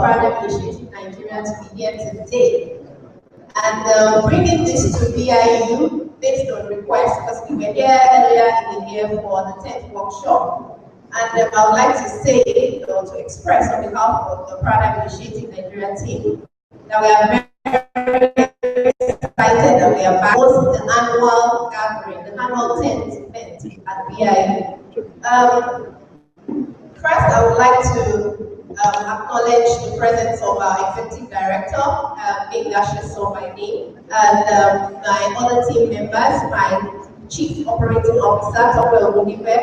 Paradigm Initiative Nigeria to be here today. And bringing this to BIU based on request, because we were here earlier in the year for the 10th workshop. And I would like to say, to express on behalf of the Paradigm Initiative Nigeria team, that we are very excited that we are back host the annual gathering, the annual 10th event at BIU. First, I would like to acknowledge the presence of our Executive Director, Being Dashiso by name, and my other team members, my Chief Operating Officer, Tokwe Ogundipe.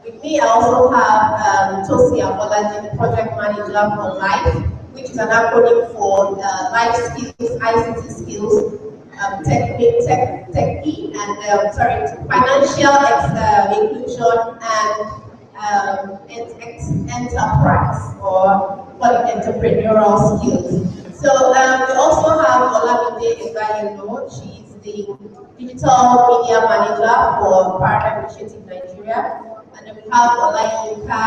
With me, I also have Tosi Abolaji, the Project Manager for LIFE, which is an acronym for Life Skills, ICT Skills, Techie, and Financial Inclusion and Enterprise, or entrepreneurial skills. So we also have Olamide Ebayino. She's the Digital Media Manager for Paradigm Initiative Nigeria. And then we have Olayinka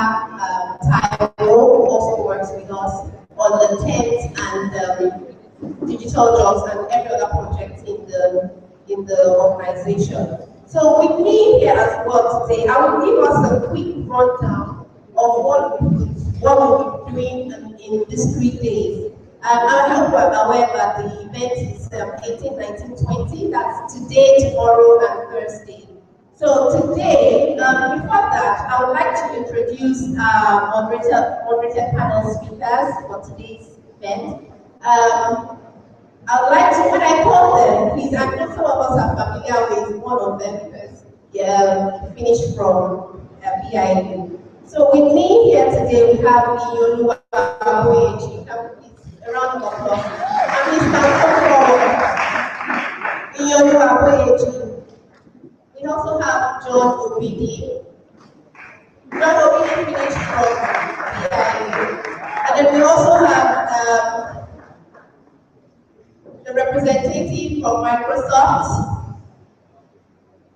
Taiwo, who also works with us on the tent and digital jobs and every other project in the organization. So with me here as well today, I will give us a quick rundown of what we'll be doing in these 3 days. I hope we're aware that the event is 18, 19, 20. That's today, tomorrow, and Thursday. So today, before that, I would like to introduce moderated panel speakers for today's event. I would like to, when I call them, please, I know some of us are familiar with one of them because finished from BIU. So with me here today, we have Iyoluwa Aboyeji. A round of applause. And please stand for Iyoluwa Aboyeji. We also have John Obidi. John Obidi finished from BIU. And then we also have the representative from Microsoft,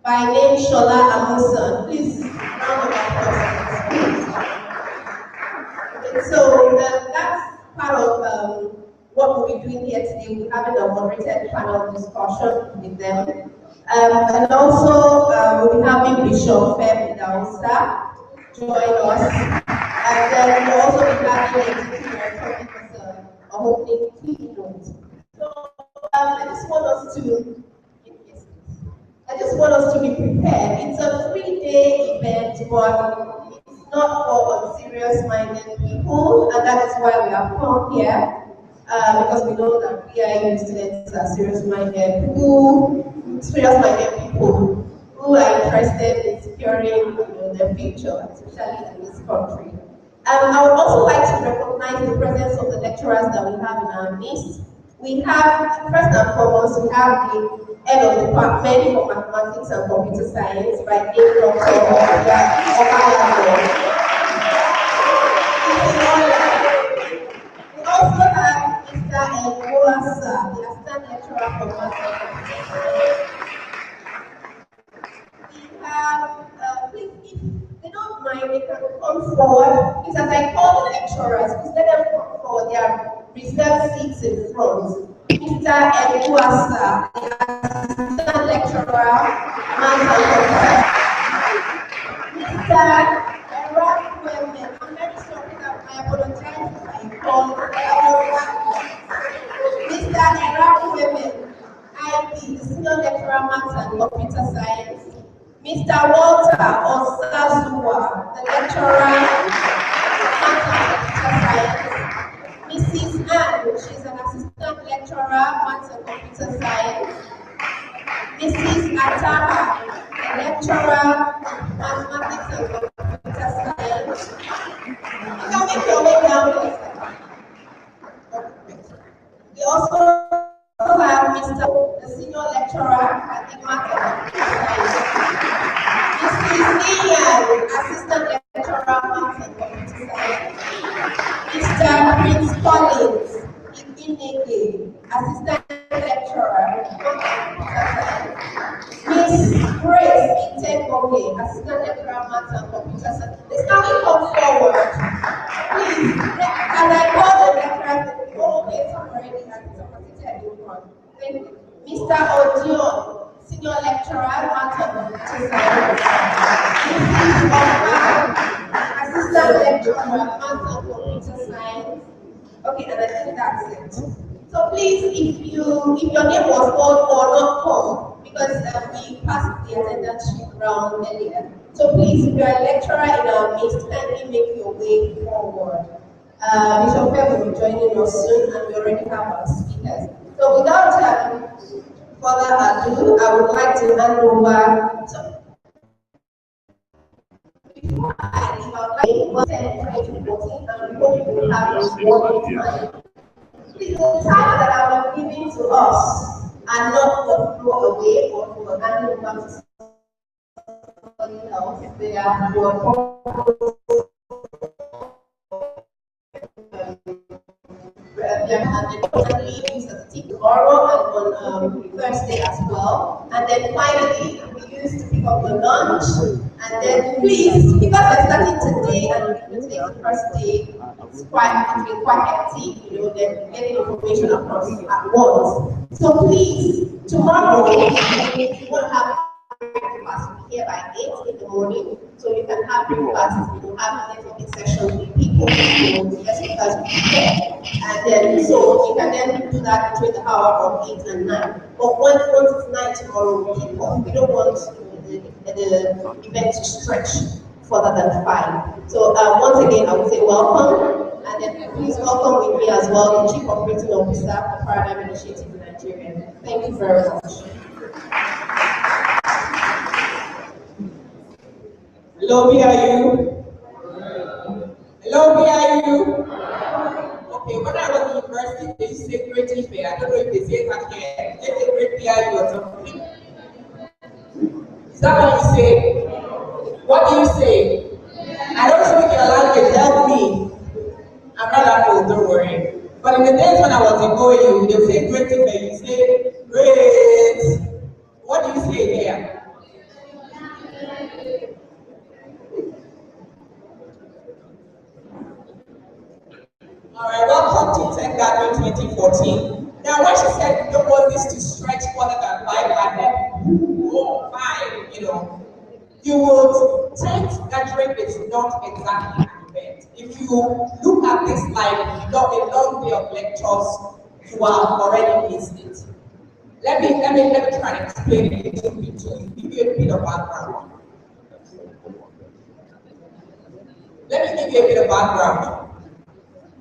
by name Shola Amusan. Please, round of applause. So that's part of what we'll be doing here today. We're having a moderated panel discussion with them. And also, we'll be having Bishop Feb Idahosa join us. And then we'll also be having a executive director as a opening keynote. So I just want us to be prepared. It's a 3-day event, but it's not for serious-minded people, and that is why we have come here. Because we know that BIU students are serious-minded people who are interested in securing their future, especially in this country. I would also like to recognize the presence of the lecturers that we have in our midst. We have, first and foremost, we have the head of the department for mathematics and computer science by name Dr. Okayabo. We also have Mr. Idahosa, the assistant lecturer for mathematics. We have, please, if they don't mind, they can come forward. Because as I call the lecturers, please let them come forward. They are reserved seats in front. Mr. Idahosa, the assistant lecturer, math and computer. Mr. I'm very sorry that I apologize if I call Mr. Erakweme, IB, the senior lecturer, math and computer science. Mr. Walter Osazuwa, the lecturer, math and computer science. Mrs. Anne, she's an assistant lecturer, math and computer science. Mrs. Atama, a lecturer, mathematics and computer science. You can make your way down, please. We also have Mr. the senior lecturer at the math and computer science. Mrs. Ian, assistant lecturer, math and computer science. Mr. Prince Collins, Ikineke, assistant lecturer, math and computer science. Miss Grace Itekoke, assistant lecturer, math and computer science. Please can we come forward? Please, as I call the lecturers, already has capacity in front. Thank you. Mr. Odion, Senior Lecturer, Math and Computer Science. Mrs. Offa, Assistant Lecturer, Math and Computer Science. Okay, and I think that's it. So please, if your name was called or not called, because we passed the attendance sheet round earlier. So please, if you are a lecturer in our midst, kindly make your way forward. Bishop Fair will be joining us soon, and we already have our speakers. So without further ado, I would like to hand over to I leave out like 10, 20, 14, and we hope we will have a rewarding time. Please, the time that I was giving to us and not for throw away or for handing over to somebody else. They are for tomorrow and on Thursday as well. And then finally, we used to pick up your lunch. And then please, because we're starting today and today is the first day, it's been quite hectic, then getting information across at once. So please, tomorrow, if you want to have breakfast, we'll be here by 8 in the morning. So you can have breakfast, have a networking session with people, just because we care. And then, so you can then do that between the hour of 8 and 9. But once it's 9 tomorrow, we keep off. We don't want the event to stretch further than 5. So once again, I would say welcome. And then please welcome with me as well the Chief Operating Officer of Paradigm Initiative in Nigeria. Thank you very much. Hello, BIU. Hello, BIU. Okay, when I was in university, they used to say great Ife. I don't know if they say that here. They say great BIU or something. Is that what you say? What do you say? I don't speak your language, help me. I'm not that old, don't worry. But in the days when I was in OAU, they say great Ife, you say great. What do you say here? Alright, welcome to Tech Gathering 2014. Now, when she said you don't want this to stretch further than 5, I meant, oh, 5, you would Tech Gathering is not exactly an event. If you look at this like a long day of lectures, you are already missed it. Let me try and explain it a little bit to you, give you a bit of background. Let me give you a bit of background.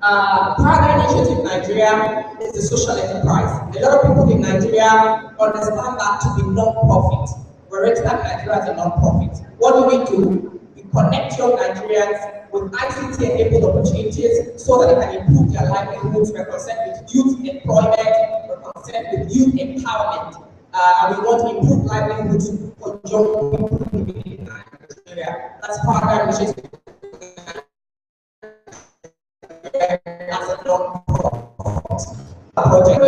Paradigm Initiative Nigeria is a social enterprise. A lot of people in Nigeria understand that to be non-profit. We're registered in Nigeria as a non-profit. What do? We connect young Nigerians with ICT-enabled opportunities so that they can improve their livelihoods. We're concerned with youth employment, we're concerned with youth empowerment, and we want to improve livelihoods for young people living in Nigeria. That's Paradigm Initiative as a non-profit project.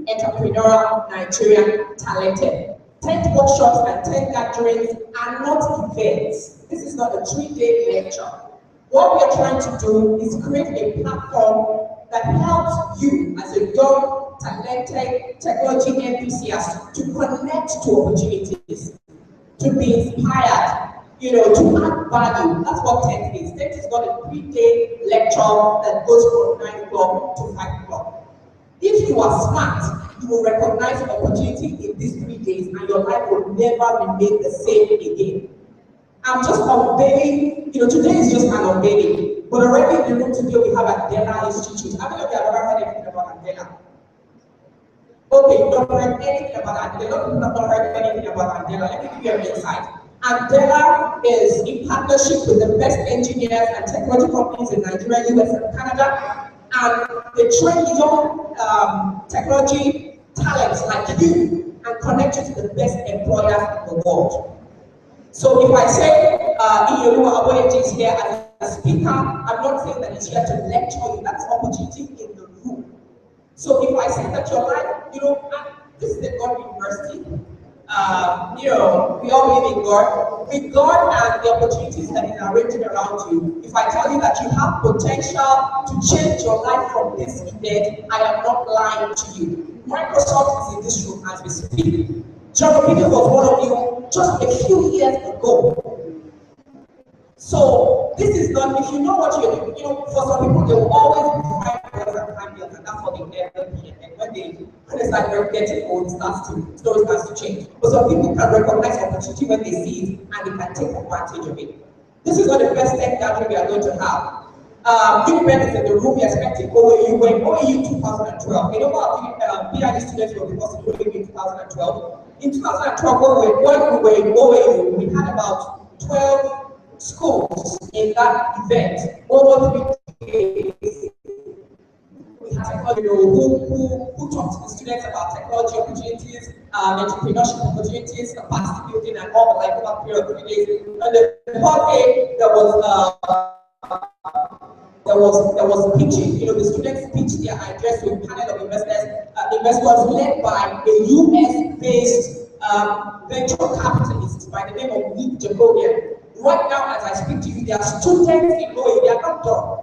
Entrepreneurial Nigerian talented. Tent workshops and tent gatherings are not events. This is not a 3-day lecture. What we are trying to do is create a platform that helps you as a young, talented technology enthusiast to connect to opportunities, to be inspired, to add value. That's what tent is. Tent is not a 3-day lecture that goes from 9 o'clock to 5 o'clock. If you are smart, you will recognize the opportunity in these 3 days and your life will never remain the same again. I'm just unveiling, today is just an unveiling, but already in the room today we have Andela Institute. How many of you have ever heard anything about Andela? Okay, you've not heard anything about Andela. A lot of people have not heard anything about Andela. Let me give you an insight. Andela is in partnership with the best engineers and technology companies in Nigeria, US, and Canada. And they train young technology talents like you and connect you to the best employers in the world. So if I say Iyeoluwa Aboyeji is here as a speaker, I'm not saying that he's here to lecture you. That's opportunity in the room. So if I say that your life, this is the God University. We all believe in God. With God and the opportunities that is arranging around you, if I tell you that you have potential to change your life from this event, I am not lying to you. Microsoft is in this room as we speak. John Peter was one of you just a few years ago. So this is not, if you know what you're doing, for some people they will always be 5 years and 5 years, and that's what they never be. And when they start getting old, story starts to change. But some people can recognize opportunity when they see it and they can take advantage of it. This is not the first tech gathering we are going to have. Benson is in the room. We are expecting OAU. When OAU 2012, you know what BID students were because of OAU in 2012. In 2012, when we were in OAU, we had about 12 schools in that event over 3 days. We had who talked to the students about technology opportunities, entrepreneurship opportunities, capacity building, and all the over a period of 3 days. And the third day there was pitching. The students pitched their ideas to a panel of investors led by a US-based venture capitalist by the name of Nick Jacobian. Right now, as I speak to you, there are students in OAU, they are not done.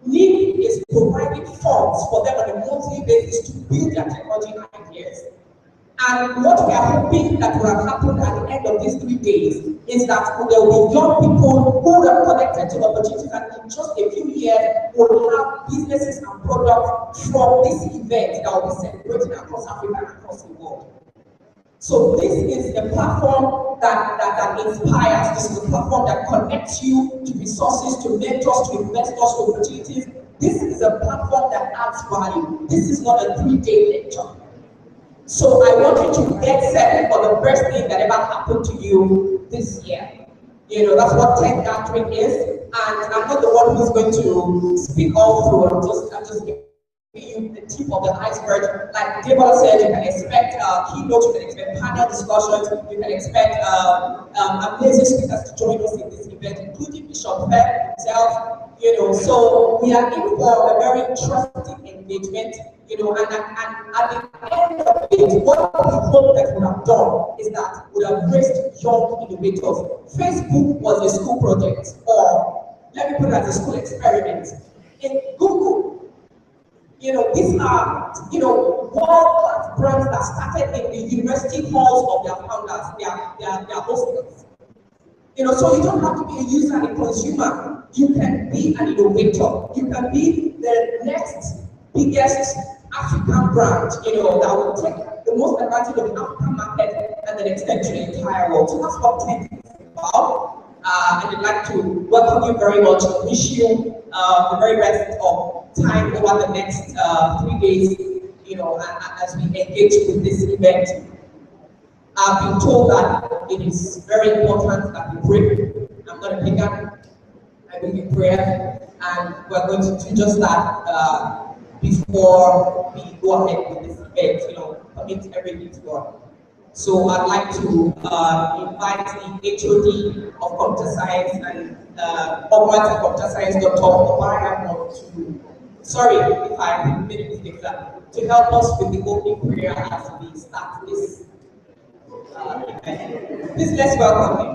Nick is providing funds for them on a monthly basis to build their technology ideas. And what we are hoping that will have happened at the end of these 3 days is that there will be young people who are connected to opportunities, and in just a few years will have businesses and products from this event that will be celebrated across Africa and across the world. So this is a platform that inspires. This is a platform that connects you to resources, to mentors, to investors, to opportunities. This is a platform that adds value. This is not a 3-day lecture. So I want you to get set for the best thing that ever happened to you this year. That's what tech gathering is. And I'm not the one who's going to speak all through. I'm just giving you the tip of the iceberg. Like Deborah said, you can expect keynotes, you can expect panel discussions, you can expect amazing speakers to join us in this event, including Bishop Fair himself. So we are in for a very interesting engagement. And at the end of it, what we hope that we have done is that we have raised young innovators. Facebook was a school project, or let me put it as a school experiment. In Google, these are, world-class brands that started in the university halls of their founders, their hostels. So you don't have to be a user and a consumer. You can be an innovator. You can be the next biggest African brand, that will take the most advantage of the African market and then extend to the entire world. So that's what tech is about. And I'd like to welcome you very much and wish you the very best of time over the next 3 days, as we engage with this event. I've been told that it is very important that we pray. I'm going to pick up and bring in prayer, and we're going to do just that before we go ahead with this event, commit everything to God. So I'd like to invite the HOD of Computer Science and Upwards and Computer Science, Dr. Obaya, sorry if I made a mistake there, to help us with the opening prayer as we start this event. Please let's welcome him.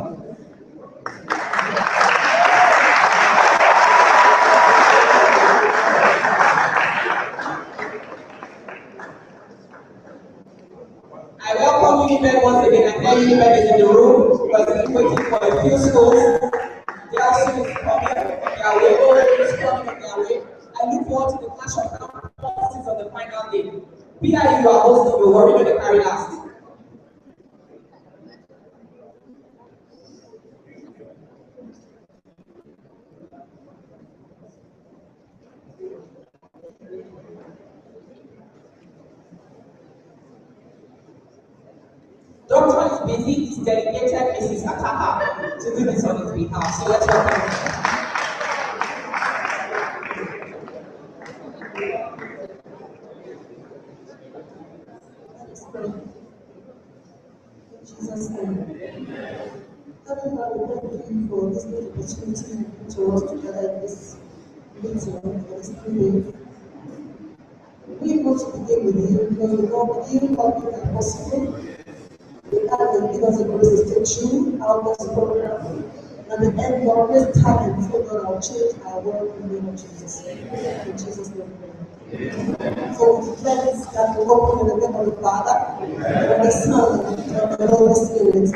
I welcome Unimed once again. I know Unimed is in the room because we've been waiting for a few schools. They are soon coming on their way. Always coming on their way. I look forward to the clash of campuses on the final day. BIU are hosting the worry when they carry last. Doctor is busy, he's delegated Mrs. Ataka to do this on his behalf. So let's welcome him. Jesus' name. Heavenly Father, thank you for this great opportunity to work together in this meeting for this 3 days. We want to begin with you because we know with you nothing is possible. They give us a grace to stay true out this program. And the end of this time, before God, I'll change our world in the name of Jesus. In Jesus' name, amen. So we declare this that we walk in the name of the Father, and of the Son, and of the Holy Spirit.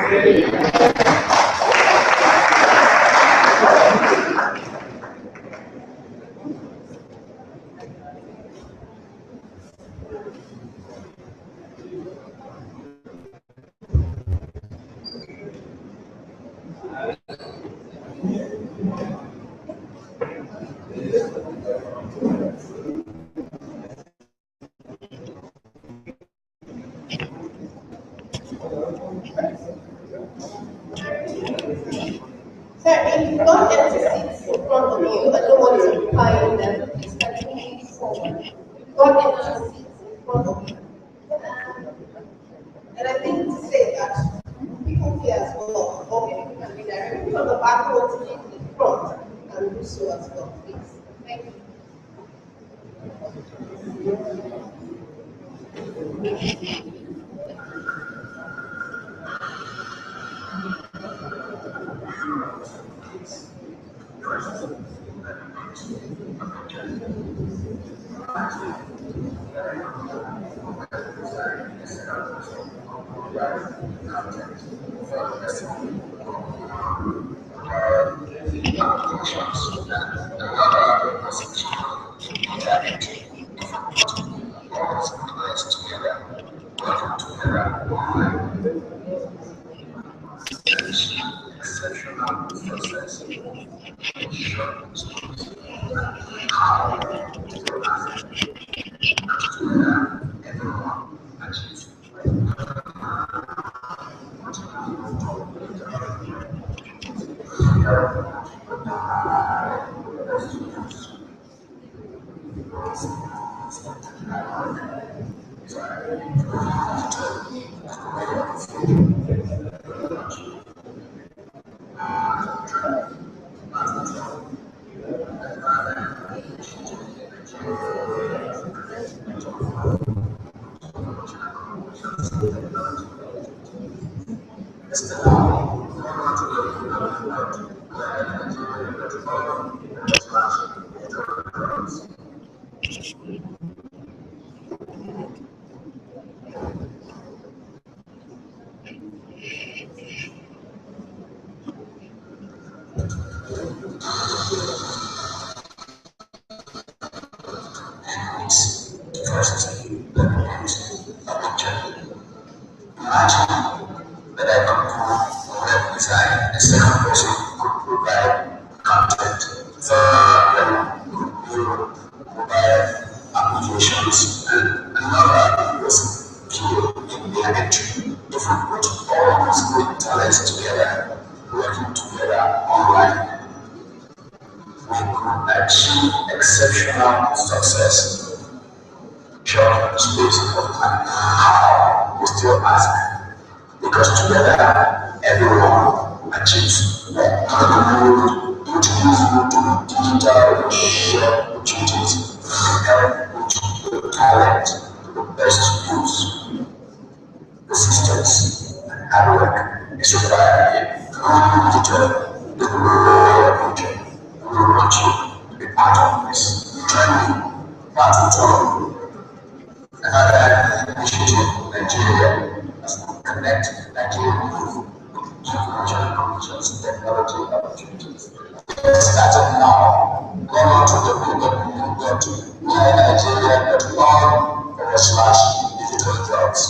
Sir, if you've got empty seats in front of you, I don't want to occupy them. Please continue forward. You've got empty seats in front of you. And I think to say that people here as well, or maybe can be directly from the back row to the front and do so as well, please. Thank you. Exceptional success. John is based on how we still ask because together everyone achieves more. We introduce you to digital opportunities and help with talent to best use. Persistence and hard work is required in digital project. We want you to be part of this journey. That's another initiative Nigeria as we connect Nigerian youth with future cultures, technology opportunities. Starting now, go on to www.mynigeria.org/digital jobs.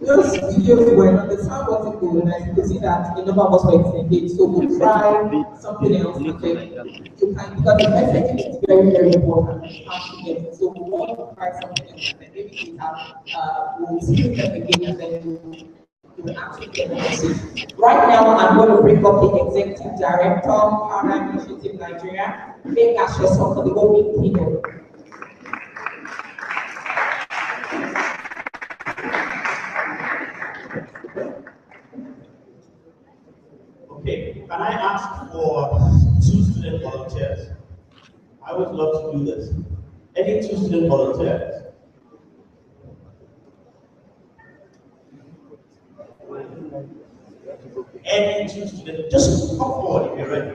Those videos were not, the sound wasn't good, and I could see that the number was like engaged. So we'll try something else and then to kind, because the message is very, very important. How to get it. So we want to try something else and then maybe we'll speak them again and then you will actually get the message. Right now, I'm going to bring up the Executive Director, Paradigm Initiative Nigeria, make us yourself for the opening keynote. Okay, can I ask for 2 student volunteers? I would love to do this. Any 2 student volunteers? Any 2 students, just come forward if you're ready.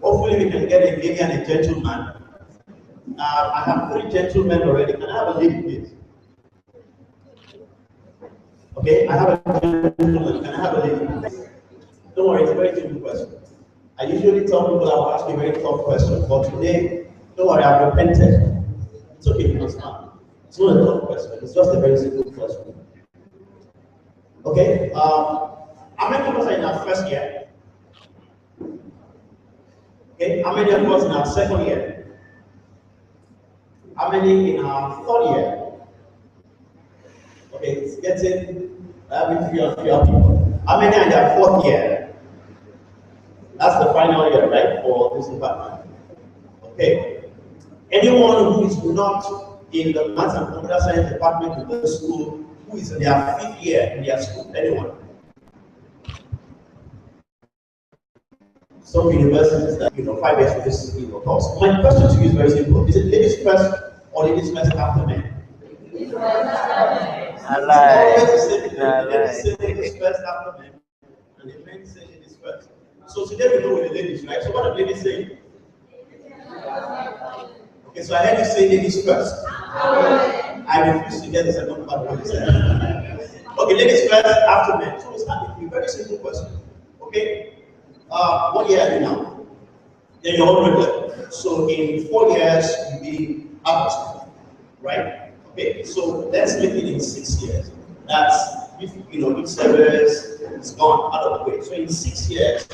Hopefully we can get a lady and a gentleman. I have 3 gentlemen already. Can I have a lady, please? Okay, I have a gentleman. Can I have a lady? Don't worry, it's a very simple question. I usually tell people I'll ask you a very tough question, but today, don't worry, I've repented. It's okay, you can start. It's not a tough question, it's just a very simple question. Okay, how many of us are in our first year? Okay, how many of us in our second year? How many in our third year? Okay, it's getting fewer and fewer people. How many are in their fourth year? That's the final year, right, for this department. Okay. Anyone who is not in the maths and computer science department of the school, who is in their 5th year in their school? Anyone? Some universities that 5 years for this course. My question to you is very simple: is it ladies first or ladies first after men? I lie. Ladies say ladies first after men, and the men say ladies first. So today we go with the ladies, right? So what are ladies saying? Okay, so I heard you say ladies first. I refuse to get the second part of what you said. Okay, ladies first after men. So we start with a very simple question. Okay? What year are you now? Then you're all regular. So in 4 years, you'll be out of school, right? Okay, so let's make it in 6 years. That's if each service is gone out of the way. So in 6 years,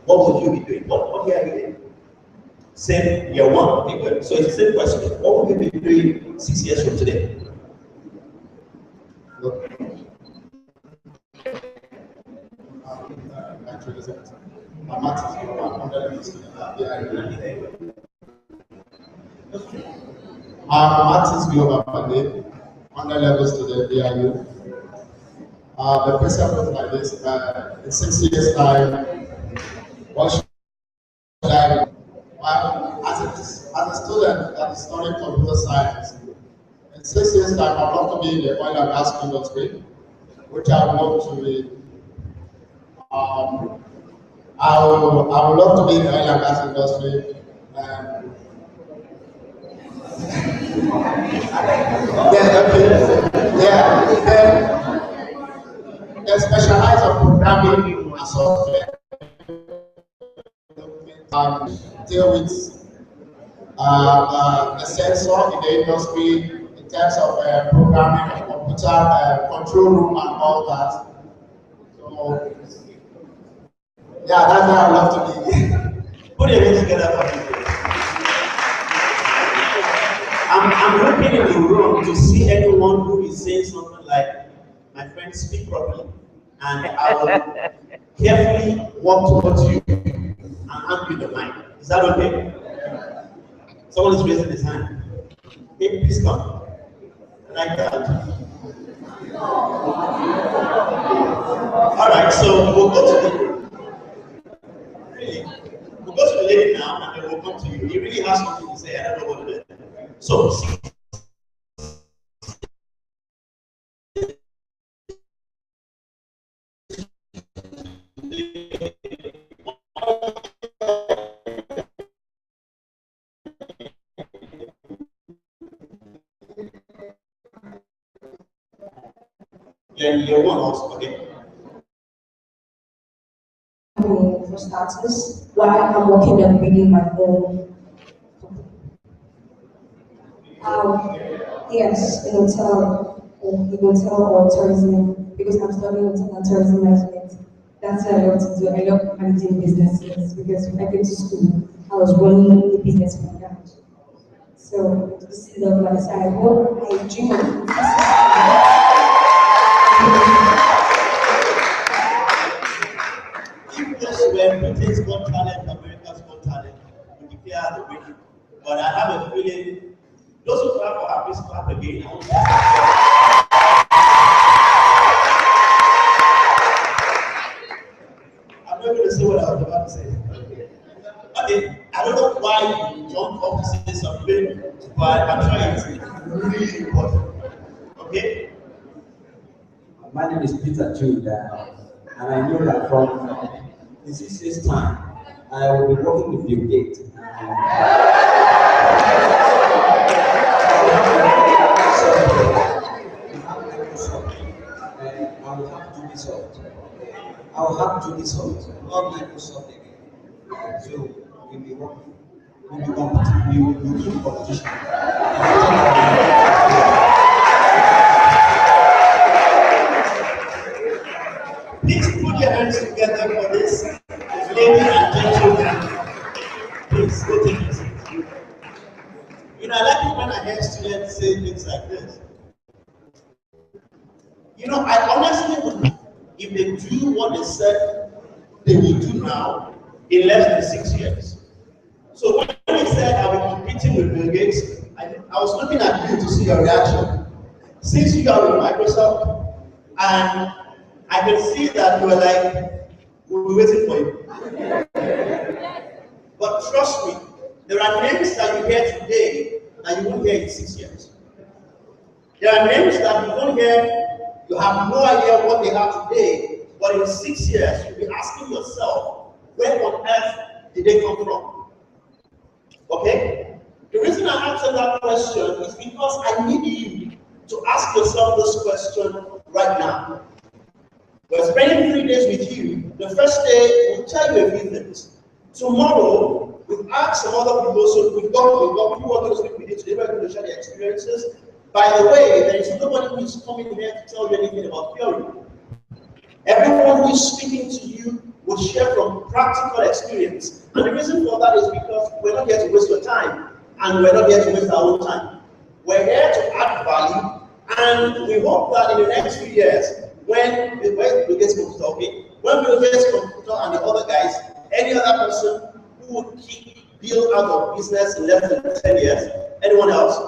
what would you be doing? What year are you in? Same year 1. Okay, good. So it's the same question. What would you be doing 6 years from today? Look. Martins Global Pandemic, 100 levels to the DIU. The question was like this: in 6 years' time, what should I do? As a student that is studying computer science, in 6 years' time, I'd love to be in the oil and gas industry, which I would love to be. I would love to be in the oil and gas industry. They specialize on programming and software. Deal with the sensor in the industry in terms of programming, computer control room, and all that. So, yeah, that's where I love to be. Put your hands together for me. I'm looking in the room to see anyone who is saying something like, my friend, speak properly. And I will carefully walk towards you and hand you the mic. Is that okay? Someone is raising his hand. Okay, please come. Like that. Alright, so we'll go to the lady now, and then we'll come to you. He really has something to say. I don't know what it is. So, then you're one also, okay? For starters, while I'm working on building my own. Yes, in hotel or tourism, because I'm studying hotel and tourism management. That's what I love to do. I love managing businesses because when I went to school, I was running a business from that. So this is love like I hope I dream of it. If this were Britain's Got Talent, America's Got Talent, we declare the winner. But I have a feeling those who clap for her, please clap again. I'm not going to say what I was about to say. Okay, I don't know why you jumped off to say something, but I'm trying. It's really important. Okay? My name is Peter Jude, and I know that from in 6 years' time, I will be working with Bill Gates. I will have Ubisoft. I will have Ubisoft, not Microsoft again. So we'll be working. We'll be competing. We will be in competition. Please put your hands together for this, ladies and gentlemen. Please go take it. You know, I like it when I hear students say things like this. You know, I honestly would, if they do what they said they will do now in less than 6 years. So when they said I'll be competing with Bill Gates, I was looking at you to see your reaction. Since you are with Microsoft, and I can see that you were like, we'll be waiting for you. But trust me, there are names that you hear today that you won't hear in 6 years. There are names that you don't hear, you have no idea what they are today, but in 6 years, you'll be asking yourself, where on earth did they come from? Okay? The reason I answer that question is because I need you to ask yourself this question right now. We're spending 3 days with you. The first day, we'll tell you a few things. Tomorrow, we've asked some other people, so we've got people who want to speak with you today, we're going to share their experiences. By the way, there is nobody who is coming here to tell you anything about theory. Everyone who is speaking to you will share from practical experience. And the reason for that is because we're not here to waste your time, and we're not here to waste our own time. We're here to add value, and we hope that in the next few years, when Bill Gates Computer, okay, when Bill Gates Computer and the other guys, any other person who would keep Bill out of business in less than 10 years, anyone else,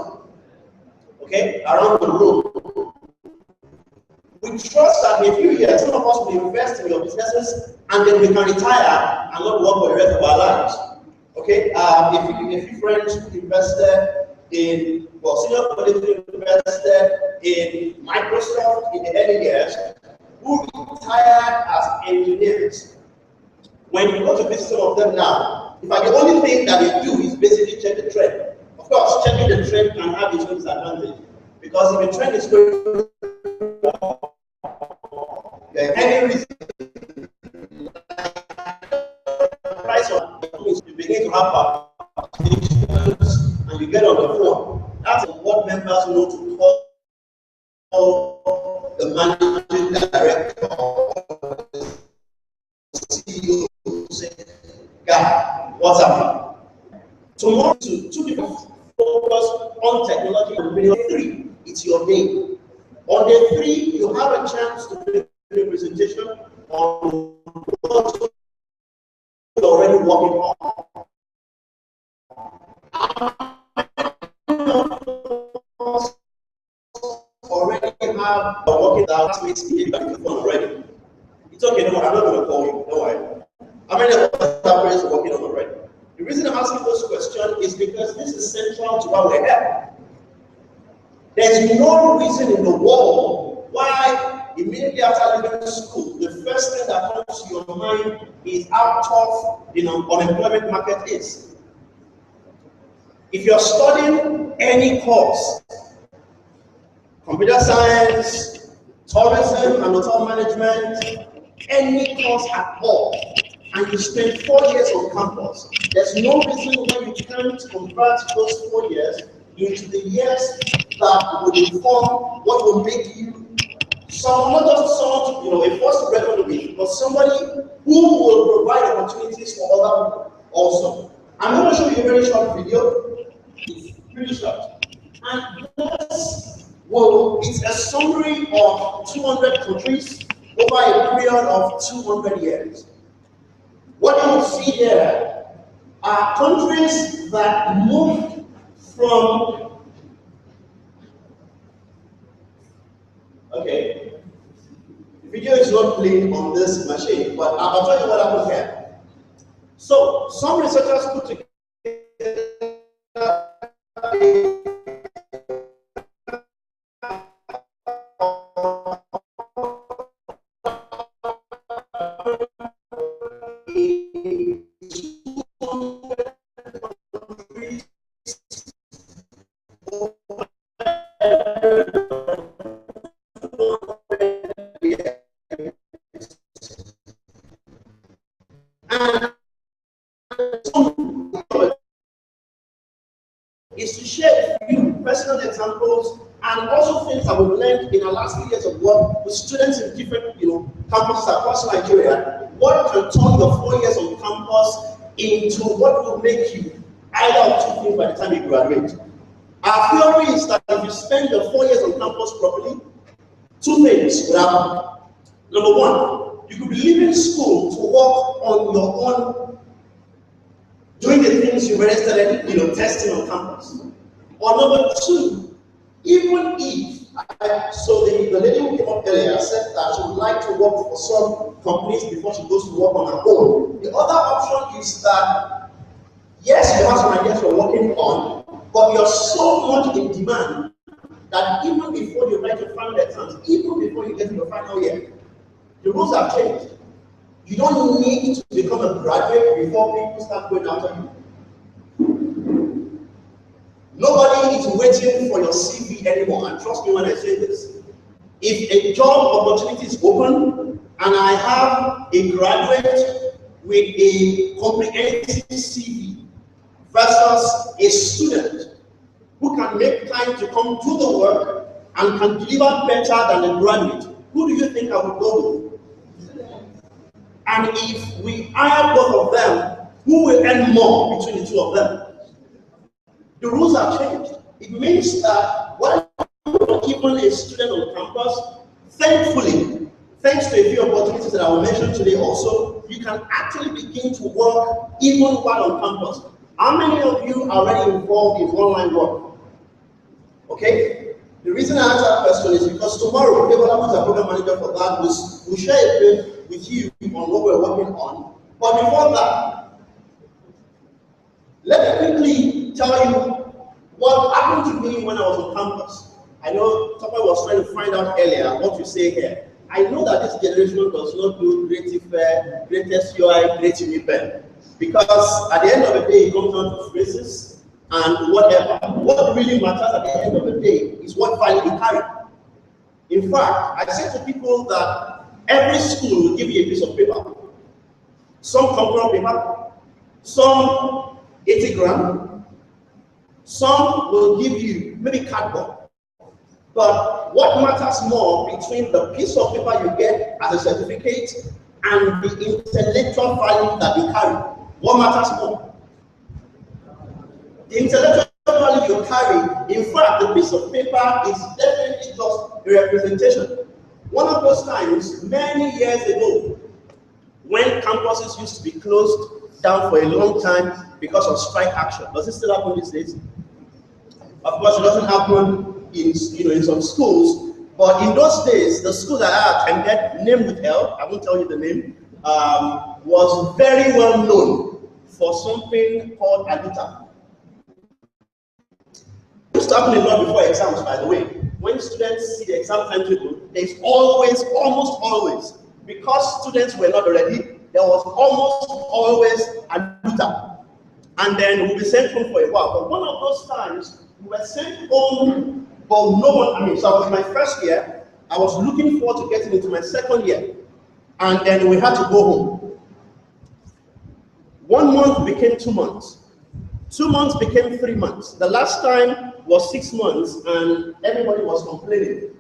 okay, around the room, we trust that in a few years, some of us will invest in your businesses, and then we can retire and not work for the rest of our lives. Okay, if you friends invested in, well, senior colleagues invested in Microsoft in the early years, who retired as engineers. When you go to visit some of them now, in fact, the only thing that they do is basically check the trend. Of course, checking the trend can have its own disadvantage, because if the trend is going any reason price of you begin to have applications and you get on the phone. That's what members know to call the managing director or the CEO to say, "Guy, what's happening?" Tomorrow, two people focus on technology. On day 3, it's your day. On day 3, you have a chance to make a presentation on what you're already working on. Already have working out makes the already. It's okay, no, I'm not going to call you, don't worry. How many of us have friends working on already? The reason I'm asking this question is because this is central to why we're here. There's no reason in the world why immediately after leaving school, the first thing that comes to your mind is how tough the unemployment market is. If you're studying any course, computer science, tourism and hotel management, any course at all, and you spend 4 years on campus, there's no reason why you can't convert those 4 years into the years that will inform what will make you not just someone, a first graduate, but somebody who will provide opportunities for other people also. I'm going to show you a very short video. Really short. And this, well, it's a summary of 200 countries over a period of 200 years. What you will see there are countries that moved from, okay, the video is not playing on this machine, but I'll tell you what happened here. So, some researchers put together is to share a few personal examples and also things that we've learned in our last few years of work with students in different campuses across Nigeria. What can turn your 4 years on campus into what will make you either of two things by the time you graduate. Our theory is that if you spend your 4 years on campus properly, two things will happen. Number one, you could be leaving school to work on your own, doing the things you already started, testing on campus. Or number two, even if, so the lady who came up earlier said that she would like to work for some companies before she goes to work on her own. The other option is that, yes, you have some ideas you're working on, but you're so much in demand that even before you write your final exams, even before you get to your final year, the rules have changed. You don't need to become a graduate before people start going after you. Nobody is waiting for your CV anymore, and trust me when I say this. If a job opportunity is open, and I have a graduate with a comprehensive CV versus a student who can make time to come do the work and can deliver better than a graduate, who do you think I would go with? And if we hire both of them, who will earn more between the two of them? The rules have changed. It means that while you're even a student on campus, thankfully, thanks to a few opportunities that I will mention today also, you can actually begin to work even while on campus. How many of you are already involved in online work? Okay? The reason I ask that question is because tomorrow, Debola, who's a program manager for that, will share a bit with you on what we're working on. But before that, let me quickly tell you what happened to me when I was on campus. I know Topper was trying to find out earlier what you say here. I know that this generation does not do creative fair, greatest UI, great unipen. Because at the end of the day, it comes down to phrases and whatever. What really matters at the end of the day is what value you carry. In fact, I say to people that every school will give you a piece of paper. Some computer paper, some 80 gram, some will give you maybe cardboard. But what matters more between the piece of paper you get as a certificate and the intellectual value that you carry? What matters more? The intellectual value you carry, in fact, the piece of paper is definitely just a representation. One of those times, many years ago, when campuses used to be closed down for a long time because of strike action. Does it still happen these days? Of course, it doesn't happen in some schools, but in those days, the school that I attended, named with L, I won't tell you the name, was very well known for something called Aluta. It used to happen a lot before exams, by the way. When students see the exam timetable, there's always, almost always, because students were not ready, there was almost always Aluta. And then we'll be sent home for a while. But one of those times, we were sent home, but no one, so I was my first year, I was looking forward to getting into my second year. And then we had to go home. 1 month became 2 months. 2 months became 3 months. The last time was 6 months, and everybody was complaining.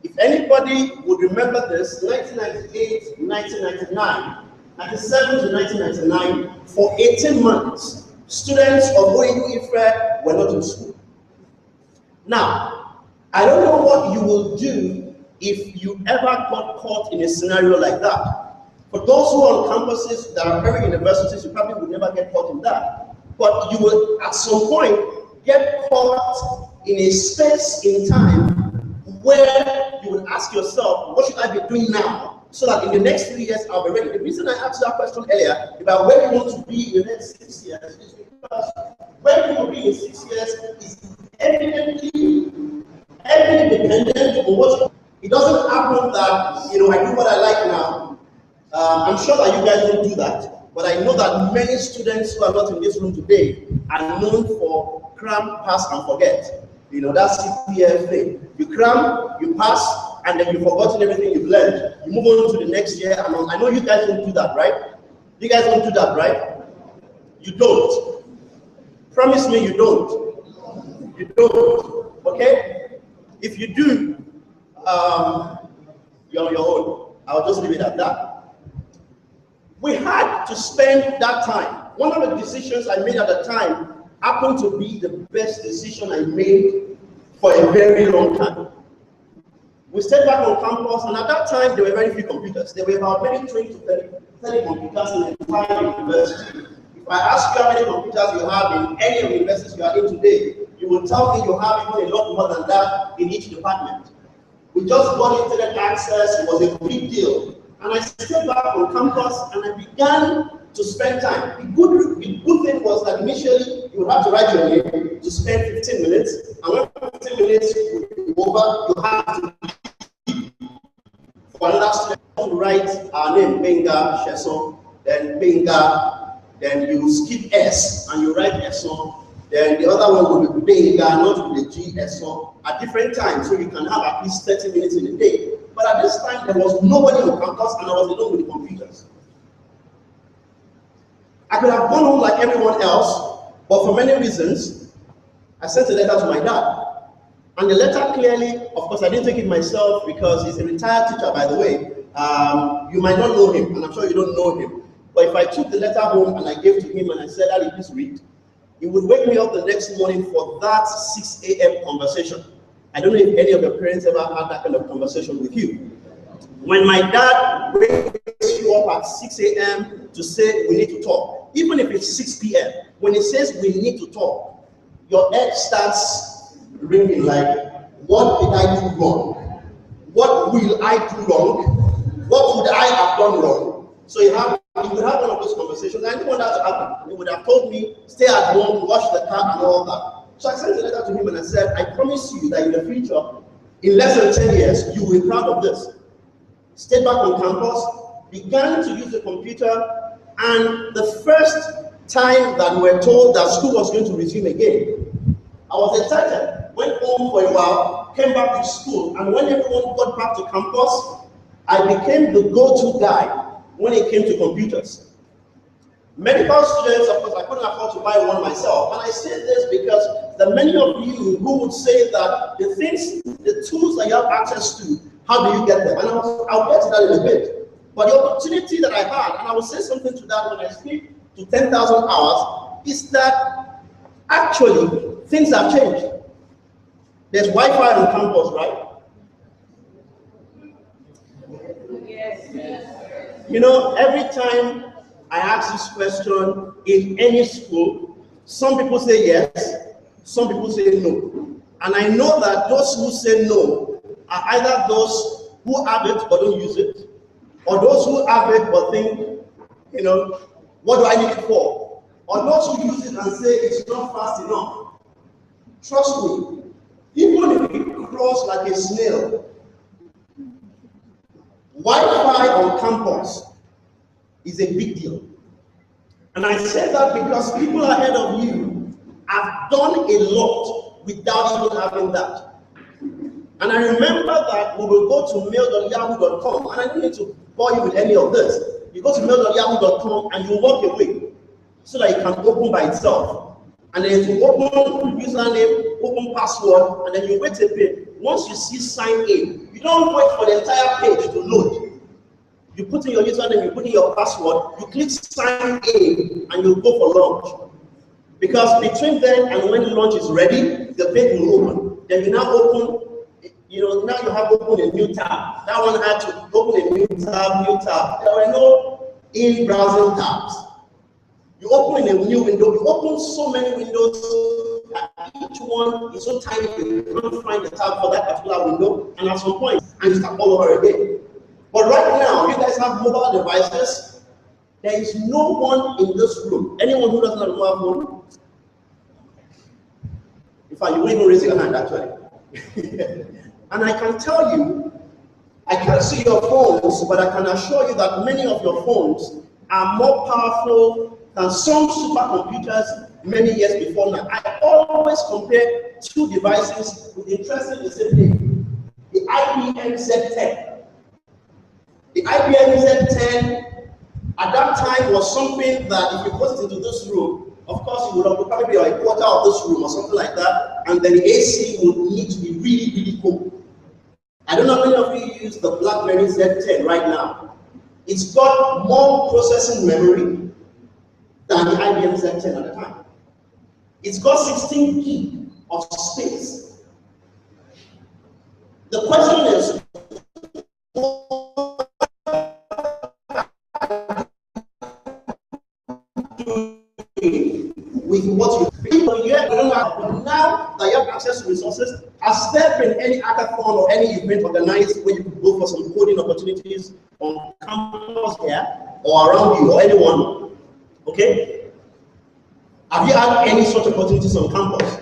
If anybody would remember this, 1998, 1999, 97 to 1999, for 18 months, students of OEU IFRE were not in school. Now, I don't know what you will do if you ever got caught in a scenario like that. For those who are on campuses that are private universities, you probably would never get caught in that. But you will, at some point, get caught in a space in time where you will ask yourself, what should I be doing now? So that in the next 3 years, I'll be ready. The reason I asked that question earlier about where you want to be in the next 6 years is because where you will be in 6 years is evidently dependent on what it doesn't happen that, you know, I do what I like now. I'm sure that you guys don't do that, but I know that many students who are not in this room today are known for cram, pass, and forget. You know, that's CPF thing. You cram, you pass, and then you've forgotten everything you've learned. You move on to the next year, and I know you guys don't do that, right? You guys don't do that, right? You don't. Promise me you don't. You don't, okay? If you do, you're on your own. I'll just leave it at that. We had to spend that time. One of the decisions I made at the time happened to be the best decision I made for a very long time. We stayed back on campus, and at that time, there were very few computers. There were about maybe 20 to 30 computers in the entire university. If I ask you how many computers you have in any of the universities you are in today, you will tell me you have even a lot more than that in each department. We just got internet access. It was a big deal. And I stayed back on campus, and I began to spend time. The good thing was that initially you would have to write your name to spend 15 minutes, and when 15 minutes would be over, you have to for another student to write our name, Benga, Sheson, then Benga, then you skip S and you write Eson, then the other one will be Benga, not with the G, Eson, at different times, so you can have at least 30 minutes in a day. But at this time, there was nobody on campus, and I was alone with the computers. I could have gone home like everyone else, but for many reasons, I sent a letter to my dad. And the letter clearly, of course, I didn't take it myself because he's a retired teacher, by the way. You might not know him, and I'm sure you don't know him. But if I took the letter home and I gave to him and I said, Daddy, please read, he would wake me up the next morning for that 6 a.m. conversation. I don't know if any of your parents ever had that kind of conversation with you. When my dad wakes you up at 6 a.m. to say we need to talk, even if it's 6 p.m., when he says we need to talk, your head starts ringing like, what did I do wrong? What will I do wrong? What would I have done wrong? So he would have one of those conversations. I didn't want that to happen. He would have told me, stay at home, wash the car and all that. So I sent a letter to him and I said, I promise you that in the future, in less than 10 years, you will be proud of this. Stayed back on campus, began to use the computer, and the first time that we were told that school was going to resume again, I was excited, went home for a while, came back to school, and when everyone got back to campus, I became the go-to guy when it came to computers. Medical students, of course, I couldn't afford to buy one myself, and I say this because there are many of you who would say that the tools that you have access to, how do you get them? And I'll get to that in a bit. But the opportunity that I had, and I will say something to that when I speak to 10,000 hours, is that actually things have changed. There's Wi-Fi on campus, right? Yes. You know, every time I ask this question in any school, some people say yes, some people say no. And I know that those who say no are either those who have it but don't use it, or those who have it but think, you know, what do I need it for? Or those who use it and say it's not fast enough. Trust me, even if it crawls like a snail, Wi-Fi on campus is a big deal. And I say that because people ahead of you have done a lot without even having that. And I remember that we will go to mail.yahoo.com, and I don't need to bore you with any of this. You go to mail.yahoo.com and you walk away so that it can open by itself. And then you open username, open password, and then you wait a bit. Once you see sign in, you don't wait for the entire page to load. You put in your username, you put in your password, you click sign in, and you go for launch. Because between then and when launch is ready, the page will open. then you now open, now you have to open a new tab. That one had to open a new tab. There were no in-browsing tabs. You open a new window, you open so many windows that each one is so tiny you can't find the tab for that particular window, and at some point, and you start all over again. But right now, you guys have mobile devices. There is no one in this room, anyone who doesn't have a mobile phone. In fact, you won't even raise your hand actually. And I can tell you, I can't see your phones, but I can assure you that many of your phones are more powerful than some supercomputers many years before now. I always compare two devices with interesting discipline. The IBM Z10. The IBM Z10 at that time was something that if you put it into this room, of course you would probably be a quarter of this room or something like that, and then the AC would need to be really, really cool. I don't know how many of you use the BlackBerry Z10 right now. It's got more processing memory than the IBM Z10 at the time. It's got 16 gig of space. The question is, with what you but now that you have access to resources, has there been any hackathon or any event organized where you could go for some coding opportunities on campus here or around you or anyone? Okay? Have you had any such opportunities on campus?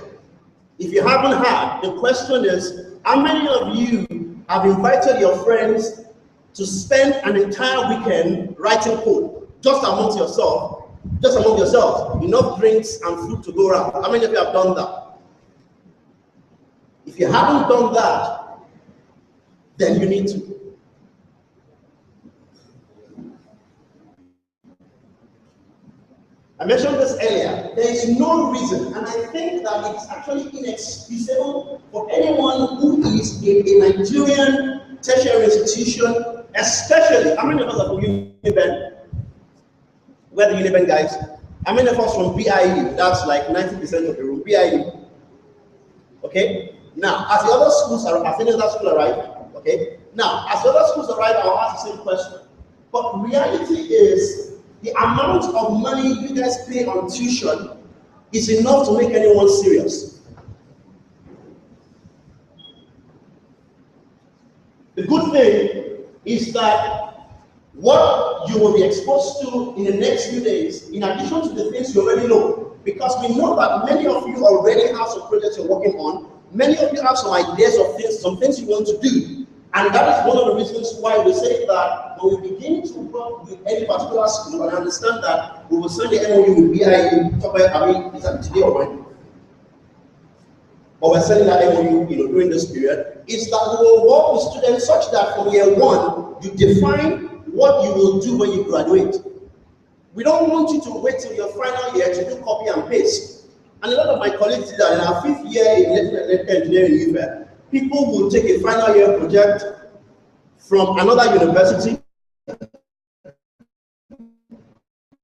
If you haven't had, the question is, how many of you have invited your friends to spend an entire weekend writing code just amongst yourself? Just among yourselves, enough drinks and food to go around. How many of you have done that? If you haven't done that, then you need to. I mentioned this earlier. There is no reason, and I think that it's actually inexcusable for anyone who is in a Nigerian tertiary institution, especially, how many of us are from Uniben? Where the Uniben guys? How many of us from BIU? That's like 90% of the room. BIU. Okay? Now, as the other schools are, as any other school arrive, okay? Now, as the other schools arrive, I'll ask the same question. But reality is, the amount of money you guys pay on tuition is enough to make anyone serious. The good thing is that what you will be exposed to in the next few days, in addition to the things you already know, because we know that many of you already have some projects you're working on, many of you have some ideas of things, some things you want to do, and that is one of the reasons why we say that when we begin to work with any particular school, and I understand that we will send the MOU with BIU, is that today or when? But we're sending that MOU during this period, is that we will work with students such that from year one, you define what you will do when you graduate. We don't want you to wait till your final year to do copy and paste. And a lot of my colleagues did that in our 5th year in electrical engineering. People will take a final year project from another university,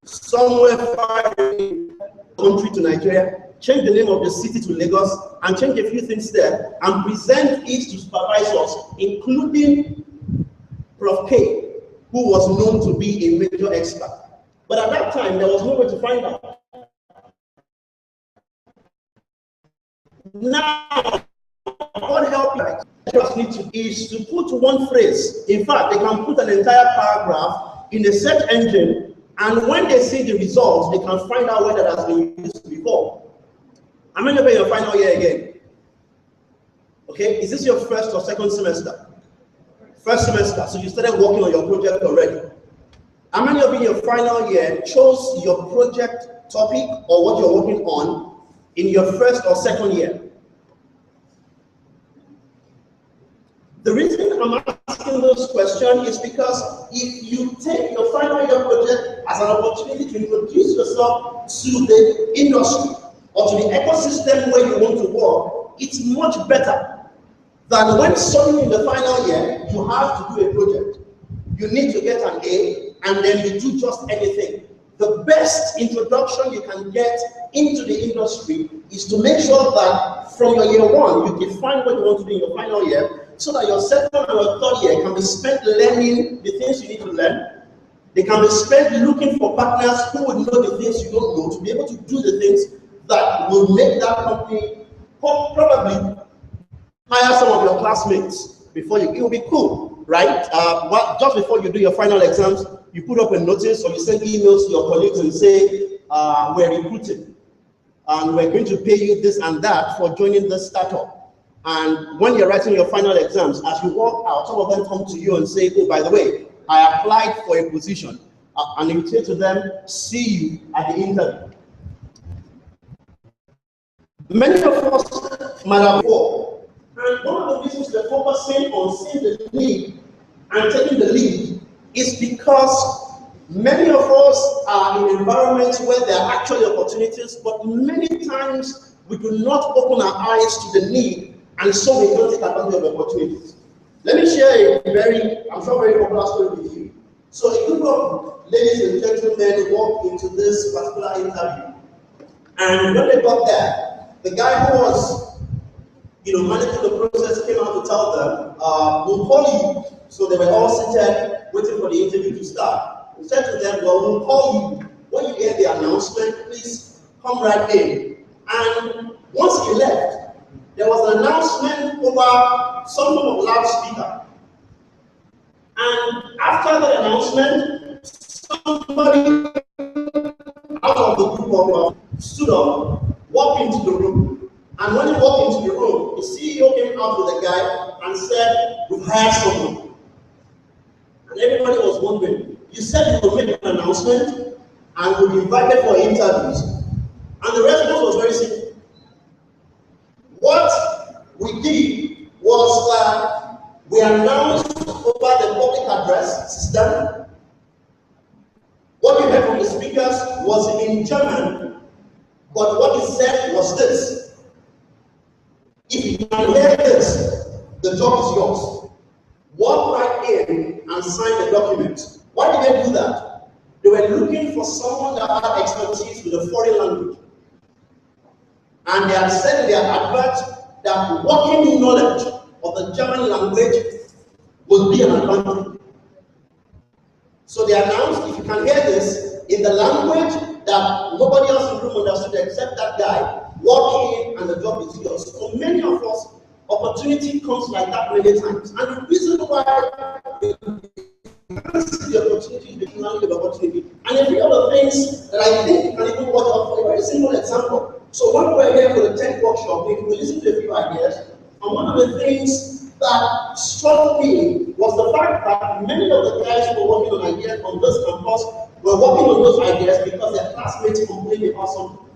somewhere far in the country to Nigeria, change the name of the city to Lagos, and change a few things there, and present it to supervisors, including Prof. K, who was known to be a major expert. But at that time, there was no way to find out. Now, what help is to put one phrase. In fact, they can put an entire paragraph in a search engine, and when they see the results, they can find out whether that has been used before. How many of you in your final year again? Okay, is this your first or second semester? First semester, so you started working on your project already. How many of you in your final year chose your project topic or what you're working on in your first or second year? The reason I'm asking this question is because if you take your final year project as an opportunity to introduce yourself to the industry or to the ecosystem where you want to work, it's much better than when suddenly in the final year you have to do a project. You need to get an A and then you do just anything. The best introduction you can get into the industry is to make sure that from your year one, you define what you want to do in your final year, so that your second and your third year can be spent learning the things you need to learn. They can be spent looking for partners who would know the things you don't know, to be able to do the things that will make that company probably hire some of your classmates before you. It will be cool, right? Just before you do your final exams, you put up a notice or you send emails to your colleagues and say, we're recruiting and we're going to pay you this and that for joining this startup. And when you're writing your final exams, as you walk out, some of them come to you and say, oh, by the way, I applied for a position. And you say to them, see you at the interview. Many of us might have worked. And one of the reasons we're focusing on seeing the need and taking the lead is because many of us are in environments where there are actually opportunities, but many times we do not open our eyes to the need, and so we don't take advantage of opportunities. Let me share a very, I'm sure, very popular story with you. So a group of ladies and gentlemen walked into this particular interview, and when they got there, the guy who was, managing the process came out to tell them, we'll call you. So they were all seated, waiting for the interview to start. He said to them, well, we'll call you. When you hear the announcement, please come right in. And once he left, there was an announcement over some form of loudspeaker. And after the announcement, somebody out of the group of stood up, walked into the room. And when he walked into the room, the CEO came out with a guy and said, we've hired someone. And everybody was wondering, you said you would make an announcement and would be invited for interviews. And the response was very simple. What we did was that we announced over the public address system. What you heard from the speakers was in German, but what he said was this. If you can hear this, the job is yours. Walk right in and sign the document. Why did they do that? They were looking for someone that had expertise with a foreign language. And they had said in their advert that working knowledge of the German language would be an advantage. So they announced, if you can hear this, in the language that nobody else in the room understood except that guy, walk in and the job is yours. For many of us, opportunity comes like that many times. And the reason why we see the opportunity is because the opportunity. And a few other things that I think you can even watch out for a very simple example. So when we were here for the tech workshop, we listened to a few ideas, and one of the things that struck me was the fact that many of the guys who were working on ideas on this campus were working on those ideas because their classmates complained about something.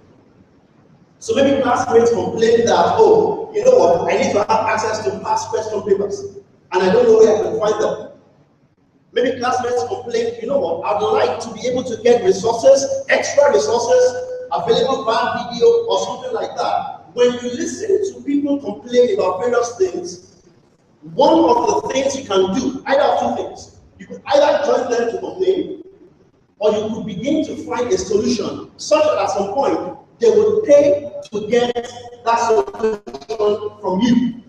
So maybe classmates complained that, oh, you know what, I need to have access to past question papers, and I don't know where I can find them. Maybe classmates complained, you know what, I'd like to be able to get resources, extra resources, available via video or something like that. When you listen to people complain about various things, one of the things you can do, either two things. You could either join them to complain, or you could begin to find a solution such that at some point they would pay to get that solution from you.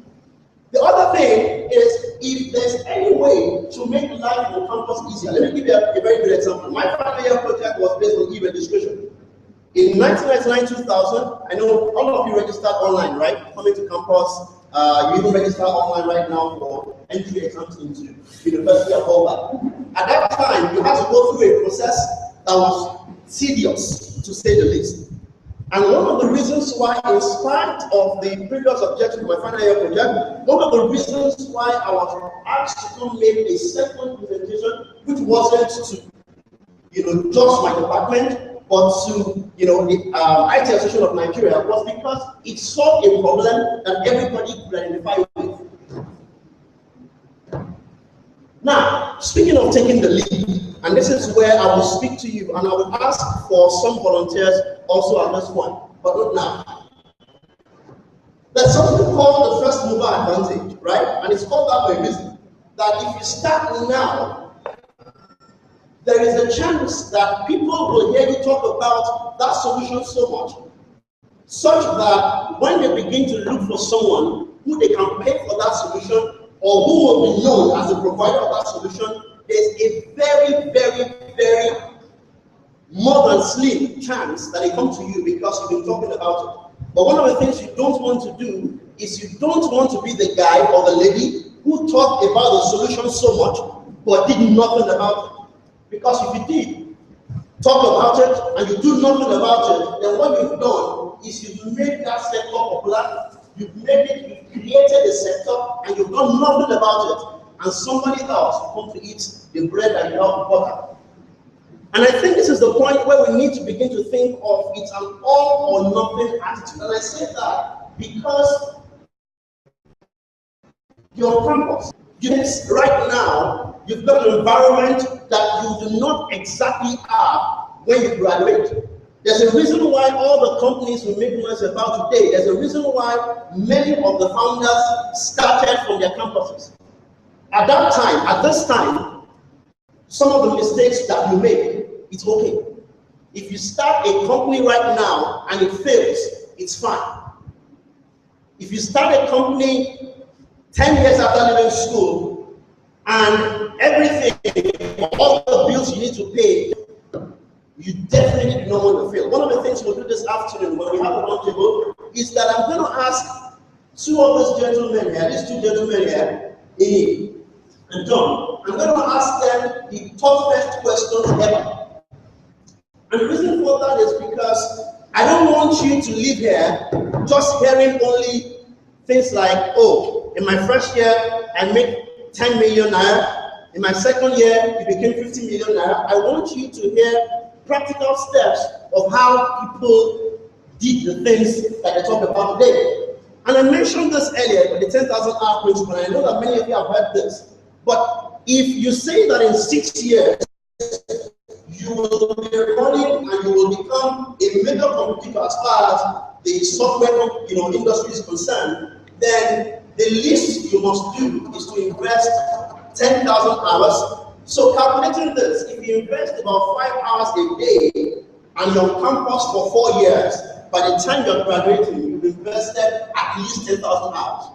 The other thing is, if there's any way to make life on campus easier, let me give you a very good example. My final year project was based on e-registration. In 1999-2000, I know all of you registered online, right? Coming to campus, you even register online right now for entry exams into University of Harvard. At that time, you had to go through a process that was tedious, to say the least. And one of the reasons why, in spite of the previous objection to my final year project, one of the reasons why I was asked to come make a second presentation, which wasn't to, just my department, but to, the IT Association of Nigeria, was because it solved a problem that everybody could identify with. Now, speaking of taking the lead, and this is where I will speak to you, and I will ask for some volunteers also at this point, but not now. There's something called the first mover advantage, right? And it's called that for a reason. That if you start now, there is a chance that people will hear you talk about that solution so much such that when they begin to look for someone who they can pay for that solution or who will be known as the provider of that solution, there's a very, very, very more than slim chance that they come to you because you've been talking about it. But one of the things you don't want to do is you don't want to be the guy or the lady who talked about the solution so much but did nothing about it. Because if you did talk about it and you do nothing about it, then what you've done is you've made that sector popular, you've created a sector, and you've done nothing about it, and somebody else will come to eat the bread and you have butter. And I think this is the point where we need to begin to think of it's an all or nothing attitude. And I say that because your campus, right now, you've got an environment that you do not exactly have when you graduate. There's a reason why all the companies we make noise about today, there's a reason why many of the founders started from their campuses. At that time, at this time, some of the mistakes that you make, it's okay. If you start a company right now and it fails, it's fine. If you start a company 10 years after leaving school and everything, all the bills you need to pay, you definitely do not want to fail. One of the things we'll do this afternoon when we have a roundtable is that I'm going to ask two of these gentlemen here, these two gentlemen here, Amy and John, I'm going to ask them the toughest questions ever. And the reason for that is because I don't want you to leave here just hearing only things like, oh, in my first year, I make 10 million naira. In my second year, it became 50 million naira. I want you to hear practical steps of how people did the things that I talked about today. And I mentioned this earlier with the 10,000 hour principle, and I know that many of you have heard this. But if you say that in 6 years, you will be running and you will become a major competitor as far as the software industry is concerned, then the least you must do is to invest 10,000 hours. So calculating this, if you invest about 5 hours a day and you're on campus for 4 years, by the time you're graduating, you've invested at least 10,000 hours.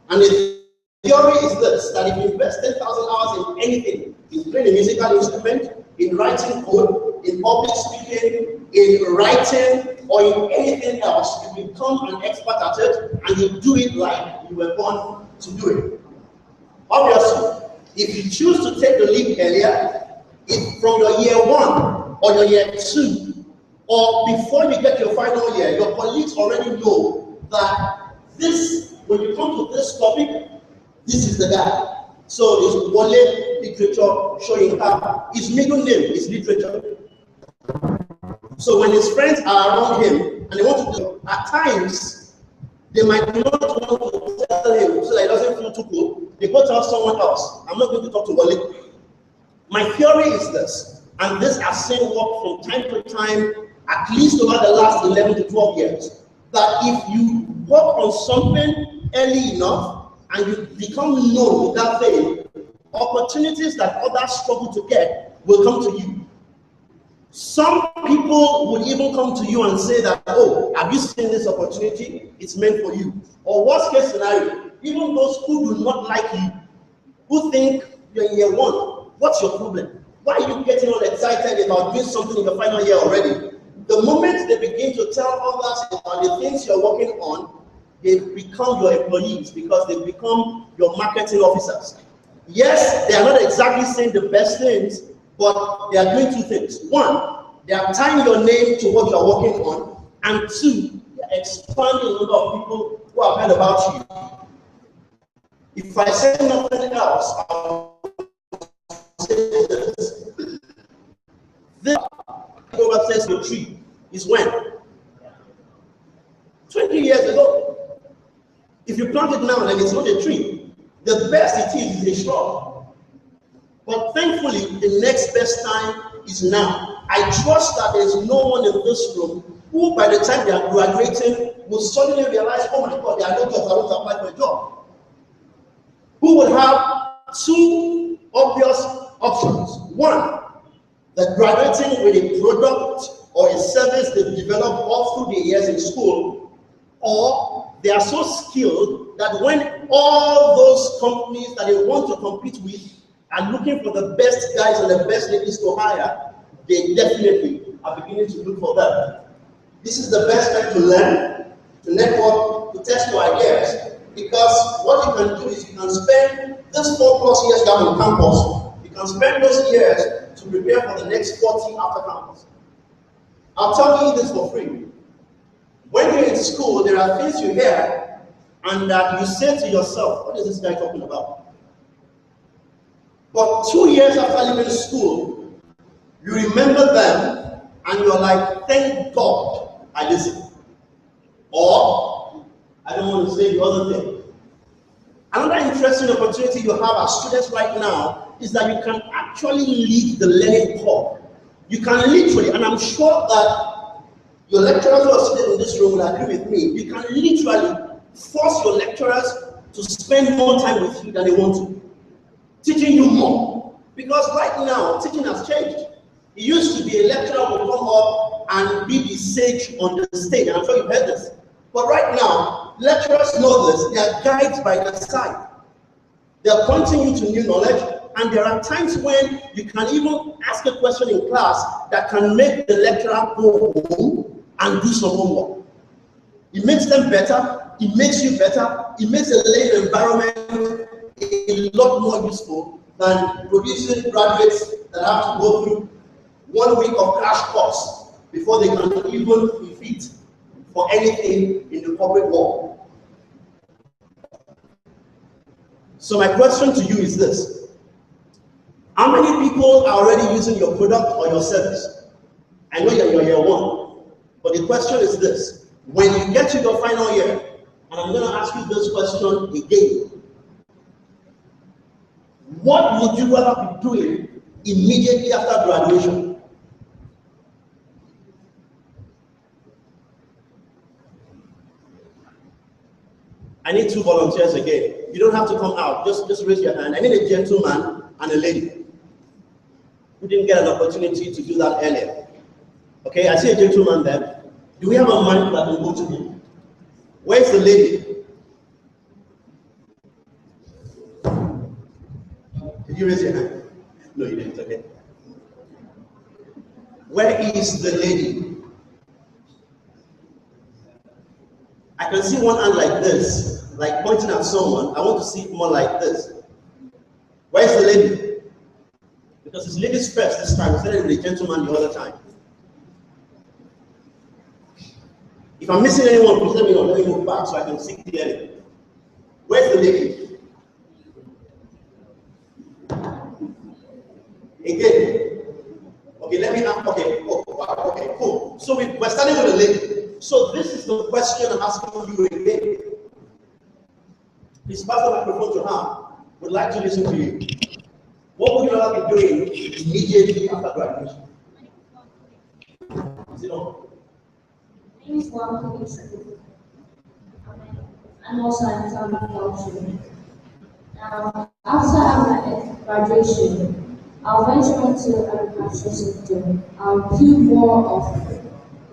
And the theory is this, that if you invest 10,000 hours in anything, in playing a musical instrument, in writing code, in public speaking, in writing, or in anything else, you become an expert at it, and you do it like you were born to do it. Obviously, if you choose to take the leap earlier, if from your year 1 or your year 2, or before you get your final year, your colleagues already know that this, when you come to this topic, this is the guy. So it's Wale Literature showing up. His middle name is Literature. So when his friends are around him and they want to do, at times, they might not want to tell him so that he doesn't feel too cool. They go tell someone else. I'm not going to talk to Wale. My theory is this, and this has seen work from time to time, at least over the last 11 to 12 years, that if you work on something early enough and you become known with that thing, opportunities that others struggle to get will come to you. Some people would even come to you and say that, oh, have you seen this opportunity? It's meant for you. Or worst case scenario, even those who do not like you, who think you're in year 1, what's your problem? Why are you getting all excited about doing something in your final year already? The moment they begin to tell others about the things you're working on, they become your employees because they become your marketing officers. Yes, they are not exactly saying the best things, but they are doing 2 things. 1, they are tying your name to what you are working on, and 2, they are expanding the number of people who have heard about you. If I say nothing else, I'll say this. This overtakes the tree is when? 20 years ago. If you plant it now, then it's not a tree. The best it is a shrub. But thankfully, the next best time is now. I trust that there's no one in this room who, by the time they are graduating, will suddenly realize, oh my God, there are no jobs, I want to apply for a job. Who would have 2 obvious options. 1, that graduating with a product or a service they've developed all through the years in school, or they are so skilled that when all those companies that they want to compete with are looking for the best guys and the best ladies to hire, they definitely are beginning to look for them. This is the best time to learn, to network, to test your ideas, because what you can do is you can spend this 4+ years down on campus, you can spend those years to prepare for the next 40 after campus. I'll tell you this for free. When you're in school, there are things you hear and that you say to yourself, what is this guy talking about? But 2 years after leaving school, you remember them and you're like, thank God I listened. Or, I don't want to say the other thing. Another interesting opportunity you have as students right now is that you can actually lead the learning curve. You can literally, and I'm sure that your lecturers who are sitting in this room will agree with me, you can literally force your lecturers to spend more time with you than they want to, teaching you more. Because right now, teaching has changed. It used to be a lecturer would come up and be the sage on the stage, and I'm sure you've heard this. But right now, lecturers know this, they are guides by their side. They are pointing you to new knowledge, and there are times when you can even ask a question in class that can make the lecturer go home and do some homework. It makes them better, it makes you better, it makes the learning environment a lot more useful than producing graduates that have to go through 1 week of crash course before they can even be fit for anything in the corporate world. So my question to you is this: how many people are already using your product or your service? I know you're year one, but the question is this: when you get to your final year, and I'm going to ask you this question again, what would you rather be doing immediately after graduation? I need 2 volunteers again. You don't have to come out, just raise your hand. I need a gentleman and a lady who didn't get an opportunity to do that earlier. Okay, I see a gentleman there. Do we have a mic that will go to him? Where's the lady? Did you raise your hand? No, you didn't, okay. Where is the lady? I can see one hand like this, like pointing at someone. I want to see it more like this. Where's the lady? Because it's ladies first this time, instead of the gentleman the other time. If I'm missing anyone, please let me know. Let me move back so I can see clearly. Where's the lady? Again. Okay, let me ask. Okay, oh, wow, okay, cool. So we're starting with a lady. So this is the question I'm asking you again. Please pass the microphone to her. Would like to listen to you. What would you rather be doing immediately after graduation? Is it on? My name is Benson. I'm also an Islamic culture. Now, after my graduation, I'll venture into the agricultural sector. I'll build more of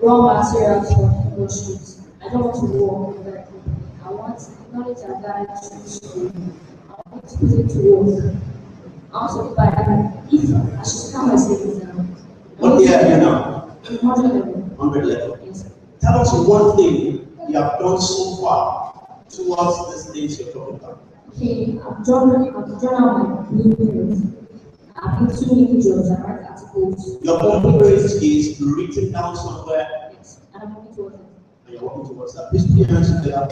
raw materials for industries. I don't want to work for that company. I want knowledge and guidance to school. I want to put it to work. I want to buy, if I should start my savings now. What year are you now? 100 level. 100 level. Yes. Tell us one thing you have done so far towards this things you're talking about. Okay, I've drawn out my blueprint. I've been to individuals and write articles. Your blueprint is written down somewhere. Yes, and I'm working towards it. And you're working towards that. Please put your hands together.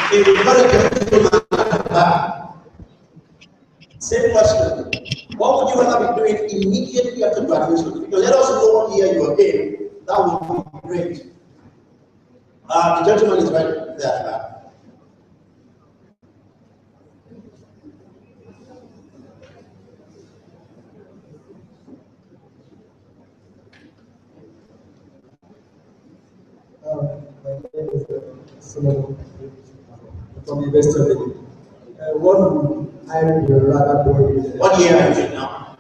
Okay, we've got a gentleman at the back. Same question. What would you rather be doing immediately after graduation? If you can let us know what year you are in, that would be great. The gentleman is right there. My name is Solomon from the West of Benin. What would I rather do? What year are you in now?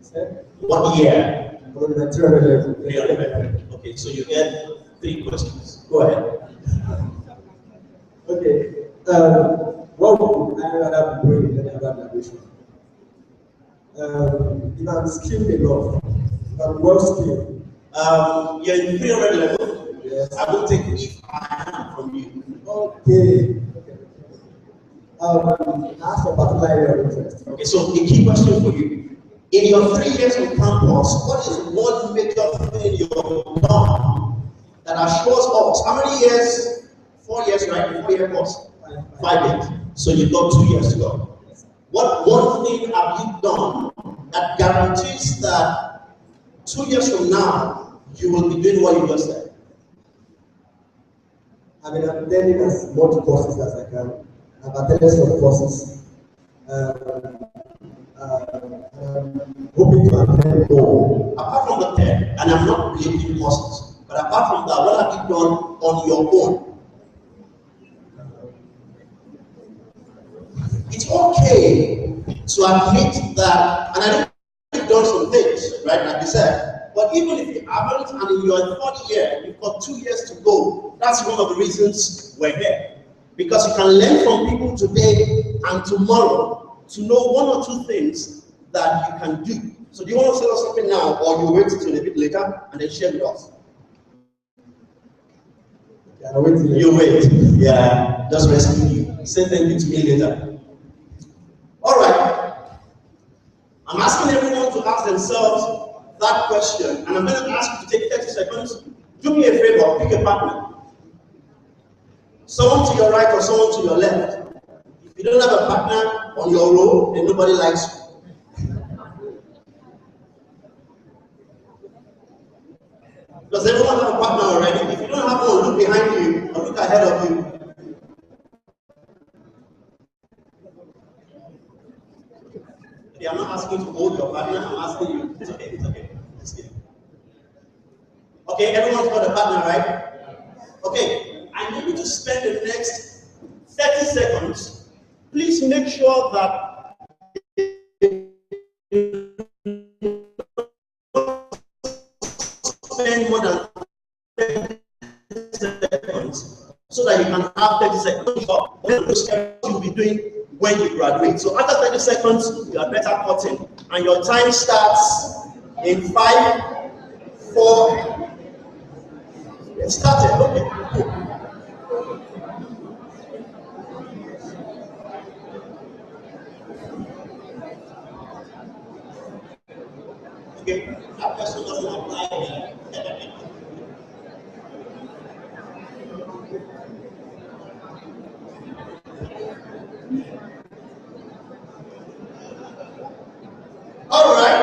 Sir? What What year? On the 300 level. 300. Okay, so you get 3 questions. Go ahead. Okay. What would I rather be doing than about graduation? If I'm skilled enough, if I'm well skilled. You're in 300 level. Yes. I will take if I am from you. Okay. Ask a particular area of interest. Okay, so a key question for you. In your 3 years on campus, what is one major thing you've done that assures us? How many years? 4 years, right? 4-year course? 5 years. So you've got 2 years to go. What one thing have you done that guarantees that 2 years from now you will be doing what you just said? I mean, I'm attending as much courses as I can. I've attended some courses. Hoping to attend more. Apart from the 10, and I'm not blaming courses, but apart from that, what have you done on your own? It's okay to admit that, and I know you've done some things, right, like you said, but even if you haven't, and in your 3rd year, you've got 2 years to go, that's one of the reasons we're here. Because you can learn from people today and tomorrow to know 1 or 2 things that you can do. So do you want to tell us something now, or you wait until a bit later and then share with us? Yeah, I'll wait till you wait. Yeah, just rescue you. Say thank you to me later. All right. I'm asking everyone to ask themselves that question, and I'm going to ask you to take 30 seconds. Do me a favor, pick a partner. Someone to your right or someone to your left. If you don't have a partner on your row, then nobody likes you. Does everyone have a partner already? If you don't have one, look behind you or look ahead of you. Okay, I'm not asking to hold your partner, I'm asking you. It's okay, it's okay. It's okay. Okay, everyone's got a partner, right? Okay, I need you to spend the next 30 seconds. Please make sure that spend more than 30 seconds so that you can have 30 seconds of what you'll be doing when you graduate. So after 30 seconds, you are better cutting. And your time starts in 5, 4, it started. Okay. Okay, that person doesn't apply here. All right.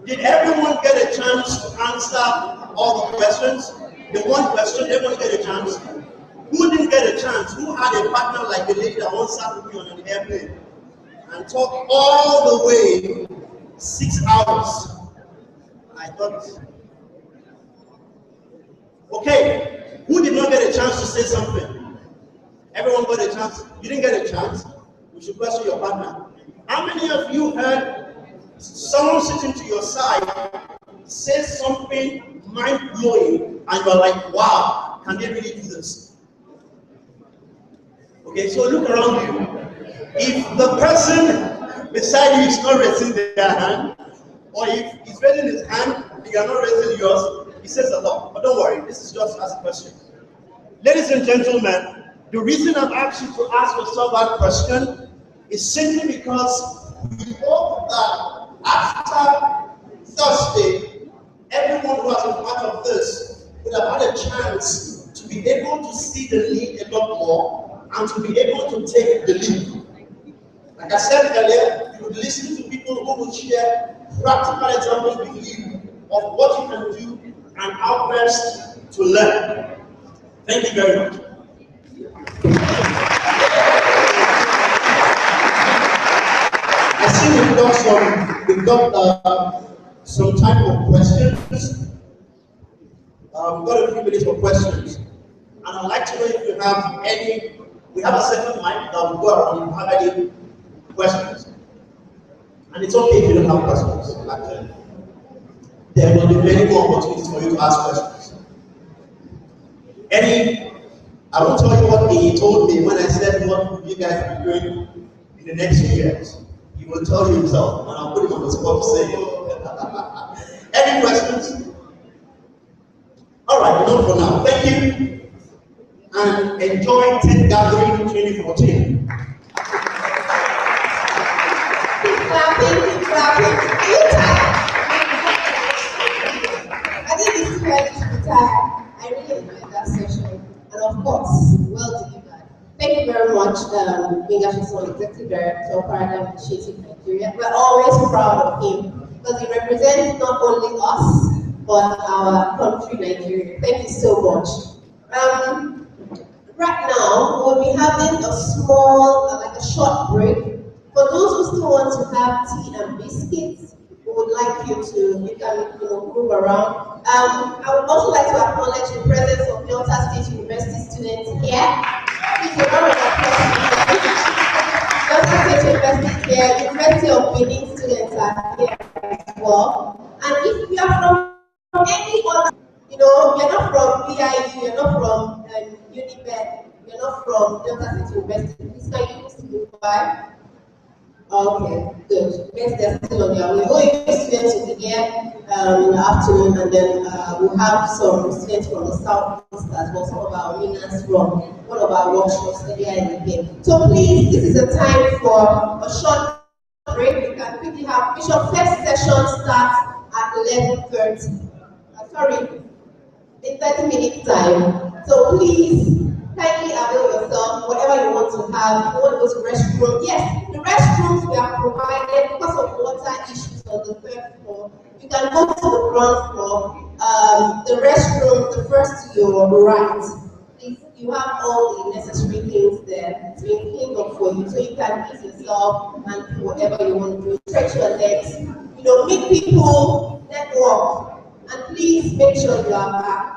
Did everyone get a chance to answer all the questions? The one question, everyone get a chance. Who didn't get a chance? Who had a partner like the lady that once sat with me on an airplane and talked all the way 6 hours? I thought, okay, who did not get a chance to say something? Everyone got a chance. You didn't get a chance. We should question your partner. How many of you heard someone sitting to your side say something mind-blowing and you're like, wow, can they really do this? Okay, so look around you. If the person beside you is not raising their hand, or if he's raising his hand and you're not raising yours, he says a lot. But don't worry, this is just as a question. Ladies and gentlemen, the reason I've asked you to ask yourself that question is simply because we hope that after Thursday, everyone who has been part of this would have had a chance to be able to see the lead a lot more and to be able to take the lead. Like I said earlier, you would listen to people who will share practical examples with you of what you can do and how best to learn. Thank you very much. I see we've got some time for questions. We've got a few minutes for questions. And I'd like to know if you have any, we have a second mic that will go around if you have any questions. And it's okay if you don't have questions. Actually, there will be many more opportunities for you to ask questions. I won't tell you what he told me when I said what you guys will be doing in the next few years. He will tell you himself, and I'll put him on the spot to say it. Any questions? All right, enough for now. Thank you, and enjoy 10th Gathering 2014. Keep clapping. Are you tired? I think it's too early to be tired. I really enjoyed that session. And of course, well delivered. Thank you very much, Benga Shison, Executive Director of Paradigm Initiative Nigeria. We're always proud of him because he represents not only us, but our country, Nigeria. Thank you so much. Right now, we'll be having a small, like a short break. For those who still want to have tea and biscuits, we would like you can move around. I would also like to acknowledge the presence of Delta State University students here. Please, a round of applause. Delta State University is here. University of Benin students are here as well. And if you are from any other, you're not from BIU, you're not from Unibet, you're not from Delta State University, please can you signify? Okay, good. Yes, they're still on their way. OAU students will be here in the afternoon, and then we'll have some students from the southeast as well, some of our winners from one of our workshops earlier in the day. So please, this is a time for a short break. You can quickly have Bishop first session starts at 11:30. Sorry, in 30 minutes time. So please kindly avail yourself, whatever you want to have. If you want to go to the restroom, yes, the restrooms we are provided because of water issues on the third floor. You can go to the ground floor. The restroom, the first to your right. Please, you have all the necessary things there to be cleaned up for you, so you can eat yourself and do whatever you want to do. Stretch your legs, meet people, network. And please make sure you are back.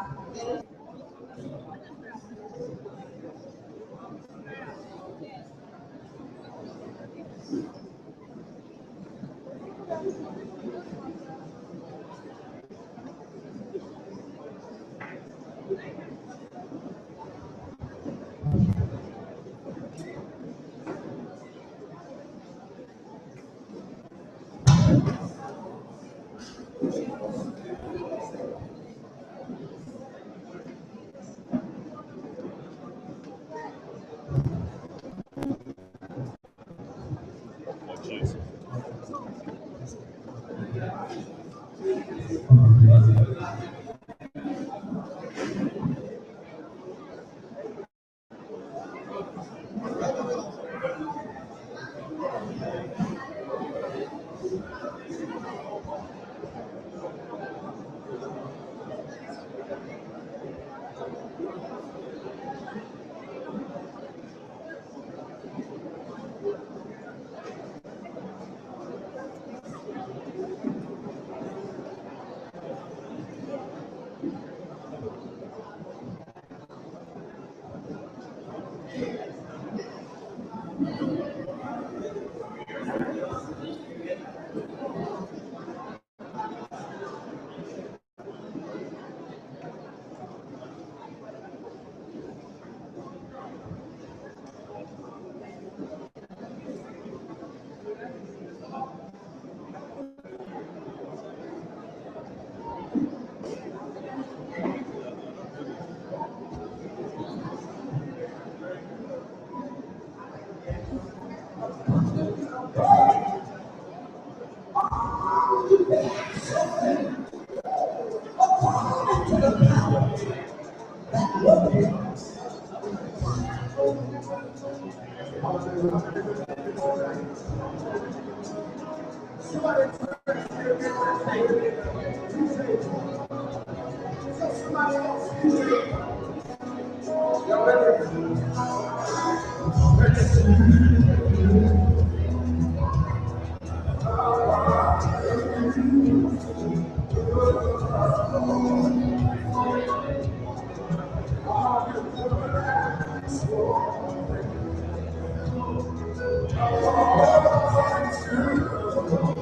Okay?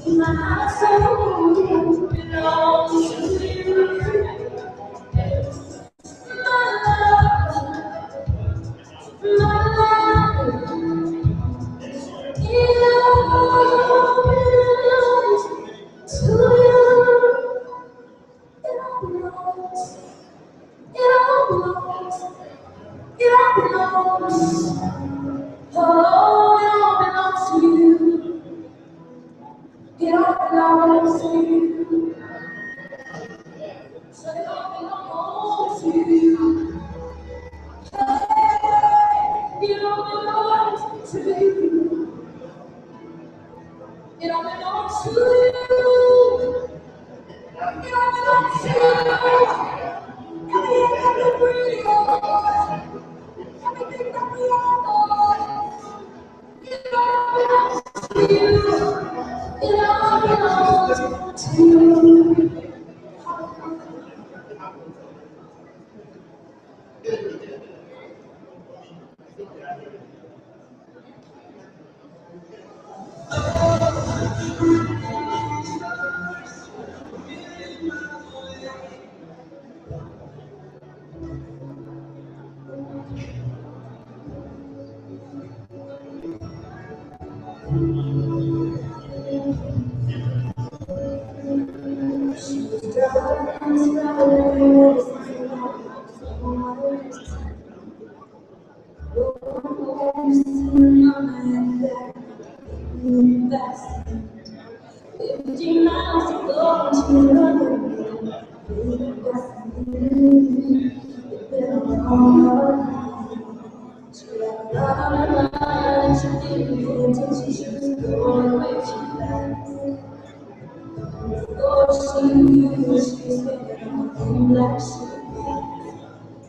My soul belongs to you.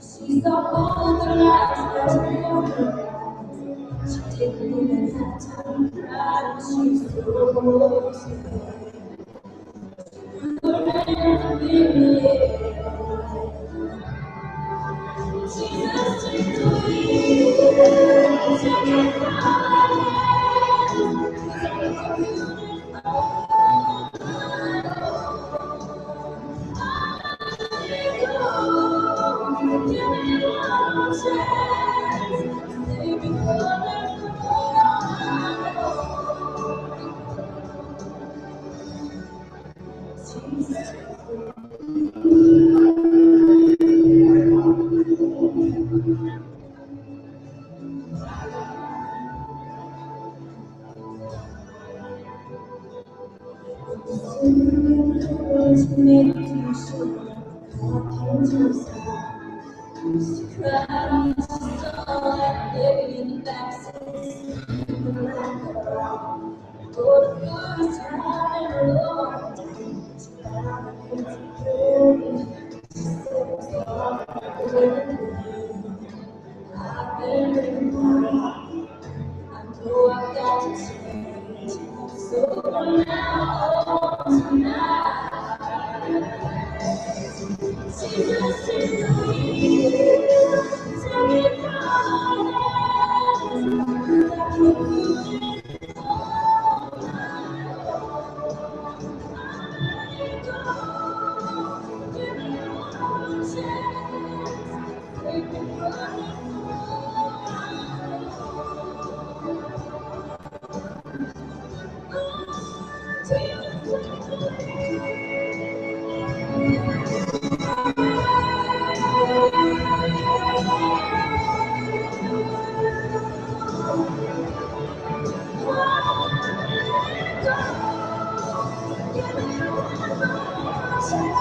She's the one that lights the she didn't even have time to cry. She's so close. Jesus, take the wheel, take it from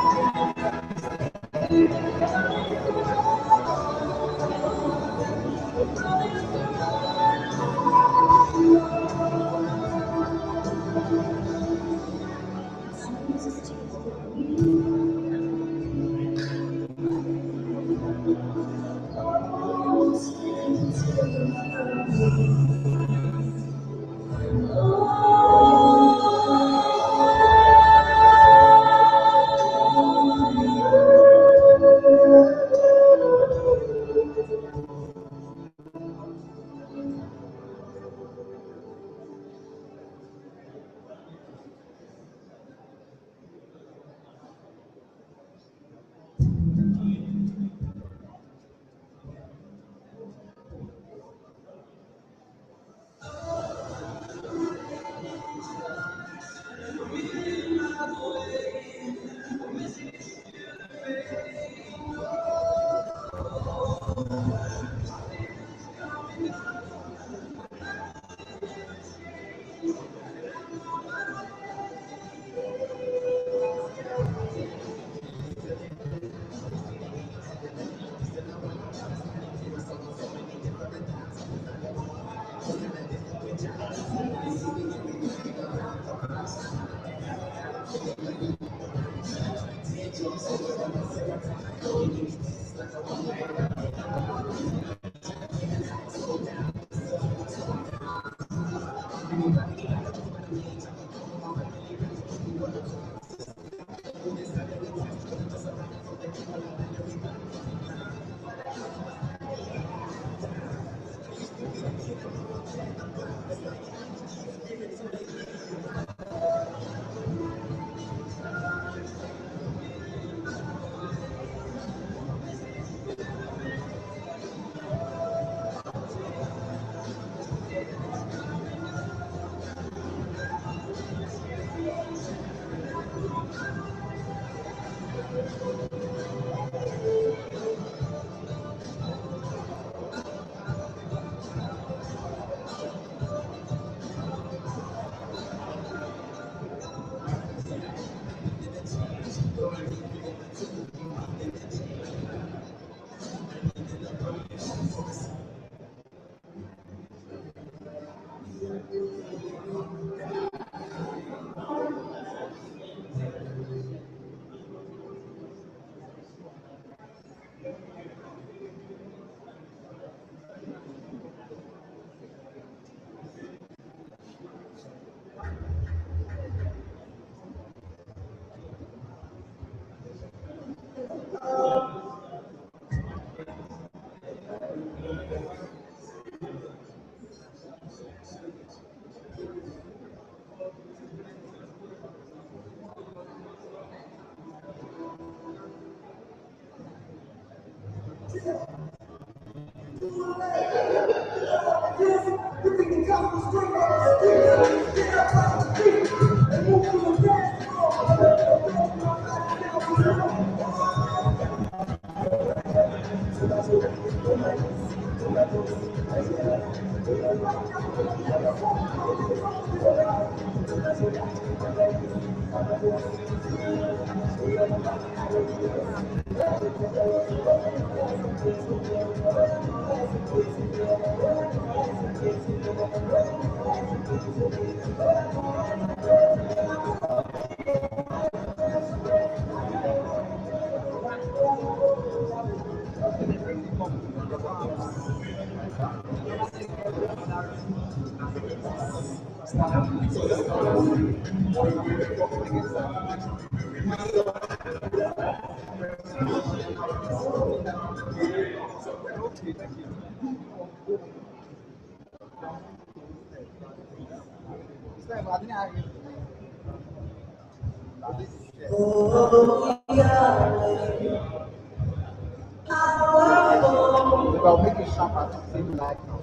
Well, make it sharp at the same light now.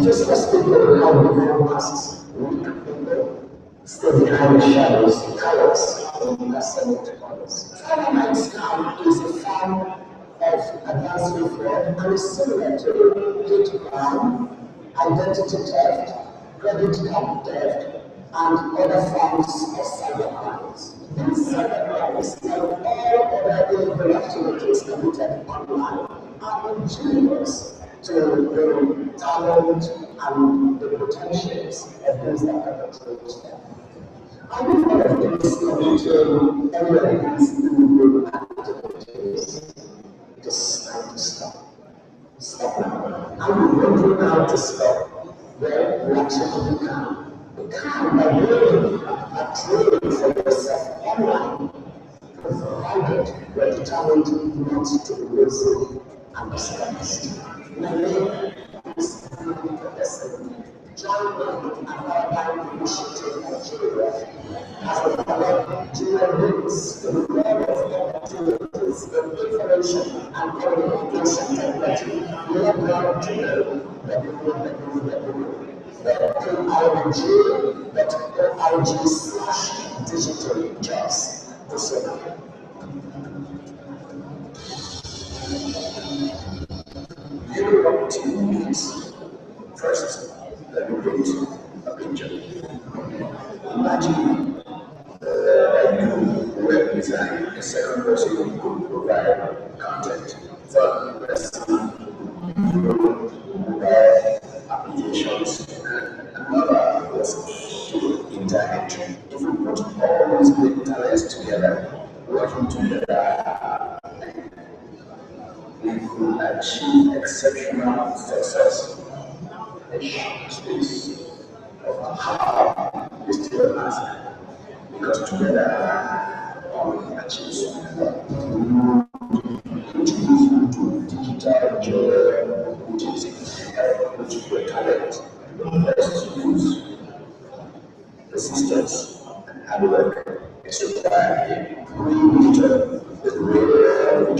Just as people how the man passes, still behind the shadows, colors, and assembled colors. Twilight Sky is a form of advanced reform and is similar to data crime, identity theft, credit card theft, and other forms of cybercrimes. These cybercrimes and all other illegal activities committed online are ingenious to the talent and the potentials of those that perpetrate them. I think one of these committing elements in the activities is time to stop. Stop now. And we don't know how to stop. Well, we actually can. We can by building a training for yourself online. Provided we're determined not to be lazy and dishonest. My name is Benson. Join me in our initiative Nigeria as we develop dual links in the world of opportunities in information and communication technology. We are proud to know www.org/digital jobs. Here are two needs. First, let me paint a picture. Imagine you web design a second person who could provide content for restaurant, applications, and other to interact. If we put all these great talents together, working together, we could achieve exceptional success. A short space of how we still ask, because together we achieve something. Which is to digital joy, which is to your talent, best use, persistence, and hard work is required. We return with real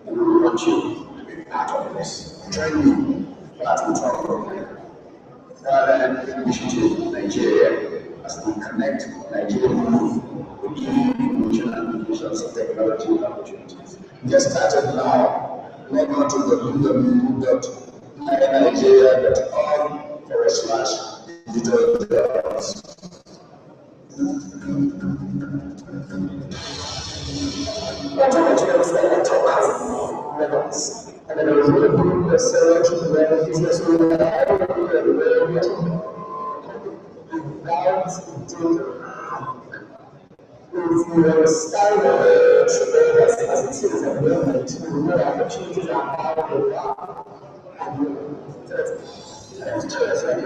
we want you to be part of this training that we talk about. Rather initiative Nigeria as we connect Nigerian youth with the evolution and applications of technology and opportunities. Get started now. Log on to www.nigeria.org/digital jobs. And then I was going to do the selection of the business if you are starting as it is at the moment, the opportunities are out and just like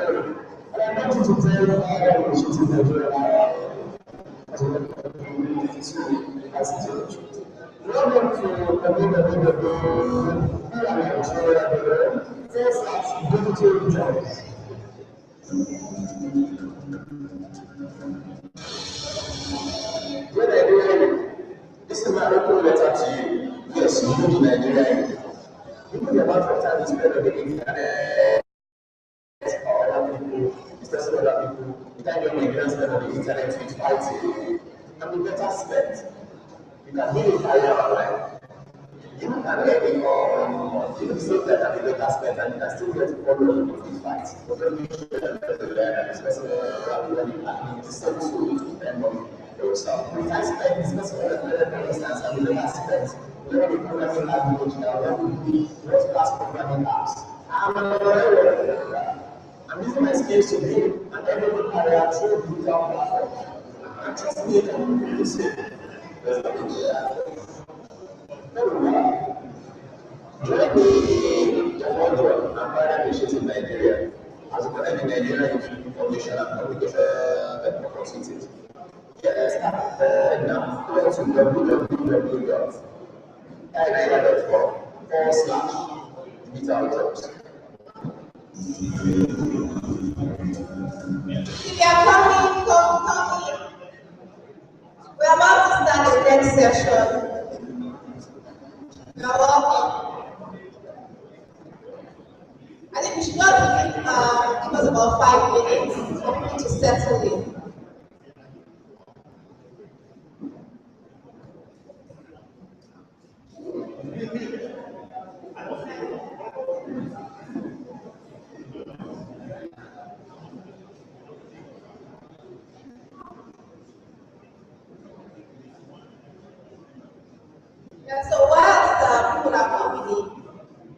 and I want you to tell you how opportunities are doing as well as opportunity. Welcome to digital jobs. When Nigeria, this is my open letter to you. Yes, you live in Nigeria. You know the amount of time you spend on the internet, or other people, especially other people, the time when Nigerians spend on the internet with fighting, can be better spent. You can build a career online. You can earn more. You can save that can be better spent, and you can still get followers with fights. But then you should especially when you decide to spend money for yourself. We can spend, especially for instance, and we can spend. Whether the programming language now, that would be world-class programming apps. I'm using my skills to build an everyday career through digital platforms. And trust me, I'm going to say, there's nothing there. Directly, the world and private initiative in Nigeria has connected the Nigerian information and communication opportunities. Yes, now go to www.nigeria.com/digital jobs. If you are coming, come. We are about to start the next session. You're welcome. I think we should just give us about 5 minutes for people to settle in. Yeah, so whilst people are coming in,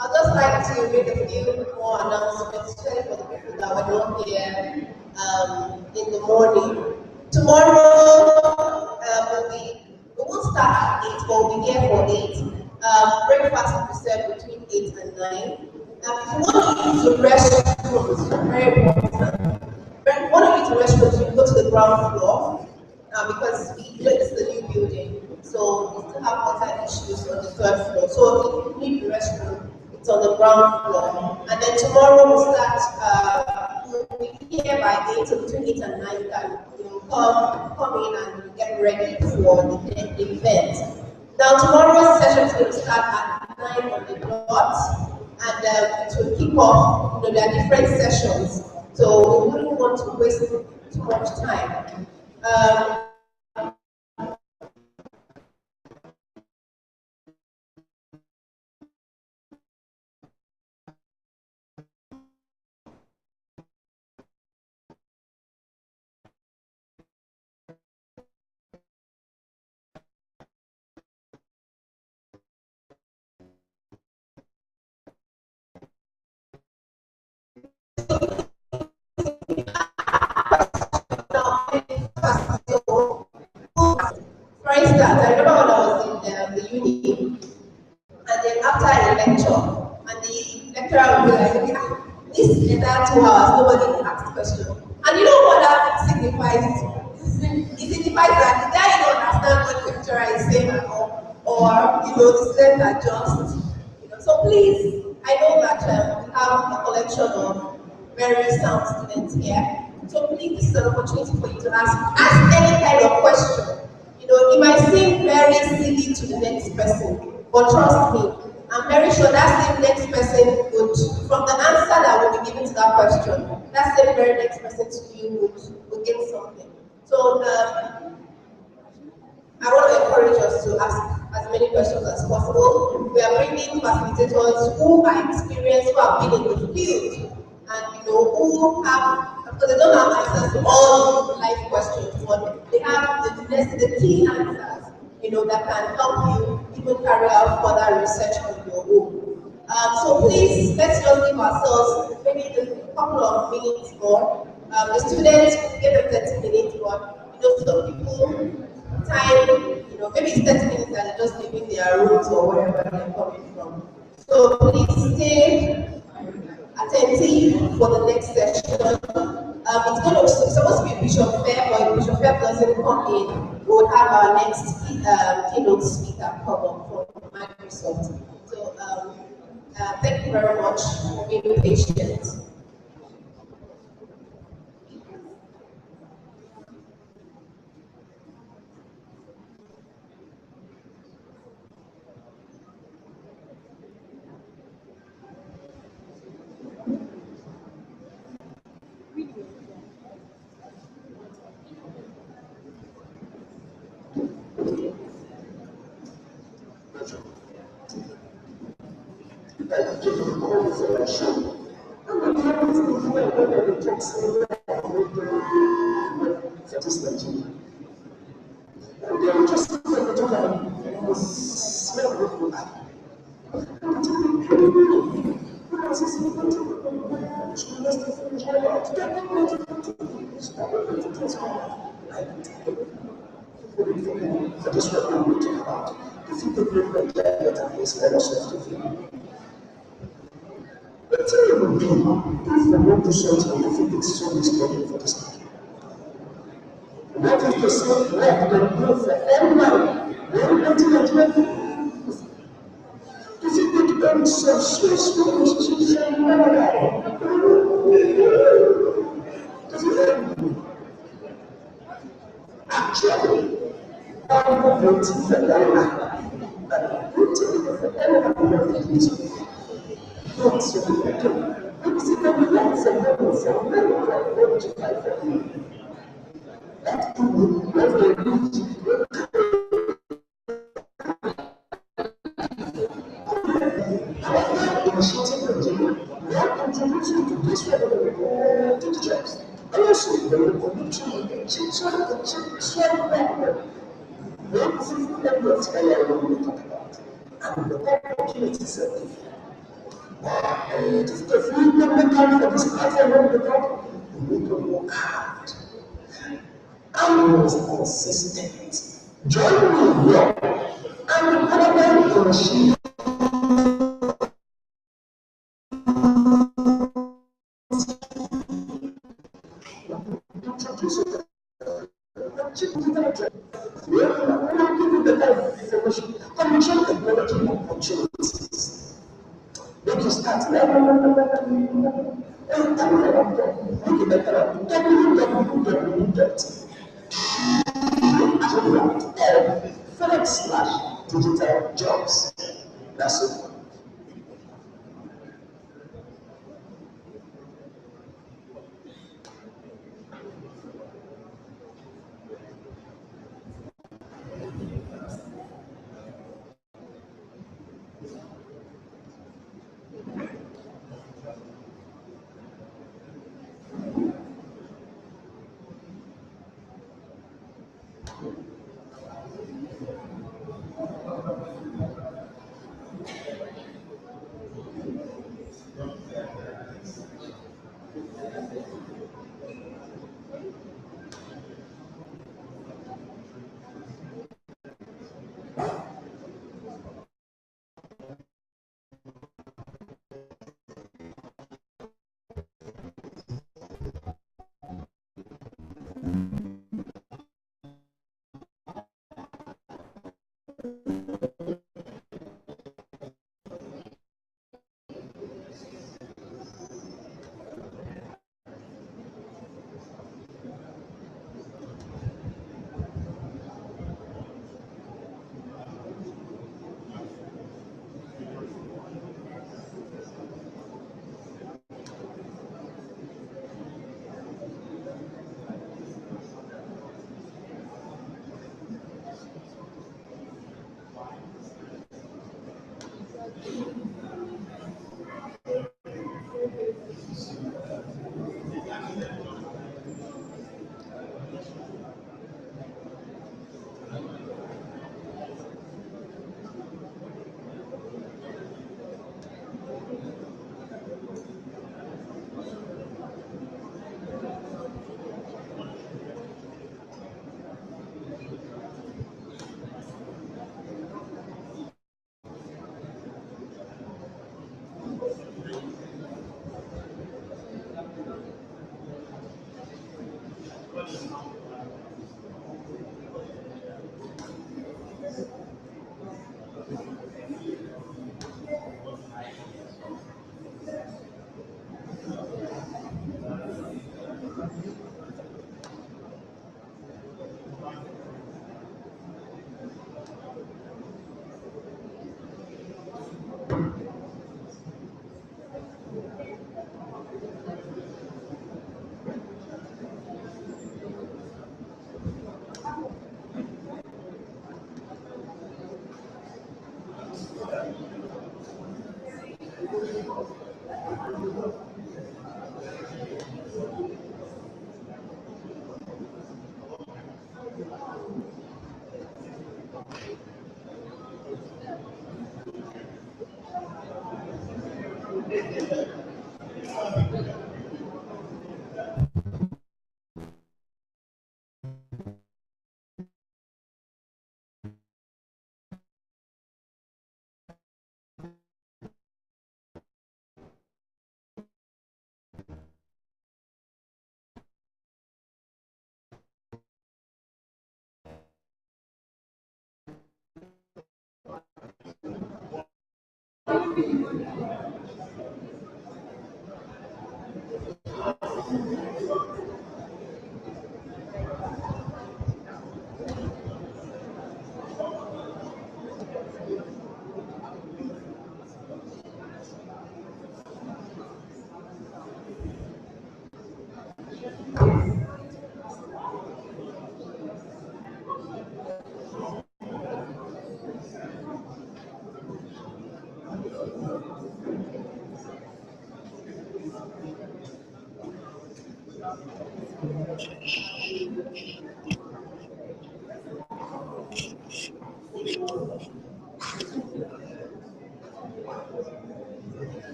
I'd just like to make a few more announcements, especially for the people that were not here in the morning. Tomorrow we won't start at 8, but we'll be here for 8. Breakfast will be served between 8 and 9. If you want to use the restrooms, very important. If you want to use the restrooms, you go to the ground floor because this is the new building. So we still have water issues on the 3rd floor. So if you need the restroom, it's on the ground floor. And then tomorrow we'll start, we'll be here by 8, so between 8 and 9, you can come in and get ready for the event. Now tomorrow's session is going to start at 9 on the dot, and it will kick off, there are different sessions, so we wouldn't want to waste too much time. For instance, I remember when I was in the uni, and then after a lecture, and the lecturer would be like, this is 2 hours, nobody asked questions. And you know what that signifies? It signifies that the guy don't understand what the lecturer is saying at all, or the students are just, So please, I know that we have a collective mention of very sound students here. So please, this is an opportunity for you to ask any kind of question. You know, it might seem very silly to the next person, but trust me, I'm very sure that same next person would, from the answer that will be given to that question, that same very next person to you would gain something. So I want to encourage us to ask as many questions as possible. We are bringing facilitators who are experienced, who have been in the field, and who have, because they don't have answers to all life questions, but they have the key answers, that can help you even carry out further research on your own. So please, let's just give ourselves maybe a couple of minutes more. The students will give them 30 minutes, but some people time, maybe it's 30 minutes and they're just leaving their rooms or wherever they're coming from. So please stay attentive for the next session. It's supposed to be a Bishop Fair, but if Bishop Fair doesn't come in, we'll have our next keynote speaker come up from Microsoft. So thank you very much for being patient. Digital jobs. That's it.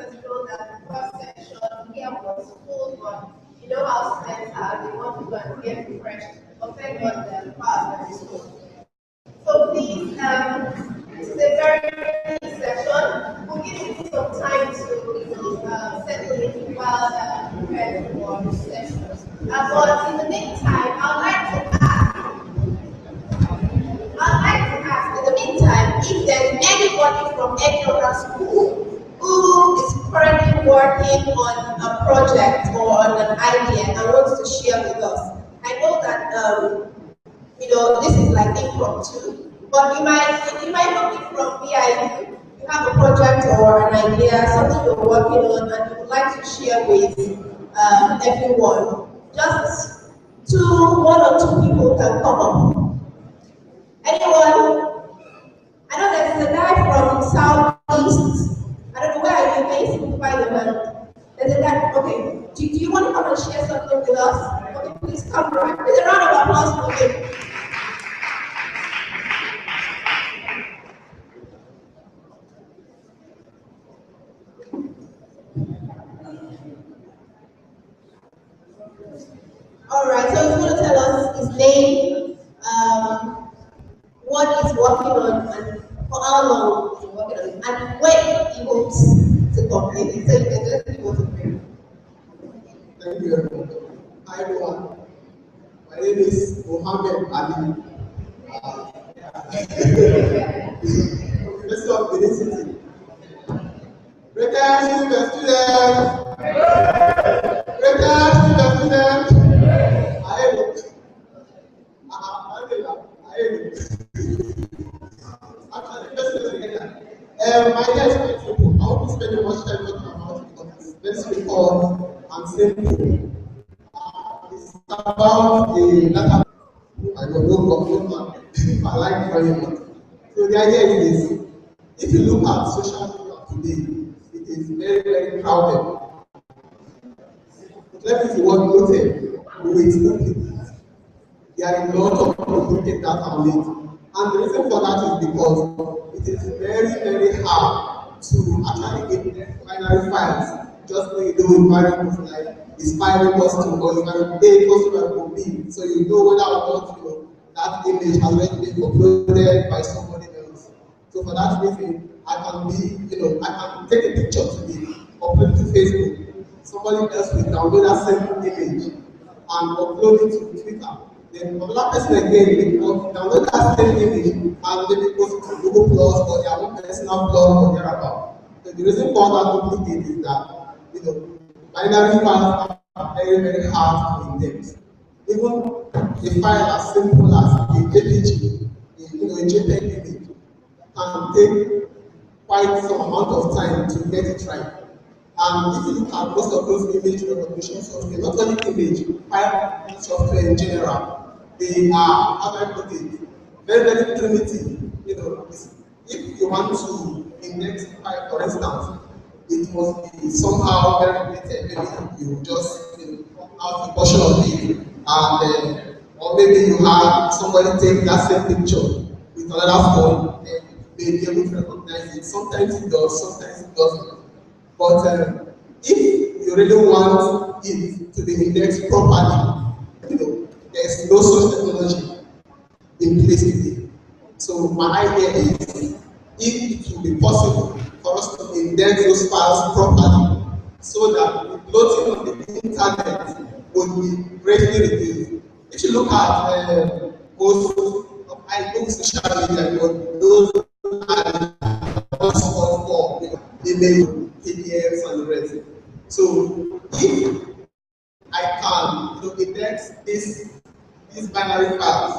because you know that the first section here was full, but you know how students are, they want to go and get refreshed. But thank God the class is full. So please, this is a very key session. We'll give you some time to settle in while preparing for the session. But in the meantime, I'd like to ask in the meantime if there's anybody from any other school who is currently working on a project or on an idea and wants to share with us. I know that this is like impromptu, but you might not be from VIU. You have a project or an idea, something you're working on, and you would like to share with everyone. Just one or two people can come up. Anyone? I know there's a guy from Southeast. I don't know where are you based. By the hand. There's a guy. Okay. Do you want to come and share something with us? Okay, please come. There's a round of applause for him. All right, so he's going to tell us his name, what he's working on, and for how long he's working on it, and when he hopes to complete it. So you can just give us a brief. Thank you very much. Hi everyone. My name is Mohammed Ali. Professor of Benin City. Greater students! Greater students! My idea is quite simple. I won't be spending much time talking about it because it's very straightforward and simple. It's about the data. I don't know, I like very much. So the idea is this. If you look at social media today, it is very, very crowded. Let me see what noted with open. There are a lot of people who take that and late. And the reason for that is because it is very, very hard to actually get binary files. Just when you do with variables like is 5 equals to or you can A equals to B. So you know whether or not that image has already been uploaded by somebody else. So for that reason, I can take a picture today, upload it to Facebook. Somebody else will download that same image and upload it to Twitter. Then another person again will download that same image and maybe post it to Google Plus or their own personal blog or thereabout. So the reason for that duplicate is that binary files are very, very hard to index. Even a file as simple as a JPG, a JPEG image, can take quite some amount of time to get it right. And if you look at most of those image recognition software, not only image, file software in general, they are, how do I put it, very, very primitive. If you want to index a file, for instance, it must be somehow very related. Maybe you just have a portion of it, and or maybe you have somebody take that same picture with another phone, and may be able to recognize it. Sometimes it does, sometimes it doesn't. But if you really want it to be indexed properly, there's no such technology in place today. So my idea is, if it will be possible for us to index those files properly, so that the bloating on the internet would be greatly reduced. If you look at most social media, those are for email, PDFs, and the rest. So if I can index these binary files,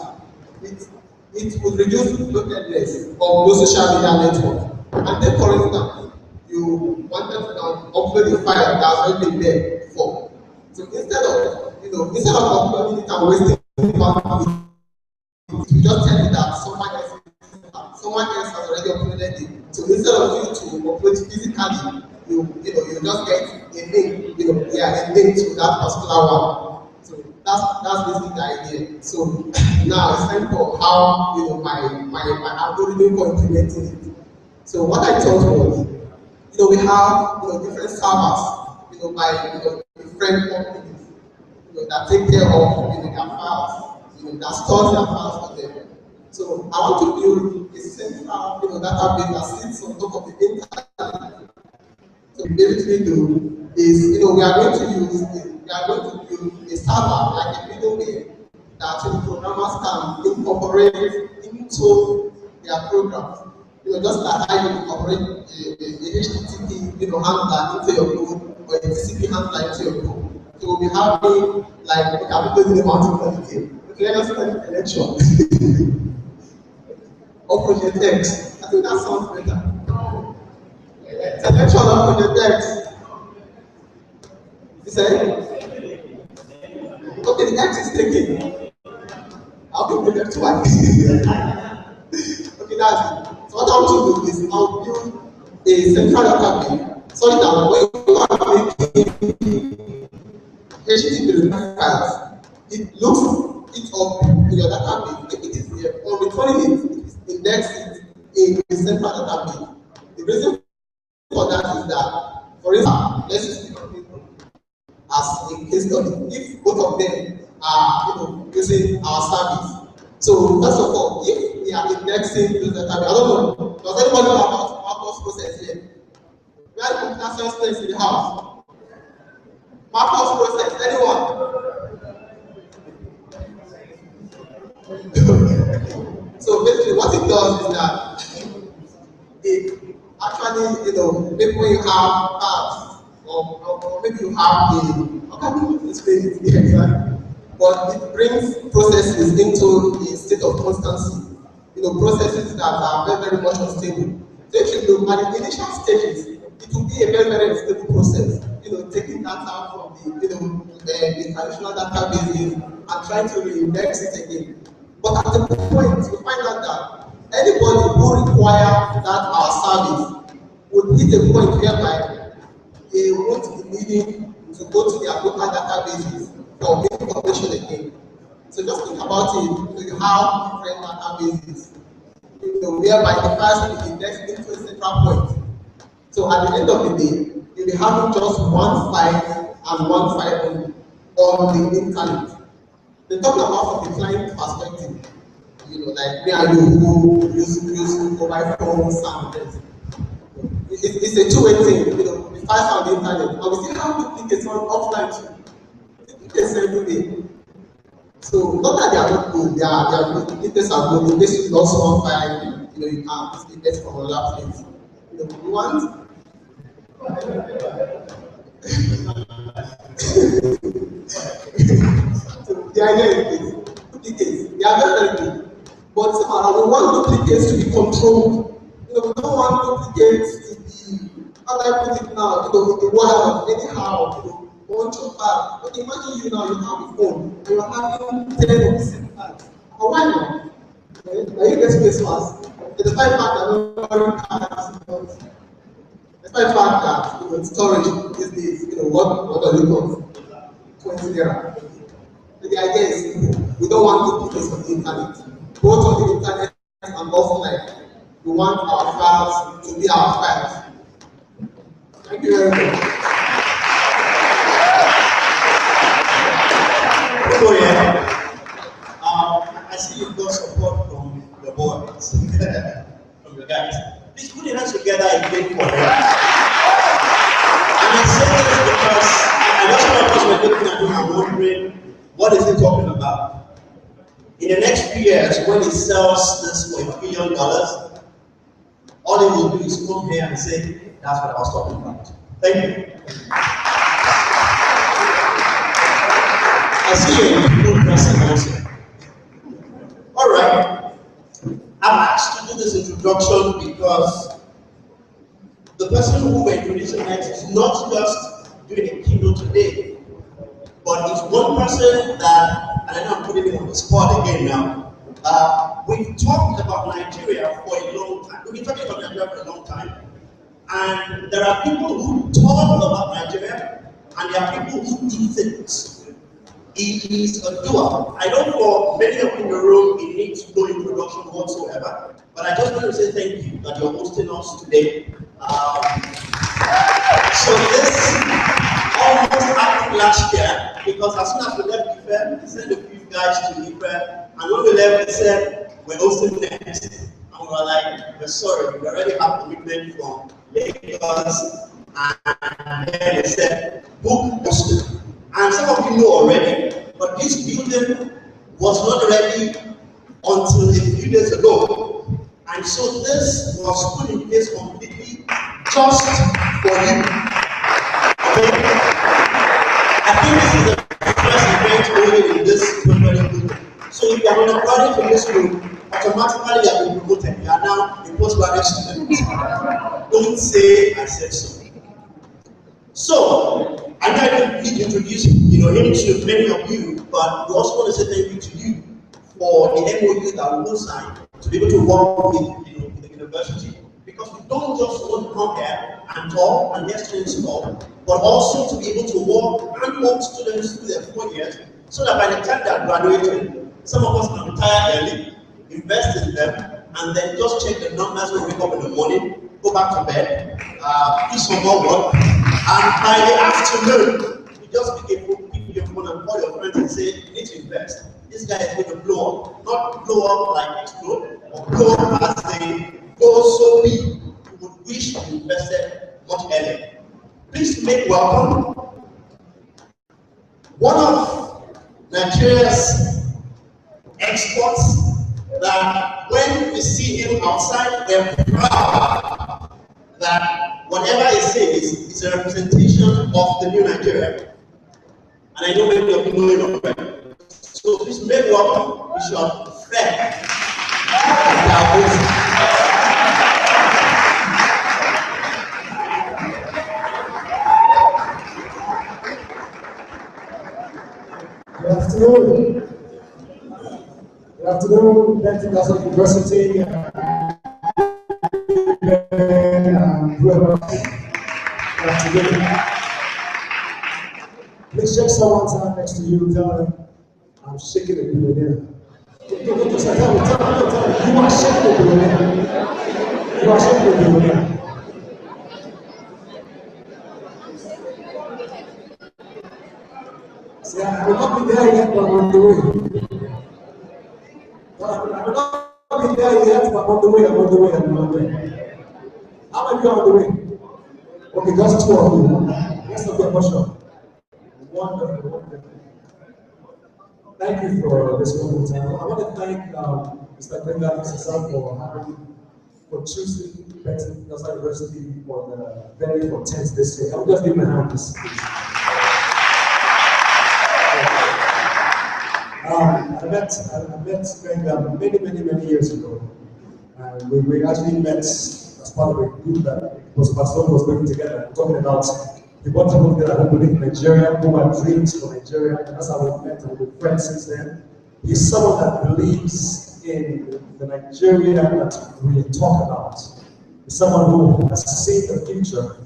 it would reduce the bloatedness of those social media networks. And then, for instance, you wanted to upload a file that's already been there before. So instead of uploading it and wasting time, you just tell it that someone else has already uploaded it. So instead of you to upload it physically, you just get a link, a link to that particular one. So that's basically the idea. So now it's time for how my algorithm for implementing it. So what I thought was, we have different servers, by different companies, that take care of their files, that stores their files for them. So I want to build a central database that sits on top of the internet. So basically do is we are going to build a server like a middleware that programmers can incorporate into their programs. Just like how you incorporate a HTTP handler into your code or a TCP handler into your code. So we'll be having like people in the mountain. Okay, let us start the election. Or Project X. I think that sounds better. Selection of Project X. You say? Okay, the X is taken. I'll be Project Y. Okay, that's it. So what I want to do is I'll build a central database so that when you are making HTTP files, it looks it up in your database. If it is there, or returning it is indexed in a central database. The reason for that is that, for instance, let's just pick up as a case study. If both of them are using our service. So first of all, if we are indexing this database, I don't know, does anybody know about Marcos process here? We have computer science students in the house. Marcos process, anyone? So basically what it does is that it actually, maybe when you have apps or maybe you have how can you explain it exactly? But it brings processes into a state of constancy. Processes that are very, very much unstable. So if you look at the initial stages, it will be a very, very unstable process. Taking data from the traditional databases and trying to re-index it again. But at the point, you find out that anybody who requires that our service would hit a point whereby they won't be needing to go to their local databases for information again. So just think about it. You have different databases, whereby the files will be indexed into a central point. So at the end of the day, you'll be having just one file and one file only on the internet. Then talking about from the client perspective, like me and you who use mobile phones and things. It's a two-way thing, the files on the internet, and we still have duplicates on offline too. Duplicates every day. So not that they are not good, they are good. Duplicates are good. In case you lost one file, you can get from another place. You want. So the idea is duplicates. They are very, very good. But somehow we want duplicates to be controlled. We don't want duplicates to be, how do I put it now, in the wild, anyhow, bunch of files. But imagine you now, you have a phone, and you're having 10 of the same files. But why not? Now you get space fast. The fact that nobody cards, despite the fact that storage these days, what does it cost? 20 naira. So the idea is simple. We don't want duplicates on the internet. Both on the internet and offline. We want our files to be our files. Thank you very much. Oh yeah. I see you've got support from the boys, from the guys. Please put your hands together again for them. And I say this because I know some of us were looking at him and wondering, what is he talking about? In the next few years, when he sells this for $1 billion, all he will do is come here and say, that's what I was talking about. Thank you. I see you in the person also. All right. I'm asked to do this introduction because the person who we're introducing next is not just doing a keynote today, but it's one person that, and I know I'm putting him on the spot again now. We've talked about Nigeria for a long time. We've been talking about Nigeria for a long time. And there are people who talk about Nigeria, and there are people who do things. He is a doer. I know for many of you in the room, it needs no introduction whatsoever. But I just want to say thank you that you're hosting us today. So this almost happened last year because as soon as we left Ife, we sent a few guys to Ife, and when we left, they said we're hosting next. And we were like, we're sorry, we already have commitment from Lagos, and then they said book hosting. And some of you know already, but this building was not ready until a few days ago. And so this was put in place completely just for you. Okay? I think this is the first event only in this building. So if you are unemployed in this room, automatically you have been promoted. You are now a postgraduate student. Don't say I said so. So I know I need to introduce him to many of you, but we also want to say thank you to you for the MOU that we will sign to be able to work with the university. Because we don't just want to come here and talk and get students involved, but also to be able to work and work students through their 4 years, so that by the time they are graduating, some of us can retire early, invest in them, and then just check the numbers when we wake up in the morning, go back to bed, do some more work, and by the afternoon, you just pick your phone and call your friends and say, you need to invest. This guy is going to blow up, not blow up like explode, or blow up as they go so big, you would wish you invested much earlier. Please make welcome one of Nigeria's exports that when we see him outside, we're proud that whatever he says is a representation of the new Nigeria. And I know many of you know it already. So please make welcome Bishop Fred Idahosa. Good afternoon. Good afternoon, Benson University, and whoever else. Good afternoon. Please shake someone's hand next to you, tell them, I'm shaking the billionaire. Tell them, you are shaking the billionaire. You are shaking the billionaire. See, I will not be there yet, but I'm on the way. I will not be there yet, but I'm on the way, I'm on the way, I'm on the way. How many of you are on the way? Okay, just 2 of you. Let's not get much of. Wonderful, wonderful. Thank you for this moment. I want to thank Mr. Benga and Mr. for choosing Benson University for the venue for 10th this year. I'll just give my hand this. I met Benga many years ago. We actually met as part of a group that was putting together, talking about the wonderful that I believe in Nigeria, who had dreams for Nigeria, and that's how we met and we've been friends since then. He's someone that believes in the Nigeria that we talk about. He's someone who has seen the future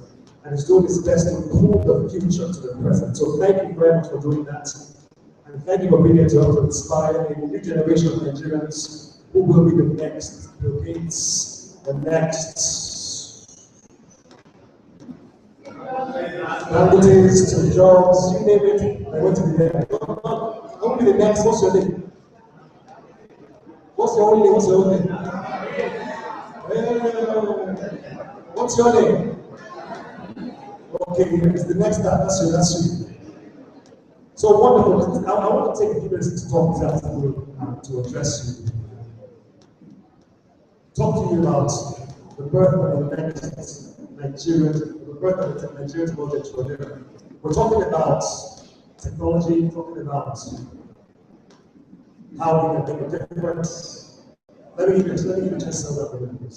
and is doing his best to improve the future to the present. So thank you very much for doing that. And thank you for being here to help to inspire a new generation of Nigerians who will be the next Bill Gates, the next Languages, to jobs, you name it, I want to be there. I want to be the next. What's your name? What's your own name? What's your own name? What's your name? Okay, it's the next time. That's you. So wonderful. I want to take a few minutes to talk to address you. Talk to you about the birth of the next Nigerian, the birth of the Nigerian world entrepreneur. We're talking about technology, talking about how we can make a difference. Let me just sum up a little bit.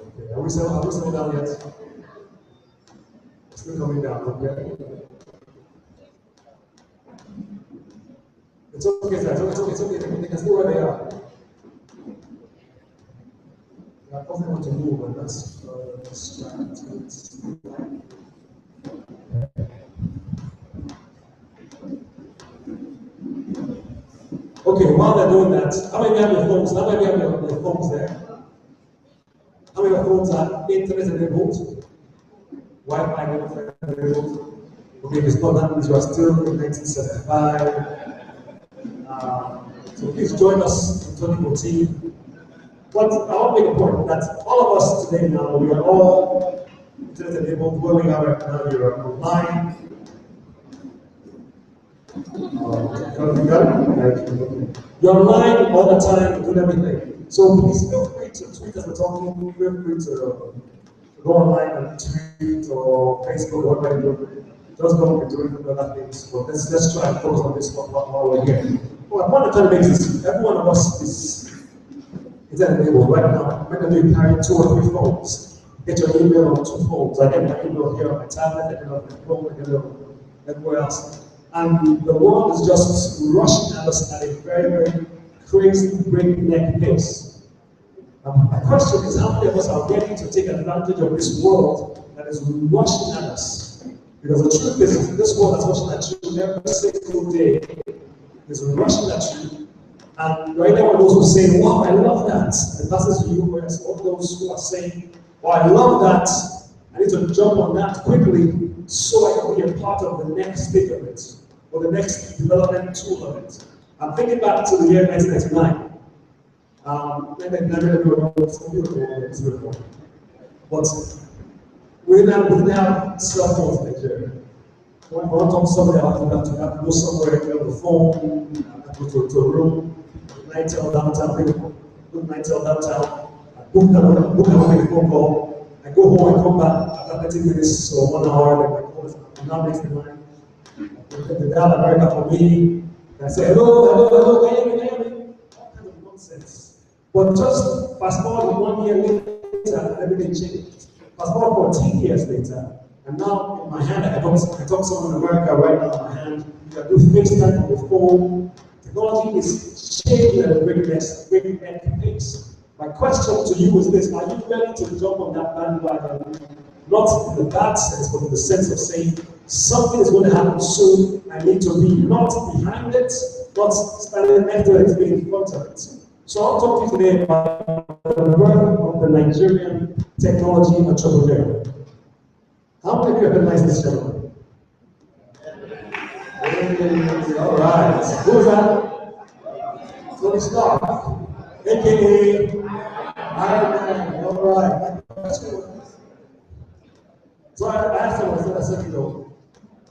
Okay, are we still down yet? Still coming down, okay? It's okay, sir. It's okay. They can stay where they are. They are often want to move, and that's Okay, while they're doing that, how many have your phones? How many have your phones there? How many of your phones are internet enabled? Wi-Fi enabled? Okay, if it's not, that means you are still in 1975. So please join us in 2014. But I want to make a point that all of us today now, we are all internet enabled. Where we are right now, you're online. You're online all the time, doing everything. So please feel free to tweet as we're talking. Feel free to go online and tweet or Facebook or whatever you do. Just don't be doing other things. But let's try and focus on this while we're here. Well, one of the basis, every one of us is enabled right now. Many of you carry 2 or 3 phones. Get your email on 2 phones. I get my email here on my tablet, I get it on my phone, I get it on everywhere else. And the world is just rushing at us at a very, very crazy, breakneck pace. My question is, how many of us are ready to take advantage of this world that is rushing at us? Because the truth is, this world that's rushing at you every single day is rushing at you. And right now, those who say, wow, I love that, and passes to you, whereas all those who are saying, oh, I love that, I need to jump on that quickly so I can be a part of the next stage of it, or the next development tool of it. I'm thinking back to the year 1999. But we didn't have cell phones in Nigeria. When I want to talk to somebody, I have to go somewhere, get on the phone, I go to a room, Nitel downtown, I book another phone call, I go home, I come back after 30 minutes or 1 hour, then my call is now next in line. They dial America for me, and I say, hello, can you hear me? All kinds of nonsense. But just fast forward 1 year later, everything changed. Fast forward 14 years later, and now in my hand, I talk to someone in America right now in my hand. You can do FaceTime on your phone. Technology is changing at a breakneck pace. My question to you is this: are you ready to jump on that bandwagon? Not in the bad sense, but in the sense of saying something is going to happen soon. I need to be not behind it, not standing next to it, being in front of it. So I'll talk to you today about the birth of the Nigerian technology entrepreneur. How many of you have recognized this gentleman? All right. Who's that? Tony Stark, aka Iron Man. All right. So I asked him, I said,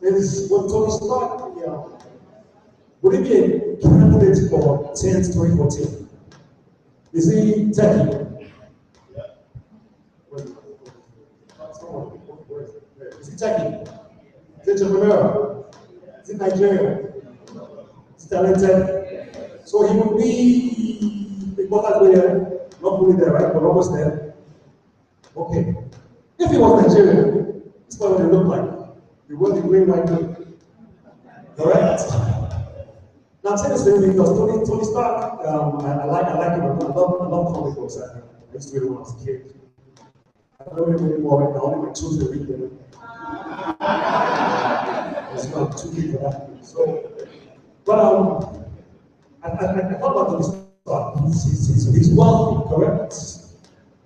is what Tony Stark, would he be a candidate for 2014? Is he techie? Is he techie? Is he entrepreneur? Is he Nigerian? Is he talented? So he would be important there, not fully there, right? But almost there. Okay. If he was Nigerian, this is what they look like. He wear the green, white, blue. Correct? Now I'm saying this because Tony Stark, I like him. I love comic books. I used to read when I was a kid. I don't read them anymore right now. Only my children read them. It's not too big for that. So, but I thought about Tony Stark. He's wealthy, correct?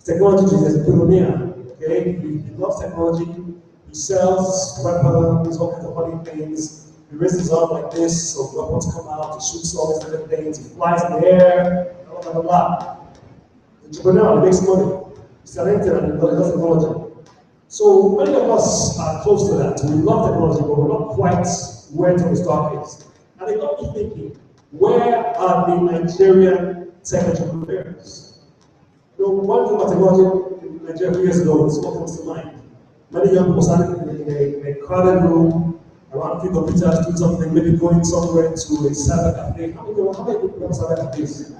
Technology is a billionaire. Okay, he loves technology. He sells weapons, all kinds of funny things. He raises his arm like this, so weapons come out. He shoots all these different things. He flies in the air. Blah blah blah. The entrepreneur, he makes money. He's talented and he loves technology. So many of us are close to that. We love technology, but we're not quite where Tony Stark is. And it got me thinking, where are the Nigerian tech entrepreneurs? One thing about technology in Nigeria a few years ago is what comes to mind. Many young people started in a crowded room, around a few computers, doing something, maybe going somewhere to a cyber cafe. How many people have cyber cafes?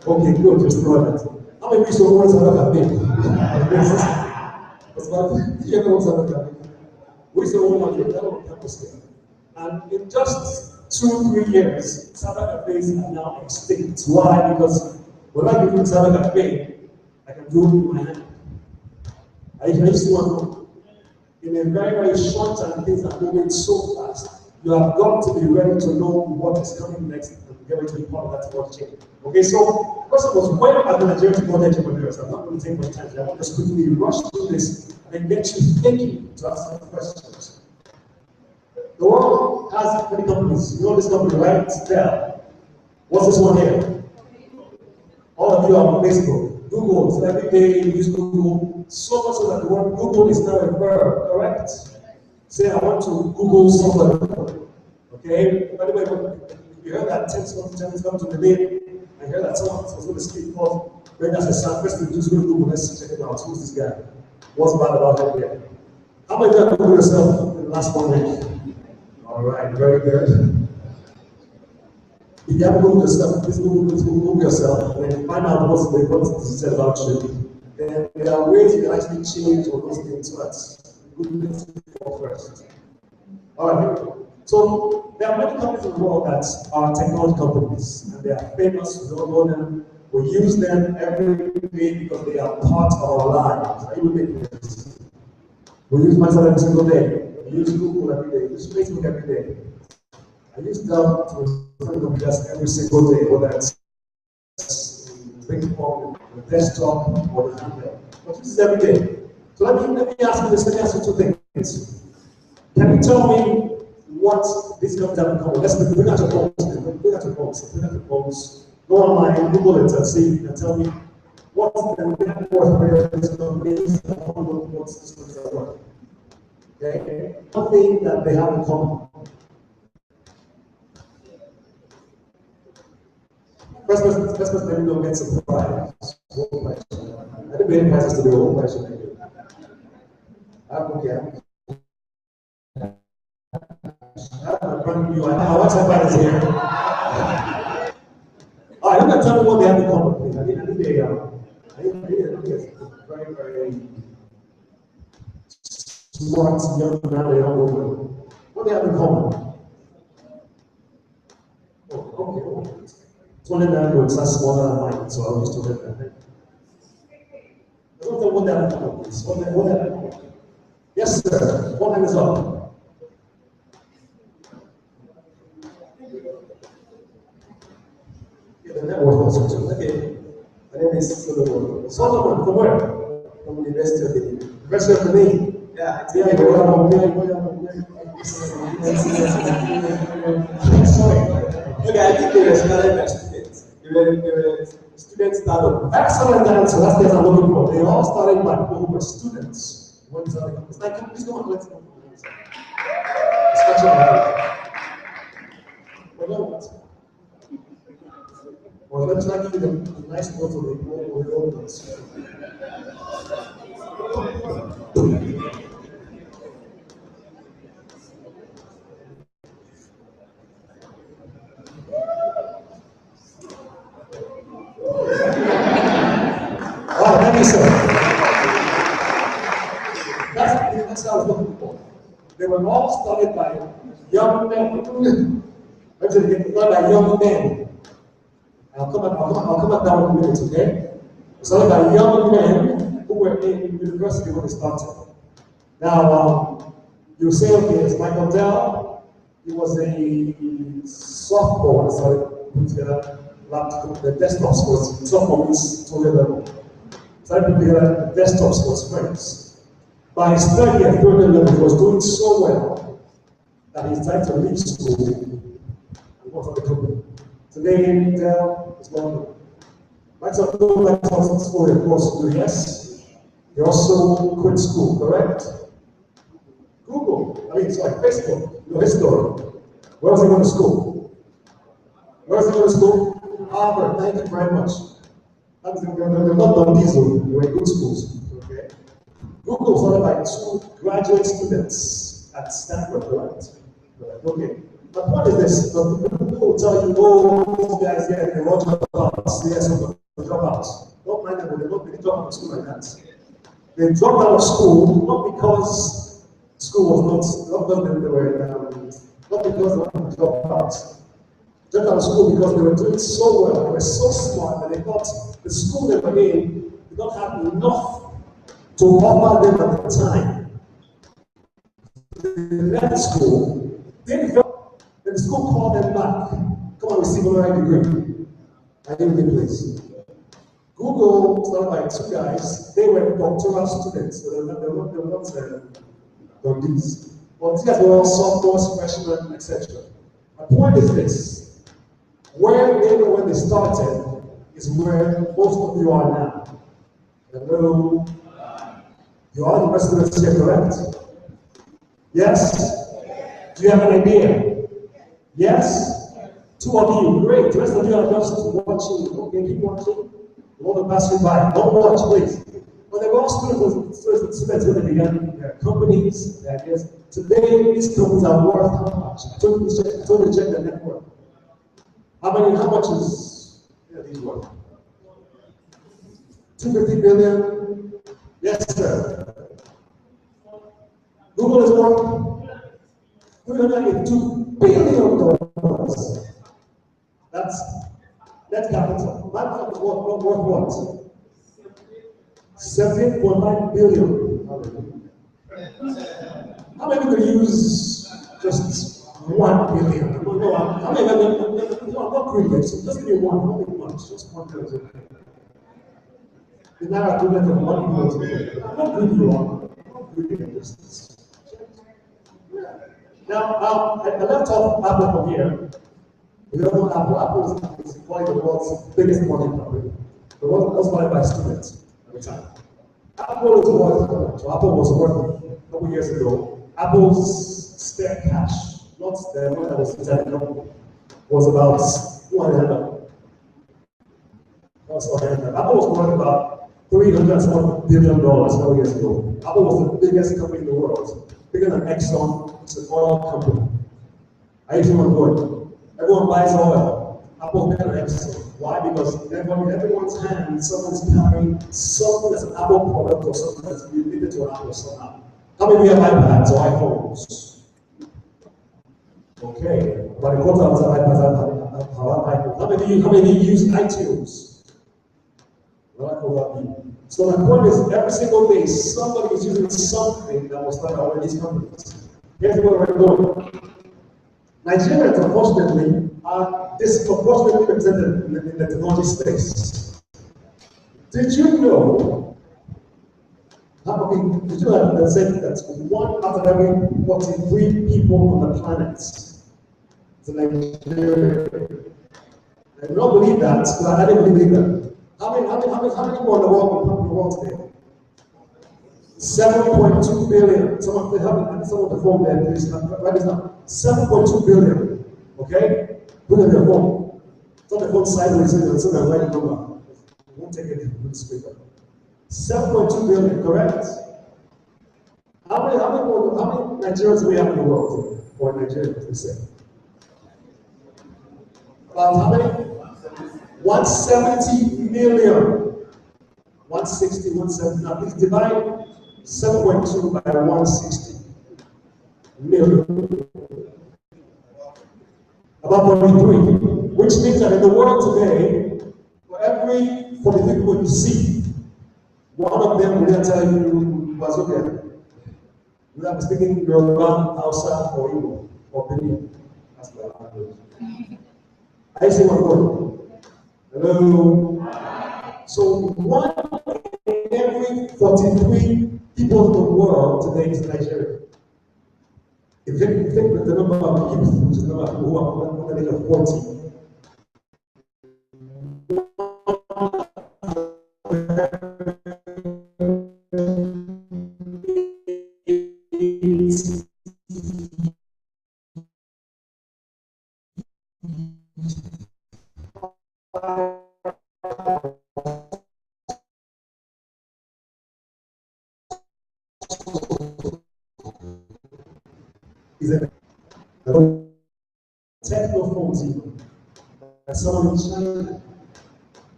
Okay, good, just know that. How many people go to cyber cafe? You ever went to cyber cafe? We used to own one here, that on campus here. And in just 2-3 years, cyber cafes are now extinct. Why? Because when I go to cyber cafe, I can do it with my hand. I used to want to, in a very, very short time, things are moving so fast. You have got to be ready to know what is coming next and get ready to be part of that world change. Okay, so first of all, when are the Nigerian model entrepreneurs? I'm not going to take my time. I want to just quickly rush through this and get you thinking to ask some questions. The world has many companies. You know this company, right? Dell. What's this one here? All of you are on Facebook. Google. So every day you use Google. So much so that the word Google is now a verb, correct? Say, I want to Google somebody. Okay? By the way, you heard that 10 times come to the name. I heard that someone was going to speak called when that's a sound. First thing, just go to Google, let's check it out. Who's this guy? What's bad about him here? How many of you have Googled yourself in the last 1 week? All right, very good. If you haven't Googled yourself, please Google yourself and then find out what is said about you. And there are ways you can actually change all those things so that goodness will first. All right, here we go. So there are many companies in the world that are technology companies, and they are famous. We all know them. We use them every day because they are part of our lives. Are you with me? We use myself every single day. We use Google every day. We use Facebook every day. I use them to just every single day, whether it's big phone, the desktop, or the email. But this is every day. So let me ask you this. Let me ask you two things. Can you tell me what these companies have in common? Let's bring out your phones. Bring out your phones. Bring out your phones. Go online, Google it, and see, and tell me what's the net worth of these companies and what these companies are worth. Okay? One thing that they have in common. First person, let me don't get surprised. I didn't pay prices to the whole question. I'm okay. I want somebody here. All right, I'm going to tell you what they have in common, please. I need a very, very smart young man or young woman. What they have in common? Oh, okay. It's only that words are smaller than mine, so I'll just do that. I don't know what they have in common, please. What they have in common? Yes, sir. One hand is up. The network construction. Okay. My name is Solomon. Solomon, from where? From the University of Benin. University of Benin? Yeah. Sorry. Okay, I think they were started by students. They were student startup. Excellent answer. That's what I'm looking for. They all started by people who were students. It's like, please go on, let's go. Well, let's not give them a nice note of the audience. Oh, thank you, sir. That's what I was looking for. They were all started by young men. Actually, started by young men. I'll come back down in a minute, okay? Started by young men who were in university when they started. Now, you say, okay, it's Michael Dell. He was a sophomore, so put together the desktops was sophomore means 2 level. Started putting together the desktops was friends. By his third year, level, he was doing so well that he decided to leave school and work for the company. Today, Dell is London. Microsoft school, of course, yes. He also quit school, correct? Facebook, you know his story. Where was he going to school? Where was he going to school? Harvard, thank you very much. They're not done diesel, they were good schools. Okay. Google was started by 2 graduate students at Stanford, correct? Okay. My point is this, people will tell you, oh, these guys here, they want to drop out. Yes, they drop out. Don't mind them, they don't drop out of school like that. They dropped out of school not because school was not because they were, not because they wanted to drop out. Dropped out of school because they were doing so well, they were so smart that they thought the school they were in did not have enough to offer them at the time. They left school, then the school called them back. come and receive an honorary degree. I didn't get place. Google, started by two guys, they were doctoral students, so they were not these. But these guys were all sophomores, freshmen, etc. My point is this: where they were when they started is where most of you are now. Hello? You are the students here, correct? Yes? Do you have an idea? Yes? Two of you, great. The rest of you are just watching. Okay, keep watching. You want to pass you by. Don't watch, please. But they were all students when they began their companies, their ideas. Today, these companies are worth how much? I told you to check the net worth. How much is these worth? 250 billion? Yes, sir. Google is worth $382 billion. That's capital. That is worth what? 17.9 billion. How many could use just 1 billion? No, I'm not greedy. So just give me one. Not very much. Just 1 billion. The Naira equivalent of 1 billion. I'm not greedy, you are. I'm not greedy. Now, I left off Apple from here. You don't know Apple. Apple is one of the world's biggest money company. The world was founded by students at the time. Apple is worth, so Apple was worth a couple years ago. Apple's spare cash, not the money that was inside the company, was about $100. Apple was worth about $300 billion a couple years ago. Apple was the biggest company in the world, bigger than Exxon. It's an oil company. I usually want to go. Everyone buys oil. Apple bigger than Exxon. Why? Because everyone's hand, someone's carrying something that's an Apple product or something that's related to an Apple somehow. How many of you have iPads or iPhones? Okay, about a quarter of the iPads have iPhones. How many of you use iTunes? Well, so my point is, every single day, somebody is using something that was started by these companies. Here's where we're going. Nigerians, unfortunately, are disproportionately represented in the technology space. Did you know that they said that 1 out of every 43 people on the planet is a Nigerian? I do not believe that, but I didn't believe that. How many people in the world today? 7.2 billion. Someone the phone there, please. Write this down. 7.2 billion. Okay? Put it on your phone. Turn the phone sideways so that right number. You won't take it. Put the speaker. 7.2 billion, correct? How many Nigerians do we have in the world? Or Nigerians, we say? About how many? 170 million. 160, 170. Now please divide 7.2 by 160 million. About 43. Which means that in the world today, for every 43 people you see, one of them will tell you was okay. You have speaking Yoruba, Hausa, or Igbo, or Benin. That's my language. I see one word. Hello. So 1 in every 43 people in the world today is Nigeria. If you think the number of youth, which is the number of people who are under the age of 40, is a technophones even. And someone in China,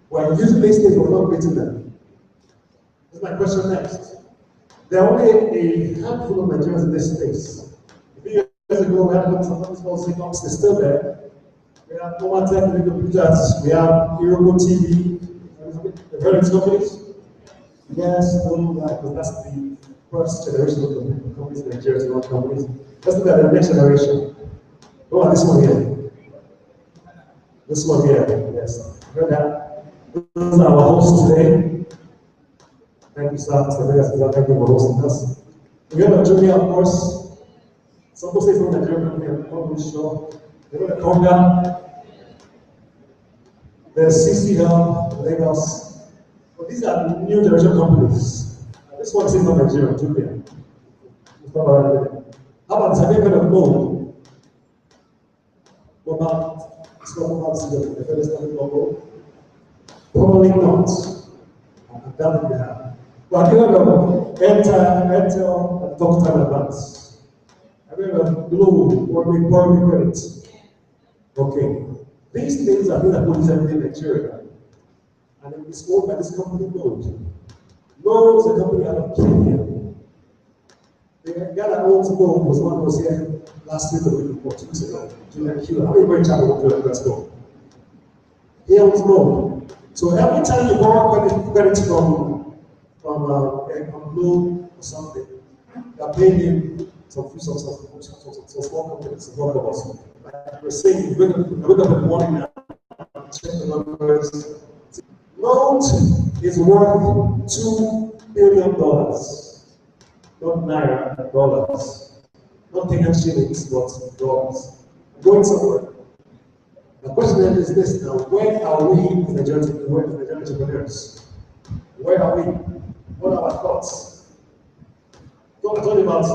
where using these things were not written them. That's my question next. There are only a handful of Nigerians in this space. A few years ago, we had some small sitcoms, they're still there. We have Nomatech, we have computers, we have Iroko TV. You've heard of these companies? Yes, because that's the first generation of companies in Nigeria, not companies. Let's look at the next generation. Go on, this one here. This one here, yes. Heard that? This is our host today. Thank you, sir. Mr. Vegas, thank you for hosting us. We have Nigeria, of course. Some people say from Nigeria, I'm not really sure. We have Conga. There's CC Hub, Lagos. But these are new generation companies. This one says from Nigeria, Julia. How about have you heard of Mode? What about it's not about the first logo? Probably not. I doubt if you have. But have you heard of Airtel, Talk Time Advance? Have you heard of Global, Borrowing Credit? Okay. These things are things that police every day in Nigeria. And it's owned by this company Mode. Mode is a company out of Kenya. The guy that owns Mode was one who was here last week or 2 weeks ago. Julian Q. How many very travel to let's go? He owns Mode. So every time you borrow credit from Blue or something, you're paying him some small companies, some small companies. Like we're saying, you wake up in the morning now, check the numbers. Mode is worth $2 billion. Not naira, dollars. Not Kenyan shillings, but dollars. Going somewhere. The question then is this now: where are we as Nigerian entrepreneurs? Where are we? What are our thoughts? Don't talk about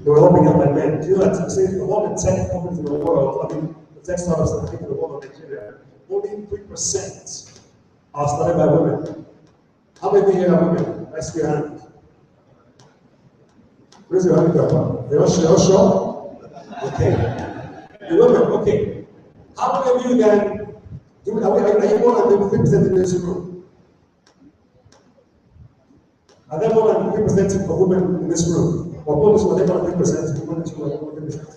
they were all begun by men. Do you know that I'm saying of all the tech companies in the world, I mean the tech startups that I think in the world of Nigeria, only 3% are started by women. How many here are women? Raise your hand. Raise your hand, Grandpa. You're not sure? Okay. The women, okay. How many of you then, are you more than 3% in this room? Are there more than 3% of women in this room? Or more than 3% women in this room?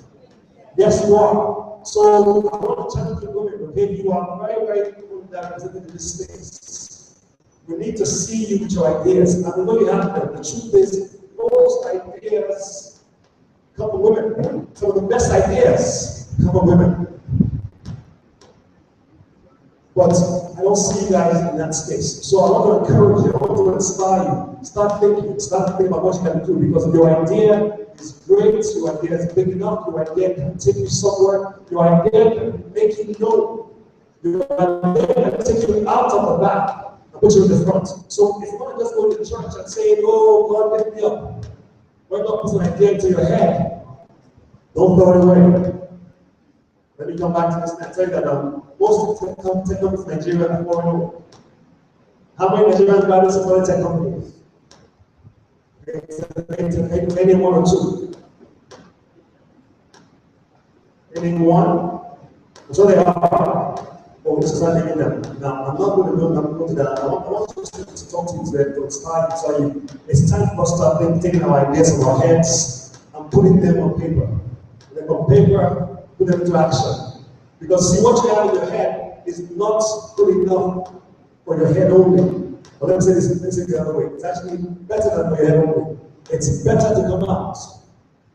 Yes, you are. So, I want to challenge the women, okay? You are very, very represented in this space. We need to see you with your ideas. And we know you have them. The truth is, most ideas come from women. Some of the best ideas come from women. But I don't see you guys in that space. So I want to encourage you, I want to inspire you. Start thinking about what you can do, because your idea is great, your idea is big enough, your idea can take you somewhere, your idea can make you known, your idea can take you out of the back and put you in the front. So if you want to just go to church and say, oh, God, lift me up, when God puts an idea into your head, don't throw it away. Let me come back to this and tell you that most tech companies in Nigeria are foreign. How many Nigerians buy this foreign tech companies? Any one or two? Any one? I'm sure they are. Oh, this is not taking them. Now, I'm not going to go to that. I want you to talk to you today to inspire you, tell you it's time for us to start taking our ideas from our heads and putting them on paper. And then on paper, put them into action. Because see, what you have in your head is not good enough for your head only. But let me say this, let's say the other way. It's actually better than for your head only. It's better to come out.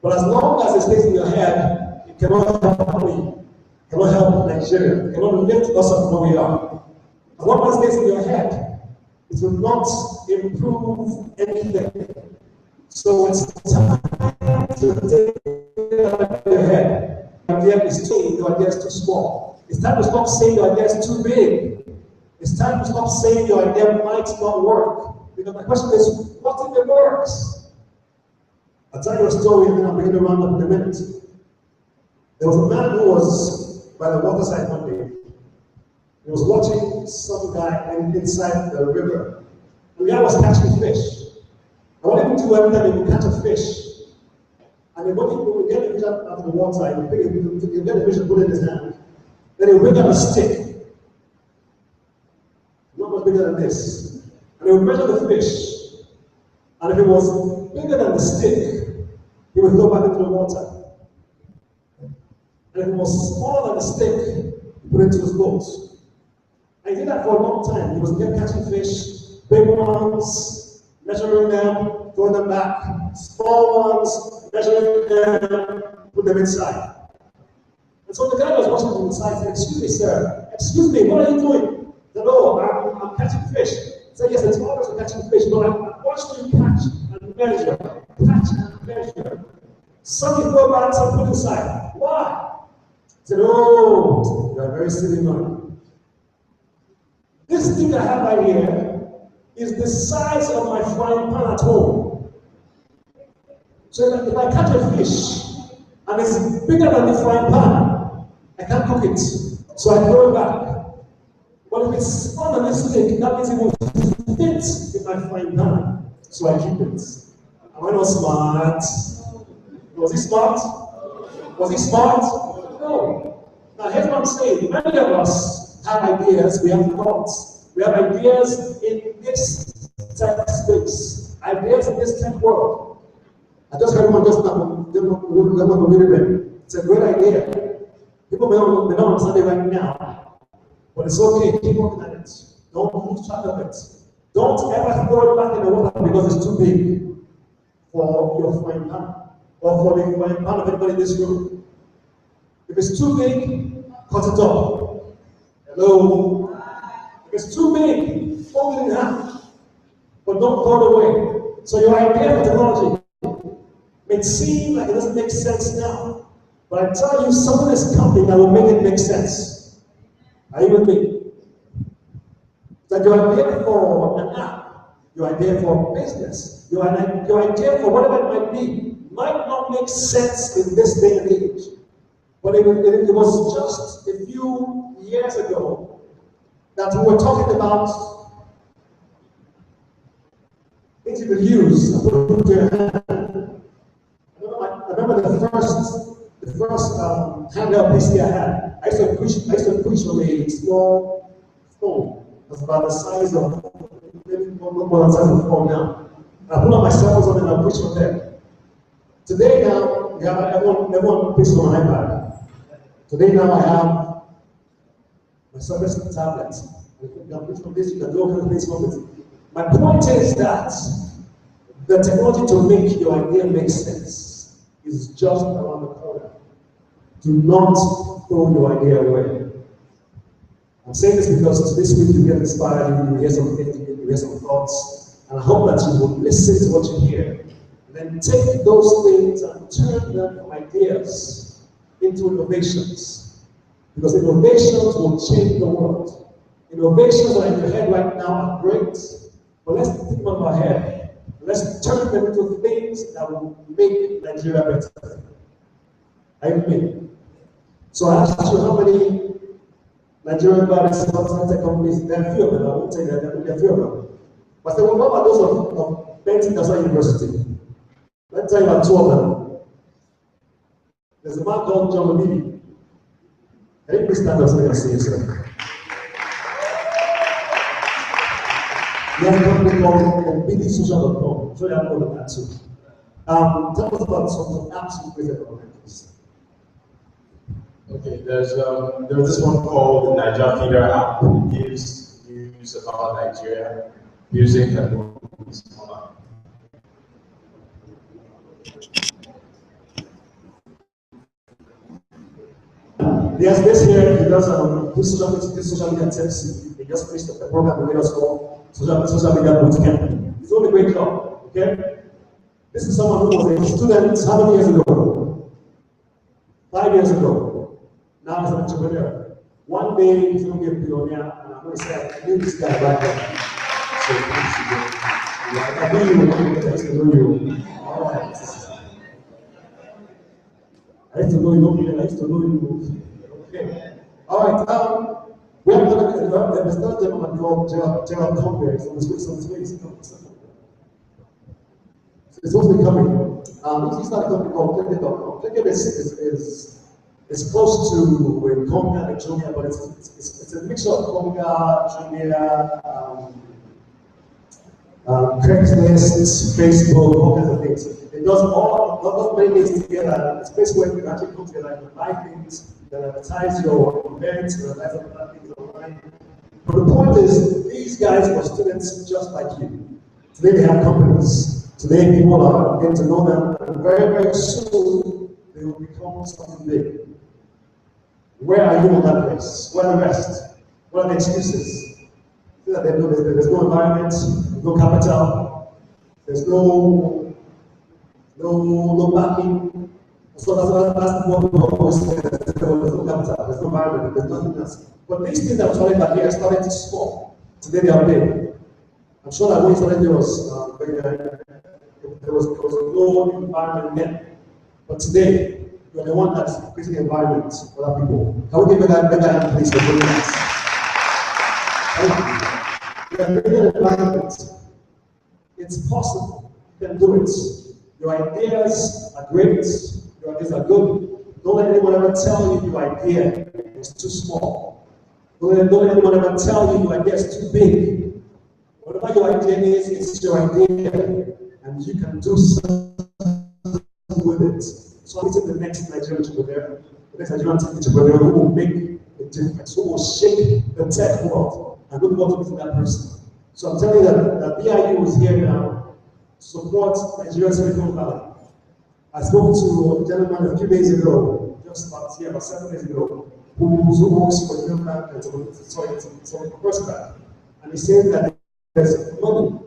But as long as it stays in your head, it cannot help me. It cannot help Nigeria. It cannot lift us up from where we are. As long as it stays in your head, it will not improve anything. So it's time to take it out of your head. Your idea is too small. It's time to stop saying your idea is too big. It's time to stop saying your idea might not work. Because my question is, what if it works? I'll tell you a story and then I'll begin to round up in a minute. There was a man who was by the waterside one day. He was watching some guy inside the river. And the guy was catching fish. And what he would do every time he would catch a fish, and then when he would get the fish out of the water, he would get the fish and put it in his hand. Then he would bring out a stick. Not much bigger than this. And he would measure the fish. And if it was bigger than the stick, he would throw back into the water. And if it was smaller than the stick, he put it into his boat. And he did that for a long time. He was catching fish, big ones, measuring them, throwing them back, small ones, measuring them, put them inside. And so the guy was watching from inside and said, excuse me, sir, excuse me, what are you doing? They said, oh, I'm catching fish. I said, yes, it's always catching fish, but I watched you catch and measure, catch and measure. Some you throw back, some put inside. Why? I said, oh, you're a very silly man. This thing I have right here is the size of my frying pan at home. So if I catch a fish and it's bigger than the frying pan, I can't cook it. So I throw it back. But if it's smaller than this stick, that means it will fit in my frying pan. So I keep it. Am I not smart? Was he smart? Was he smart? No. Now here's what I'm saying. Many of us have ideas, we have thoughts. We have ideas in this tech space, ideas in this tech world. I just heard one just now, it's a great idea. People may not understand it right now, but it's okay, keep working at it. Don't lose track of it. Don't ever throw it back in the water because it's too big for your frying pan, or for the frying pan of anybody in this room. If it's too big, cut it off. Hello? If it's too big, fold it in half. But don't throw it away. So your idea for technology may seem like it doesn't make sense now. But I tell you, something is coming that will make it make sense. Are you with me? That your idea for an app, your idea for business, your idea for whatever it might be, might not make sense in this day and age. But it was just a few years ago that we were talking about things you could use. I remember the first handheld PC I had. I used to push on a small phone. It was about the size of maybe more than the size of the phone now. And I put on my cell phone and I push from there. Today now, everyone pushes on an iPad. Today now I have my service tablet. You can push from this, you can do all kinds of things from it. My point is that the technology to make your idea make sense is just around the corner. Do not throw your idea away. I'm saying this because this week you get inspired, you hear some things, you hear some thoughts, and I hope that you will listen to what you hear. And then take those things and turn them from ideas into innovations. Because innovations will change the world. Innovations that are in your head right now are great, but let's think about our head. Let's turn them into things that will make Nigeria better. Are you with me? So I asked you how many Nigerian bodies, tech companies, there are a few of them, I won't say that, there are a few of them. But I said, well, what about those of Benson University? Let's tell you about two of them. There's a man called John Levy. Can you please stand up so you can see yourself? He has a company called BDSocial.com. I'm sure you have heard of that too. Tell us about some apps you created on this. Okay, there's this one called the Niger Feeder app. It gives news about Nigeria, music and movies. Yes, this year he does this social media tips. He just finished the program we made us call social media bootcamp. He's doing a great job. Okay, this is someone who was a student how many years ago? 5 years ago. Now he's an entrepreneur. One day he's going to be a billionaire, and I'm going to say I knew this guy right there. So I know you. I used to know you. All right. I used to know you. I used to know you. Okay. All right. We have there's another gentleman called Gerald Conway from the Space. It's supposed to be coming. He's not a company called Clickit.com. Clickit is close to Conga and Jumia, but it's a mixture of Conga, Jumia, Craigslist, Facebook, all kinds of things. It does all many things together. It's a place where you can actually come together and buy things, you can advertise your events, you can advertise other things online. But the point is, these guys were students just like you. Today they have companies. Today people are getting to know them, and very, very soon they will become something big. Where are you on that race? Where are the rest? What are the excuses? There's no environment, no capital, there's no backing. So that's what we always say. There's no capital, there's no environment, there's nothing else. But these things I'm talking about here started small. Today they are big. I'm sure that when you started there was no environment then. But today, you're the one that's creating the environment for other people. Can we give that better hand, please, for doing that? You are creating an environment. It's possible. You can do it. Your ideas are great. Your ideas are good. Don't let anyone ever tell you your idea is too small. Don't let anyone ever tell you your idea is too big. Whatever your idea is, it's your idea. And you can do something with it. So I'm meeting the next Nigerian entrepreneur, the next Nigerian entrepreneur who will make a difference, who will shake the tech world, and we want to meet that person. So I'm telling you that BIU is here now to support Nigeria's Silicon Valley. I spoke to a gentleman a few days ago, just about 7 days ago, who works for the bank and sorry, for First Bank, and he said that there's money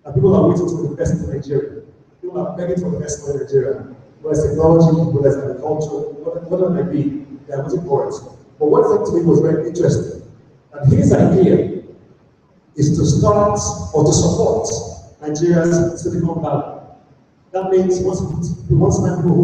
that people are waiting to invest in Nigeria. People are begging for investment in Nigeria. Whether it's technology, whether it's agriculture, whatever it may be, they are waiting for it. But what that to me was very interesting. And his idea is to start or to support Nigeria's Silicon Valley. That means he wants people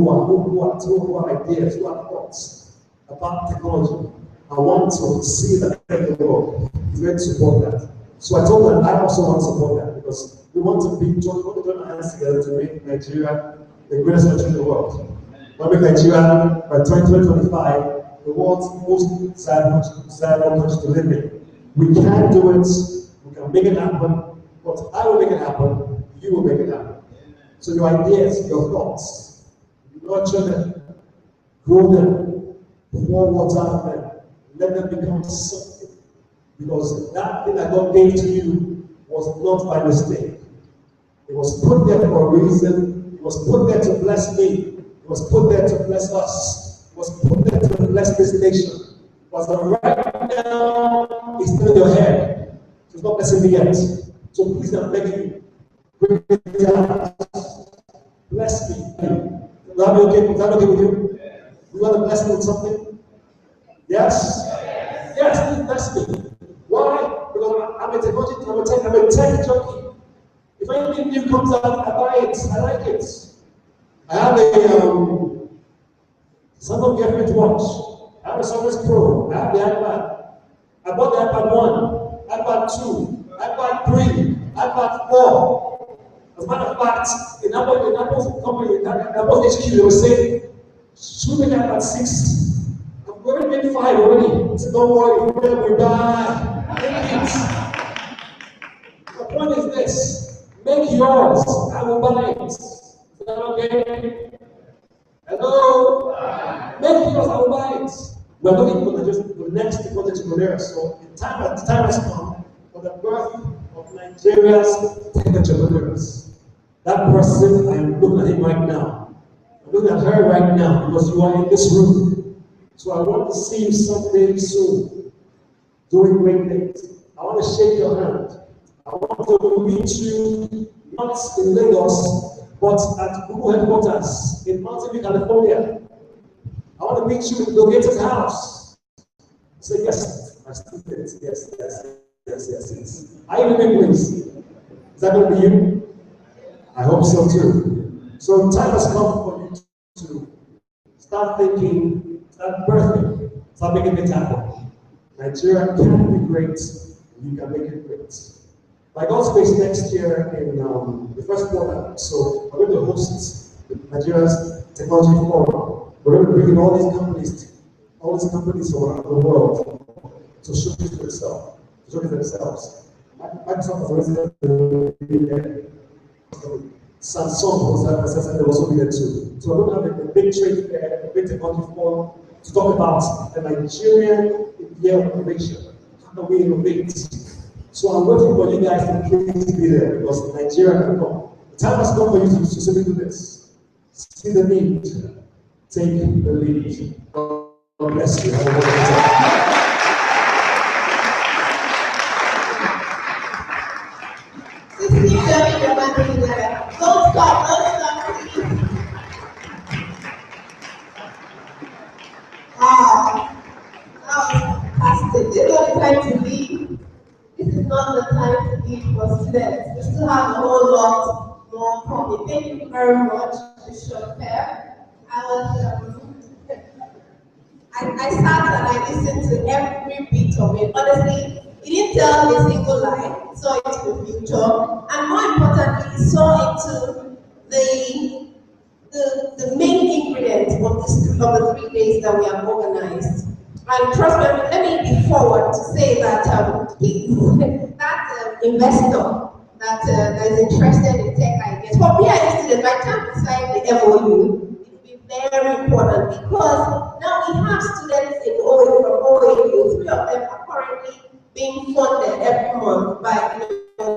who have ideas, who have thoughts about technology, and want to see that in the world. He's ready to support that. So I told them I also want to support that because we want to join our hands together to make Nigeria the greatest country in the world. We want to make Nigeria by 2025 the world's most desirable country to live in. We can do it. We can make it happen. But I will make it happen. You will make it happen. So your ideas, your thoughts, nurture them, grow them, pour water on them, let them become something. Because that thing that God gave to you was not by mistake. It was put there for a reason. It was put there to bless me. It was put there to bless us. It was put there to bless this nation. But right now, it's still in your head. So it's not blessing me yet. So please, I'm begging you, bring it down. Bless me. Is that okay with you? You want to bless me with something? Yes? Yes, please bless me. Why? Because I'm a tech junkie. If anything new comes out, I buy it. I like it. I have a Samsung Gear watch. I have a Surface Pro. I have the iPad. I bought the iPad 1, iPad 2, iPad 3, iPad 4. As a matter of fact, in Apple's company, in Apple's HQ, they were saying, should we make iPad 6? I've already made 5 already. So don't worry, we buy. The point is this: make yours, I will buy it. Is that okay? Hello? Make yours, I will buy it. We're looking for the next technology entrepreneurs. So the time has come for the birth of Nigeria's tech entrepreneurs. That person, I am looking at him right now. I'm looking at her right now because you are in this room. So I want to see you someday soon, doing great things. I want to shake your hand. I want to meet you not in Lagos, but at Google headquarters in Mountain View, California. I want to meet you in Bill Gates' house. Say yes, I still did. Yes. Are you with me, please? Is that going to be you? I hope so too. So time has come for you to start thinking, start birthing, start making it happen. Nigeria can be great. You can make it great. By God's grace, next year in the first quarter, so we're going to host Nigeria's Technology Forum. We're going to bring in all these companies around the world to showcase themselves. Microsoft has already Samsung will also be there too. So we're going to have a big trade fair, a big technology forum to talk about the Nigerian year of innovation. How can we innovate? So I'm waiting for you guys to please be there because Nigeria can come. The time has come for you to simply do this. See the need, take the lead. God bless you. Have a wonderful time. Don't stop, please. Fantastic. This is not the time to leave. This is not the time to leave for students. We still have a whole lot more coming. Thank you very much, Bishop Pep. I sat and I listened to every bit of it. Honestly, he didn't tell me a single lie. He saw into the future. And more importantly, he saw into the main ingredients of the 3 days that we have organized. And trust me, let me be forward to say that that investor that is interested in tech ideas, for PhD students, by the time we sign the MOU, it will be very important because now we have students in OAU from OAU. 3 of them are currently being funded every month by,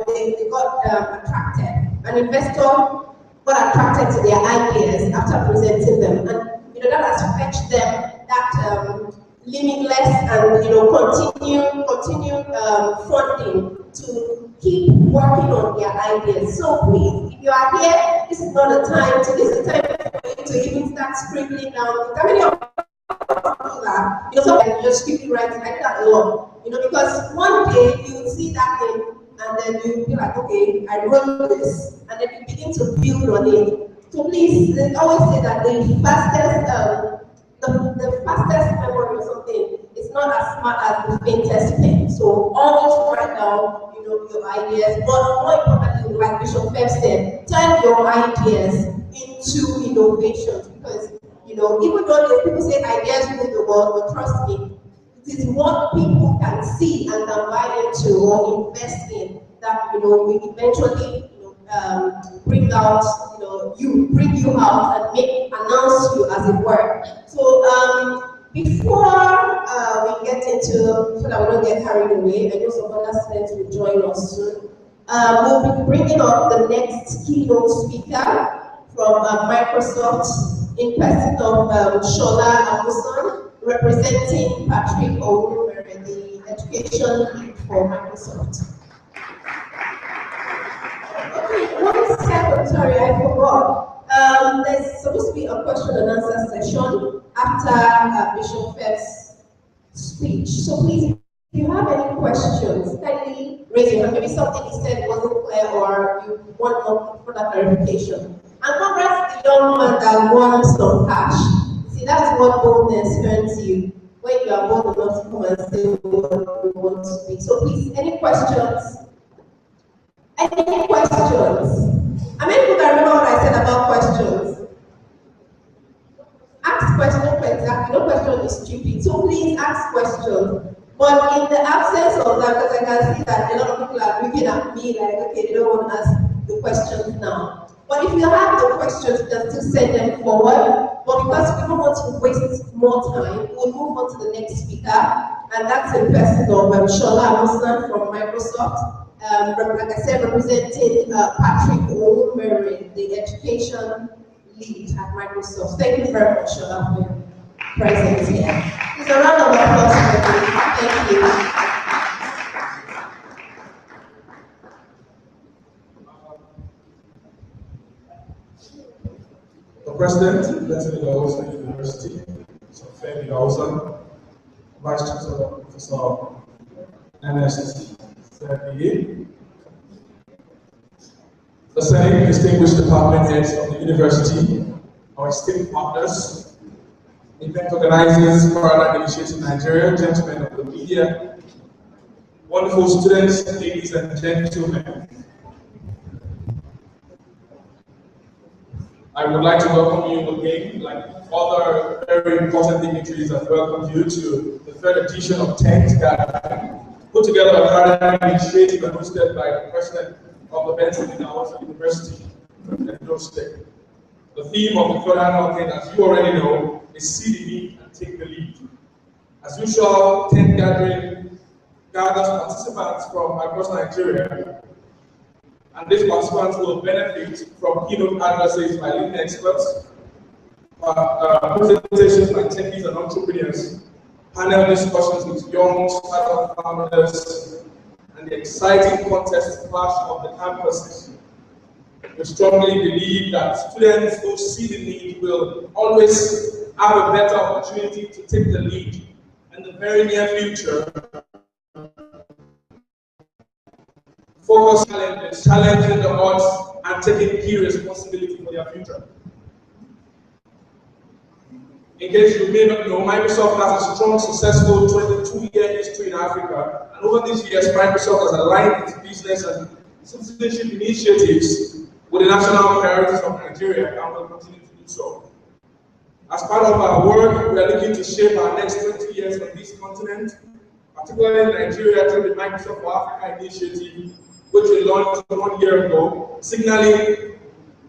they got attracted. An investor got attracted to their ideas after presenting them, and that has fetched them that limitless and continue funding to keep working on their ideas. So please, if you are here, this is not a time to. This is a time for you to even start scribbling down. How many of you that? Sometimes you just quickly write like that a lot. Because one day you will see that thing. And then you'll be like, okay, I wrote this, and then you begin to build on it. So please, they always say that the fastest memory or something is not as smart as the faintest pen. So always write down, your ideas, but more importantly, like Bishop Pep said, turn your ideas into innovations, because even though people say ideas rule the world, but trust me, it is what people can see and can buy into or invest in that we eventually bring you out and announce you as it were. So before we get into, so that we don't get carried away, I know some other students will join us soon. We'll be bringing up the next keynote speaker from Microsoft in person of Shola Amusan, representing Patrick Owumer, the education lead for Microsoft. One second, sorry, I forgot. There's supposed to be a question and answer session after Bishop Pep's speech. So please, if you have any questions, kindly raise your hand. Maybe something he said wasn't clear or you want more further clarification. And congrats to the young man that won some cash. See, that's what boldness earns you when you are bold enough to come and say what you want to speak. So please, any questions? Any questions? I mean, you can remember what I said about questions. Ask questions for exactly. No question is stupid. So please ask questions. But in the absence of that, because I can see that a lot of people are looking at me like, okay, they don't want to ask the questions now. But if you have the questions, you can still send them forward. But because we don't want to waste more time, we'll move on to the next speaker, and that's in person of Shola Amusan from Microsoft. Like I said, representing Patrick Owumer, the education lead at Microsoft. Thank you very much, Shola, for your presence here. There's a round of applause for you. Thank you. The President, Benson Idahosa University, Idahosa, Vice Chancellor, Professor Ernest Serbier, the same distinguished department heads of the university, our esteemed partners, event organizers, Paradigm Initiative Nigeria, gentlemen of the media, wonderful students, ladies and gentlemen. I would like to welcome you again, like other very important dignitaries have welcomed you to the third edition of 10th Gathering, put together a Paradigm Initiative and hosted by the President of the Benson University in Edo State. The theme of the third annual thing, as you already know, is see the lead and take the lead. As usual, 10th Gathering gathers participants from across Nigeria, and these participants will benefit from keynote addresses by leading experts, presentations like techies and entrepreneurs, panel discussions with young startup founders, and the exciting contest clash of the campuses. We strongly believe that students who see the need will always have a better opportunity to take the lead in the very near future. Focus challenges, challenging the odds, and taking key responsibility for their future. In case you may not know, Microsoft has a strong, successful 22-year history in Africa, and over these years, Microsoft has aligned its business and citizenship initiatives with the national priorities of Nigeria and will continue to do so. As part of our work, we are looking to shape our next 20 years on this continent, particularly in Nigeria through the Microsoft for Africa initiative, which we launched 1 year ago, signaling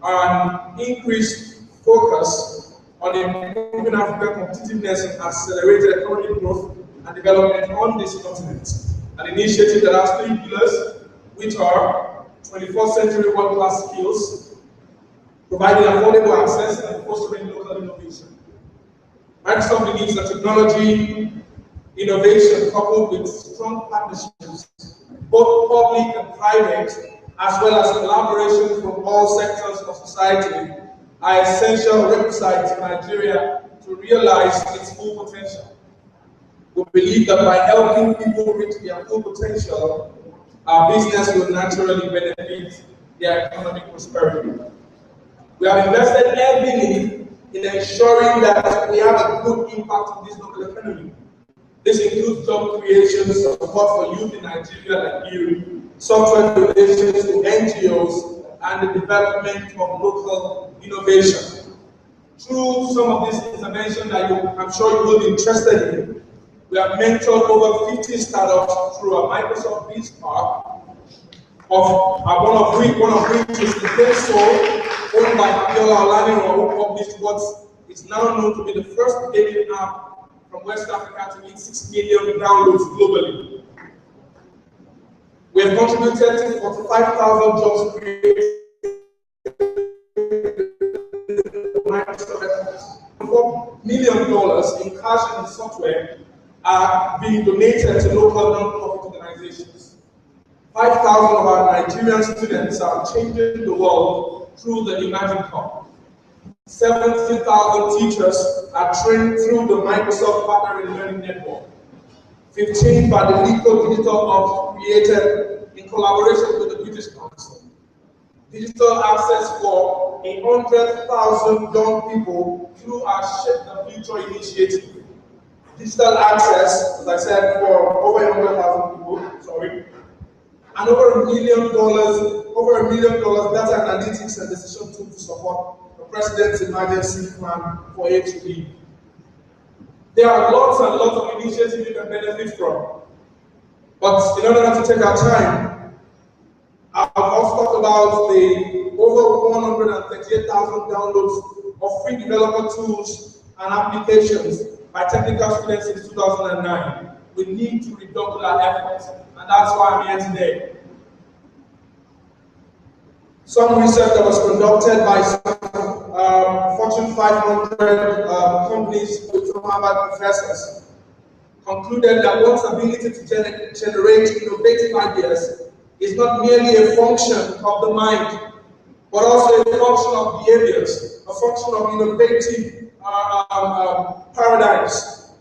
an increased focus on improving African competitiveness and accelerated economic growth and development on this continent. An initiative that has 3 pillars, which are 21st century world-class skills, providing affordable access, and fostering local innovation. Microsoft believes that technology innovation coupled with strong partnerships, both public and private, as well as collaboration from all sectors of society, are essential requisites in Nigeria to realize its full potential. We believe that by helping people reach their full potential, our business will naturally benefit their economic prosperity. We have invested heavily in ensuring that we have a good impact on this local economy. This includes job creation, support for youth in Nigeria like you, software donations to NGOs, and the development of local innovation. Through some of these interventions that I'm sure you will be interested in, we have mentored over 50 startups through our Microsoft Biz Park, one of which is the Benson, owned by Abiola Olaniro, who published what is now known to be the first gaming app from West Africa to meet 6 million downloads globally. We have contributed to 45,000 jobs created $4 million in cash and software are being donated to local non-profit organizations. 5,000 of our Nigerian students are changing the world through the Imagine Cup. 70,000 teachers are trained through the Microsoft Partner in Learning Network. 15 by the Legal Digital Hubs created in collaboration with the British Council. Digital access for 100,000 young people through our Shape the Future initiative. Digital access, as I said, for over 100,000 people, and over $1 million data analytics and decision tool to support the President's emergency plan for H2B. There are lots and lots of initiatives you can benefit from. But in order not to take our time, I've also talked about the over 138,000 downloads of free developer tools and applications by technical students since 2009. We need to redouble our efforts, and that's why I'm here today. Some research that was conducted by some Fortune 500 companies with some Harvard professors concluded that one's ability to generate innovative ideas is not merely a function of the mind, but also a function of behaviors, a function of innovative paradigms.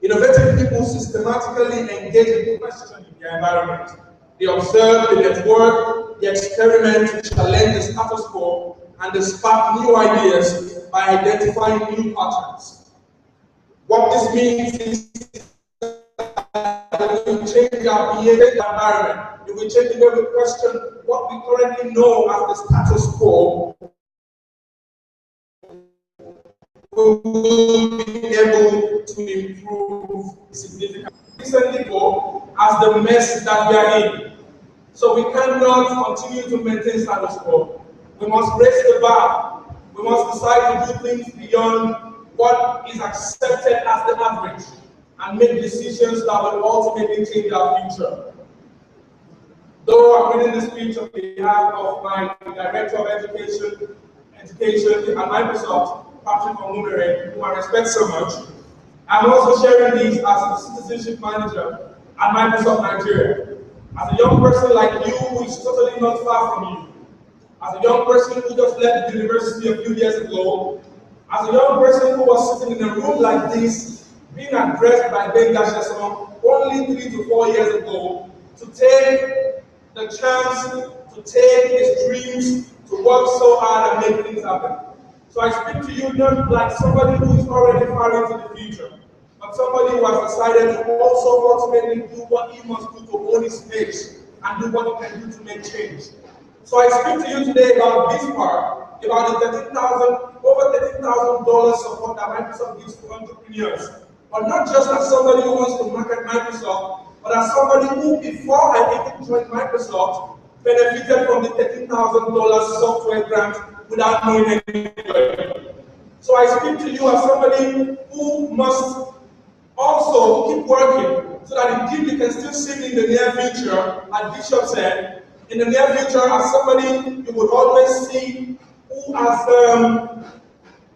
Innovative people systematically engage in questioning their environment. They observe, they network, they experiment to challenge the status quo, and they spark new ideas by identifying new patterns. What this means is that we change our behavior in the environment. If we change the way we question what we currently know as the status quo, we will be able to improve significantly. Recently, as the mess that we are in. So we cannot continue to maintain status quo. We must raise the bar. We must decide to do things beyond what is accepted as the average and make decisions that will ultimately change our future. Though I'm reading this speech on behalf of my Director of Education at Microsoft, Patrick Omumere, who I respect so much. I'm also sharing these as the citizenship manager at Microsoft Nigeria. As a young person like you who is totally not far from you, as a young person who just left the university a few years ago, as a young person who was sitting in a room like this, being addressed by Ben Gashason only 3 to 4 years ago, to take the chance to take his dreams, to work so hard and make things happen. So I speak to you not like somebody who is already far into the future, but somebody who has decided to also ultimately do what he must do to own his space and do what he can do to make change. So I speak to you today about this part, about the over $13,000 support that Microsoft gives to entrepreneurs. But not just as somebody who wants to market Microsoft, but as somebody who, before I even joined Microsoft, benefited from the $13,000 software grant without knowing anybody. So I speak to you as somebody who must also keep working so that indeed we can still see me in the near future, as Bishop said, in the near future as somebody you would always see who has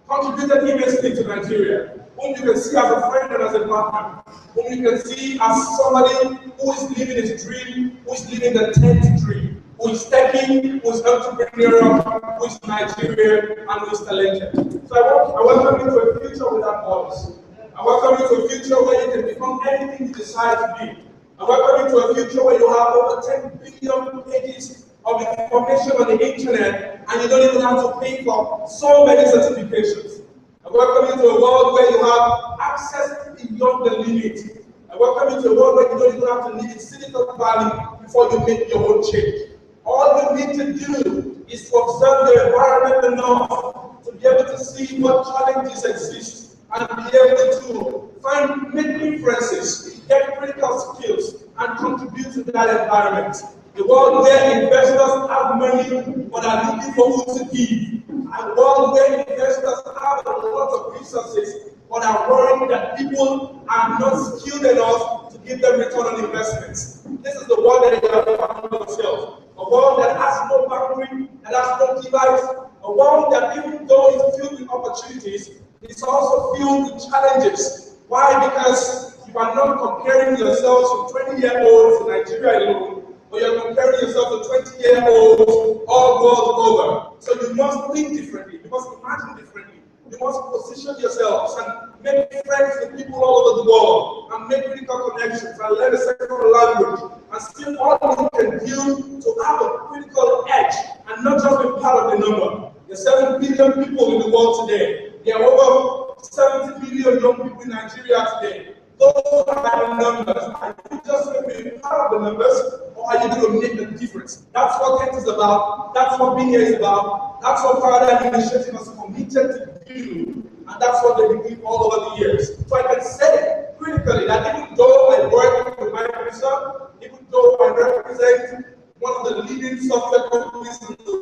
contributed immensely to Nigeria, whom you can see as a friend and as a partner, whom you can see as somebody who is living his dream, who is living the 10th dream, who is techy, who is entrepreneurial, who is Nigerian, and who is talented. So I welcome you to a future without borders. I welcome you to a future where you can become anything you decide to be. I welcome you to a future where you have over 10 billion pages of information on the internet and you don't even have to pay for so many certifications. I welcome you to a world where you have access beyond the limit. I welcome you to a world where you don't even have to live in Silicon Valley before you make your own change. All you need to do is to observe the environment enough to be able to see what challenges exist and be able to make inferences, get critical skills, and contribute to that environment. The world where investors have money but are looking for who to give. A world where investors have a lot of resources but are worried that people are not skilled enough to give them return on investments. This is the world that you have found yourself. A world that has no boundary, that has no device, a world that even though it's filled with opportunities, it's also filled with challenges. Why? Because you are not comparing yourselves to 20-year-olds in Nigeria alone, but you're comparing yourself to 20-year-olds all world over. So you must think differently, you must imagine differently, you must position yourselves and make friends with people all over the world, and make critical connections, and learn a second language, and still all you can do to have a critical edge, and not just be part of the number. There's 7 billion people in the world today. There are over 70 million young people in Nigeria today. Those are the numbers. Are you just going to be part of the numbers, or are you going to make the difference? That's what Kent is about. That's what being here is about. That's what Paradigm Initiative is committed to do. And that's what they've been doing all over the years. So I can say critically that even though I work with Microsoft, even though I represent one of the leading software companies in the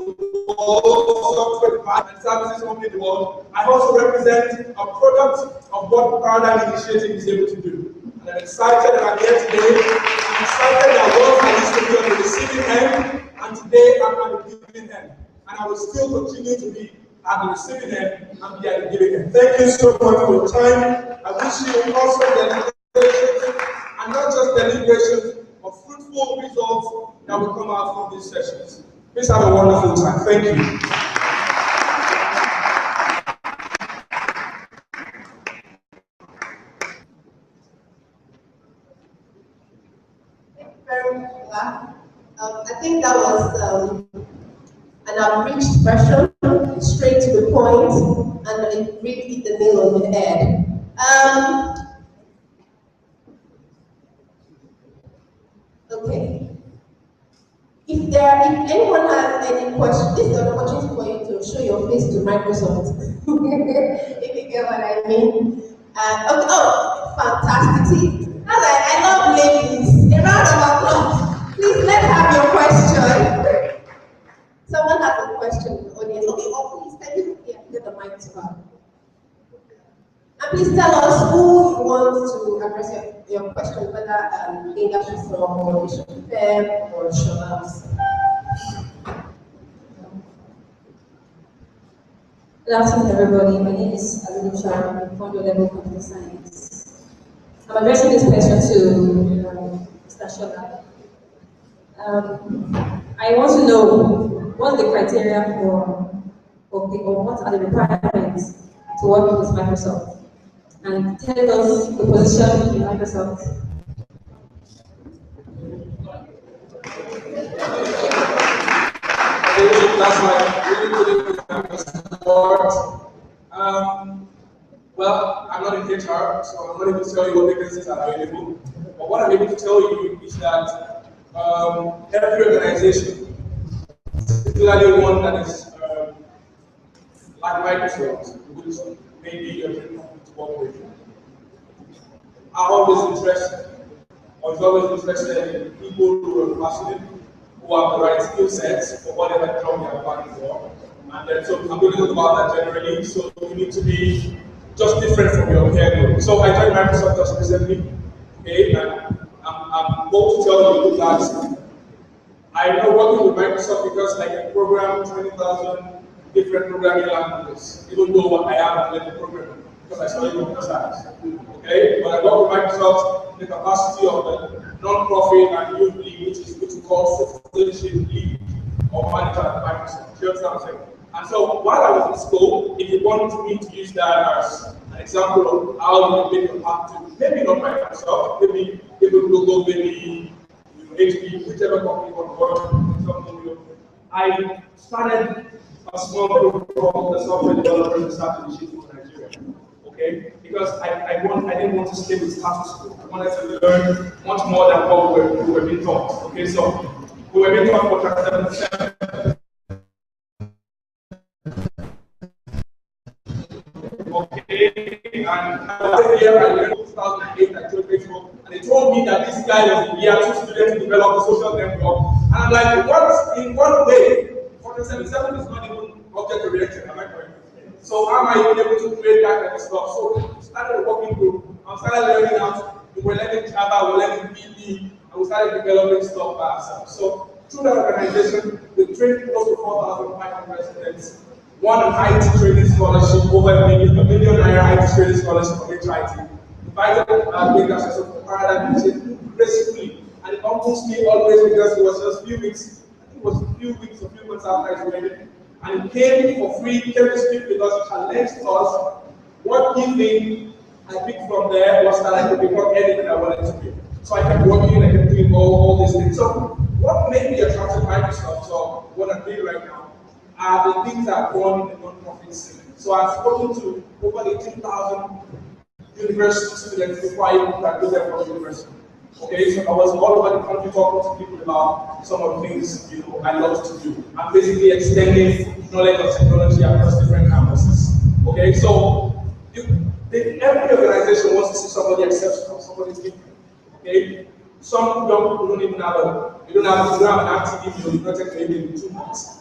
world, software and services company in the world, I also represent a product of what Paradigm Initiative is able to do. And I'm excited that I'm here today. I'm excited that once I used to be on the receiving end, and today I'm at the giving end. And I will still continue to be at the receiving end and be at the giving end. Thank you so much for your time. I wish you also deliberations, and not just deliberations, but fruitful results that will come out from these sessions. Please have a wonderful time. Thank you. Thank you very much for that. I think that was an abridged version, straight to the point, and it really hit the nail on the head. Okay. If anyone has any questions, this is an opportunity for you to show your face to Microsoft. If you get what I mean. Okay. Oh, fantastic. See, I love ladies. A round of applause. Please, let's have your question. Someone has a question in the audience. Okay, oh, please, can you get the mic to her? And please tell us who you want to address your question, whether English is or Bishop Fem or Shonams. Good afternoon, everybody. My name is Idahosa. I'm from the level computer science. I'm addressing this question to Mr. Shola. I want to know what's the criteria or what are the requirements to work with Microsoft, and tell us the position in Microsoft. That's like really support. Well, I'm not in HR, so I'm not able to tell you what vacancies are available. But what I'm able to tell you is that every organization, particularly one that is like Microsoft, which may be a very company to work with, are always interested, or is always interested in people who are passionate, who have the right skill sets for whatever job they are applying for. And then, so I'm going to talk about that generally. So you need to be just different from your peer group. So I joined Microsoft just recently, okay, and I'm going to tell you that I know working with Microsoft because I can program 20,000 different programming languages, even though I am a little programmer because I studied computer science. Okay, but I work with Microsoft in the capacity of the non-profit and youth league, which we call citizenship league or manager at Microsoft. Do you understand what I'm saying? And so while I was in school, if you want me to use that as an example of how you make your path to maybe not Microsoft, maybe Google, maybe HP, whichever company you want to work, I started a small group called the Software Developers and Staff Initiative for Nigeria. Okay? Because I didn't want to stay with status quo. I wanted to learn much more than what we were being taught. Okay, so we were being taught for transformation. Okay, and last year I learned 2008 I joined Facebook, and they told me that this guy was in year 2 student to develop a social network. And I'm like, what in one way? 47 is not even object oriented, am I correct? So how am I even able to create that kind of stuff? So we started a working group, and we started learning out, we were learning Java, we were learning VB, and we started developing stuff by ourselves. So through that organization, we trained close to 4,500 students. Won an IT training scholarship, over a million naira IT training scholarship from HIT. Invited big access of paradigm gracefully, and it almost came always because it was just a few weeks. I think it was a few weeks, a few months after I graduated, and it came for free. It came to speak because it challenged us. What giving I picked from there was that I could become anything I wanted to be. So I kept working, I kept doing all these things. So what made me attracted to Microsoft, so what I'm doing right now, are the things that are going in the non-profit scene. So I've spoken to over 18,000 university students before I even graduated from university. Okay, so I was all over the country talking to people about some of the things I love to do. I'm basically extending knowledge of technology across different campuses. Okay, so every organization wants to see somebody exceptional, somebody different. Okay, some young people don't even have an active email, you don't take maybe in 2 months.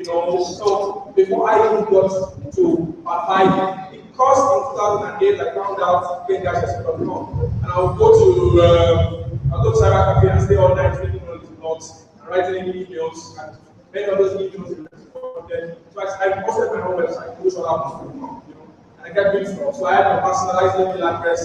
So before I even got to apply, because in 2008 I found out bengaccess.com, and I would go to Cyber Cafe and stay all night reading on these blogs and writing emails, and many of those emails responded. So I posted my own website, whosoever.com, and I kept doing stuff. So I had my personalized email address.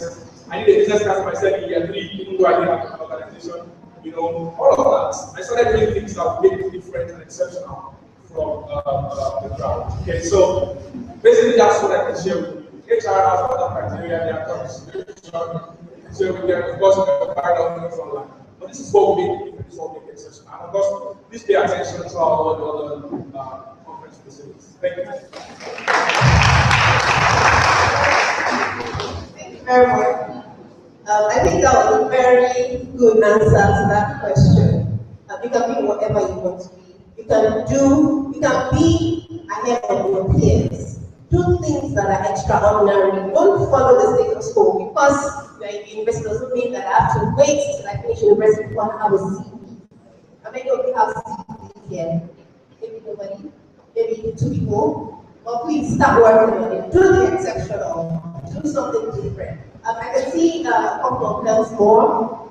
I need a business card for myself in year 3, even though I didn't have an organization. All of that. I started doing things that would make it different and exceptional from the crowd. Okay, so basically that's what I can share with you. HR has other criteria, they are consideration, so we can, of course, provide documents online. But this is what we make, this is what we make exception. And of course, please pay attention to all the other conference facilities. Thank you. Thank you very much. I think that was a very good answer to that question. You can be whatever you want to be. You can be ahead of your peers. Do things that are extraordinary. Don't follow the status quo because you're in university doesn't mean that I have to wait till I finish university before I have a CV. How many of you have CVs here? Maybe nobody, maybe 2 people. But please start working on it. Do the exceptional. Do something different. I can see a couple of them more.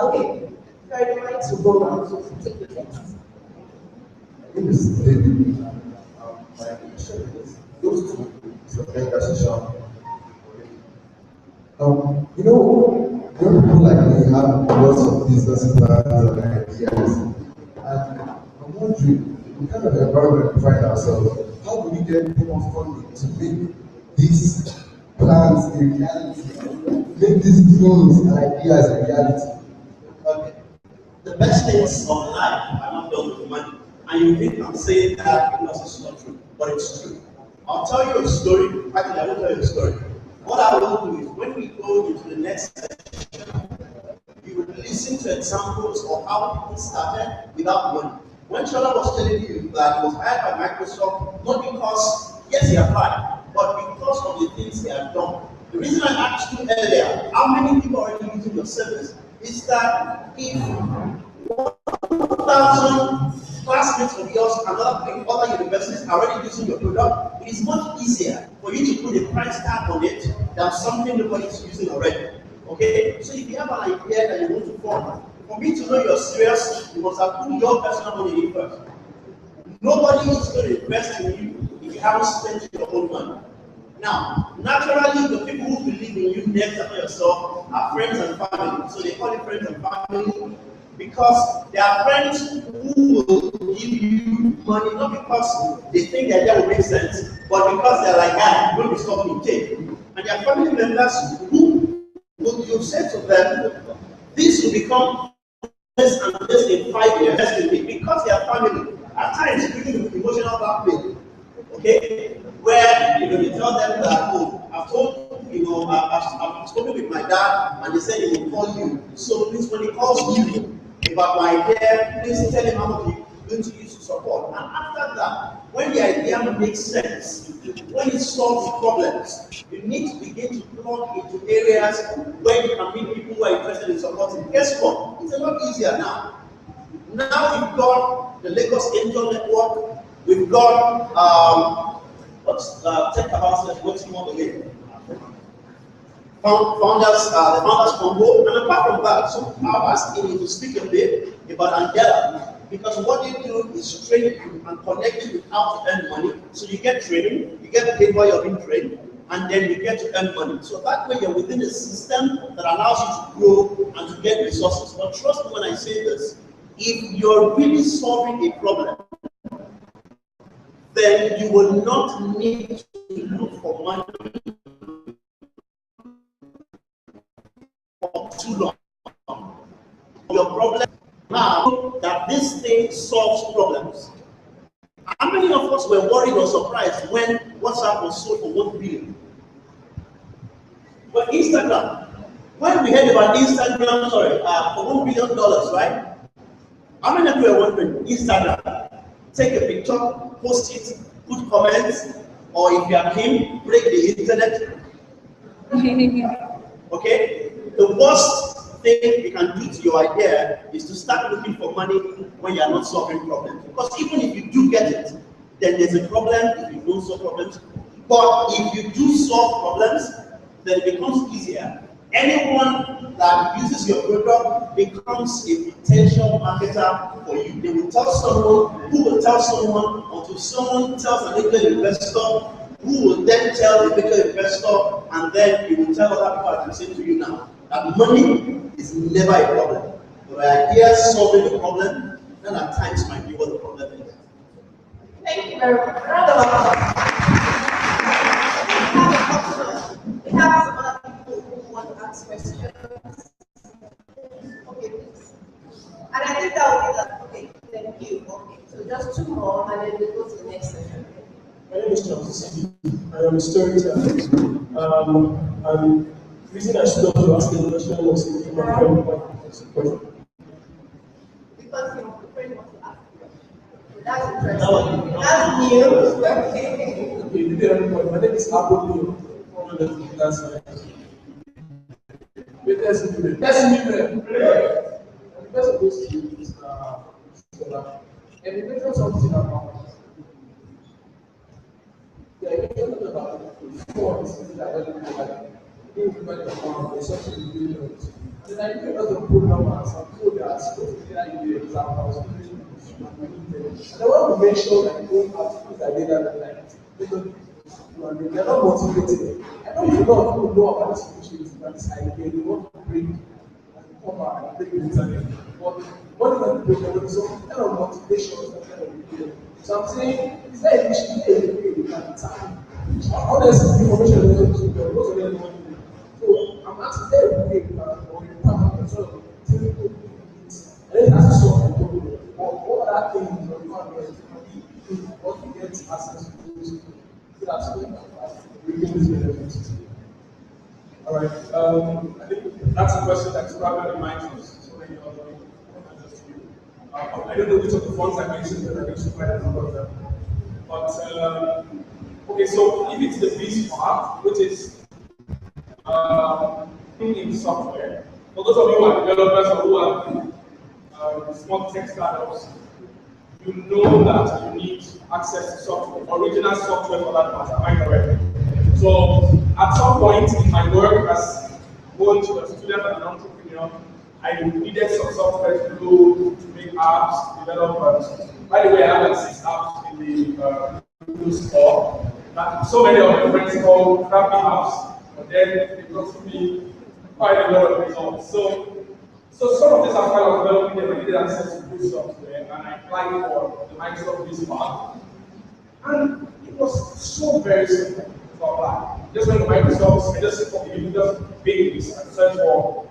Okay, very right to go now to take the next. My question is, those two is a mega session. You know, when people like me have lots of business plans and ideas, and I'm wondering, what kind of environment we find ourselves, how do we get more funding to make these plans a reality, make these dreams and ideas a reality? Okay. The best things of life are not built with money. And you think I'm saying that because it's not true, but it's true. I'll tell you a story. Actually, I won't tell you a story. What I will do is when we go into the next session, you will listen to examples of how people started without money. When Shola was telling you that he was hired by Microsoft, not because, yes, he applied, but because of the things he had done. The reason I asked you earlier, how many people are already using your service, is that if 1,000 classmates of yours and other universities are already using your product, it is much easier for you to put a price tag on it than something nobody is using already. Okay? So if you have an idea that you want to form, for me to know you're serious, you must have put your personal money in first. Nobody is going to invest in you if you haven't spent your own money. Now, naturally, the people who believe in you next after yourself are friends and family. So they call it friends and family because they are friends who will give you money, not because they think that will make sense, but because they're like, ah, don't be stopping take. And they are family members who will you say to them, this will become this and this in 5 years, because they are family. At times, giving emotional blackmail. Okay, where you tell them that, oh, I've told I've spoken with my dad, and they said he will call you. So please, when he calls you about my idea, please tell him how much you're going to use to support. And after that, when the idea makes sense, when it solves problems, you need to begin to plug into areas where you can meet people who are interested in supporting. Guess what? It's a lot easier now. Now we've got the Lagos Angel Network. We've got Tech About what's the one again? Founders, the Founders Combo. And apart from that, so I've asked him to speak a bit about Angela, because what they do is train you and connect you with how to earn money. So you get training, you get paid while you're being trained, and then you get to earn money. So that way you're within a system that allows you to grow and to get resources. But trust me when I say this, if you're really solving a problem, then you will not need to look for money for too long. Your problem now that this thing solves problems. How many of us were worried or surprised when WhatsApp was sold for 1 billion? But Instagram, when we heard about Instagram, for $1 billion, right? How many of you are wondering, Instagram? Take a picture, post it, put comments, or if you are him, break the internet. Okay? The worst thing you can do to your idea is to start looking for money when you are not solving problems. Because even if you do get it, then there's a problem if you don't solve problems. But if you do solve problems, then it becomes easier. Anyone that uses your product becomes a potential marketer for you. They will tell someone, who will tell someone, until someone tells an angel investor, who will then tell the bigger investor, and then you will tell other people, as I'm saying to you now, that money is never a problem. But ideas solving the problem, then at times might be what the problem is. Thank you very much. Round of applause. We have some other people who want to ask questions. Okay, please. And I think that will be that. Okay, thank you. Okay, so just 2 more, and then we'll go to the next session. My name is John. I am a storyteller. And the reason I stopped to ask the question was to give my friend question. Because your friend wants to ask a question. That's interesting. That's new. Okay. Okay, my name is Abu. That's the best of those skills and the mention something about about forms that are like such a million. And I do a lot of programmers and so they are specifically the examples. And I want to make sure that you don't have things that did that like and they're not motivated. I know if a lot of people know about this initiative and this idea, they want to bring and come back and bring the internet. But what is going to bring them? So kind of motivation is kind of the So I'm saying, is there initiative at the time? Honestly, information doesn't keep them. Most of them don't do it. So I'm asking them to make or a department sort of tell people this. And then that's solve the problem. What other things or departments can we do what we get access to those people? So that's what we get this benefits. All right. I think that's a question that's probably in mind for so many other people. I don't know which of the funds I mentioned, but I mentioned quite a number of them. But okay, so if it's the beast part, which is in software, for those of you who are developers or who are small tech startups, you know that you need access to software, original software for that matter. Am I correct? So at some point in my work as both a student and an entrepreneur, I needed some software to do to make apps, develop. By the way, I have like 6 apps in the Google Store. That so many of my friends call crappy apps, but then it got me quite a lot of results. So some of these are kind of developing them. I needed access to good software, and I applied for the Microsoft Business. And it was so very simple to apply. Just went to Microsoft, I just big this and search for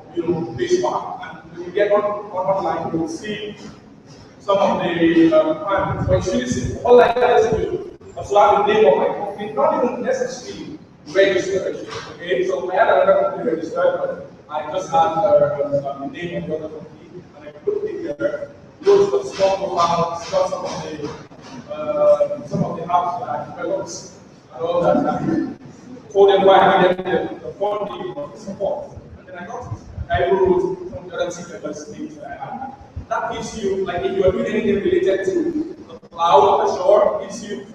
Baseball. And when you get online, you will see some of the requirements. But it's really simple. All I had to do was to have the name of my company, not even necessarily registered. Okay, so I had another company registered, but I just had the name of the other company, and I put it there. Go to the store profile, start some of the apps that I developed, and all that. And told them why I needed the funding or the support. And then I got it. I wrote from the other team members' names that I had. That gives you, like, if you are doing anything related to the cloud, Azure, it gives you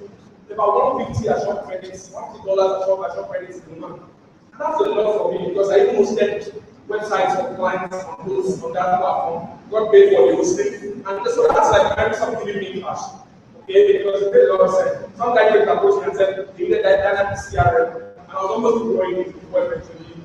about 150 Azure credits, $150 Azure credits in a month. And that's a lot for me because I even hosted websites for clients on that platform, got paid for the hosting, and so that's like Microsoft giving me cash. Okay, because it made a lot of sense. Some guy came approached me and said, "You need that dynamic CRM," and I was almost growing it before eventually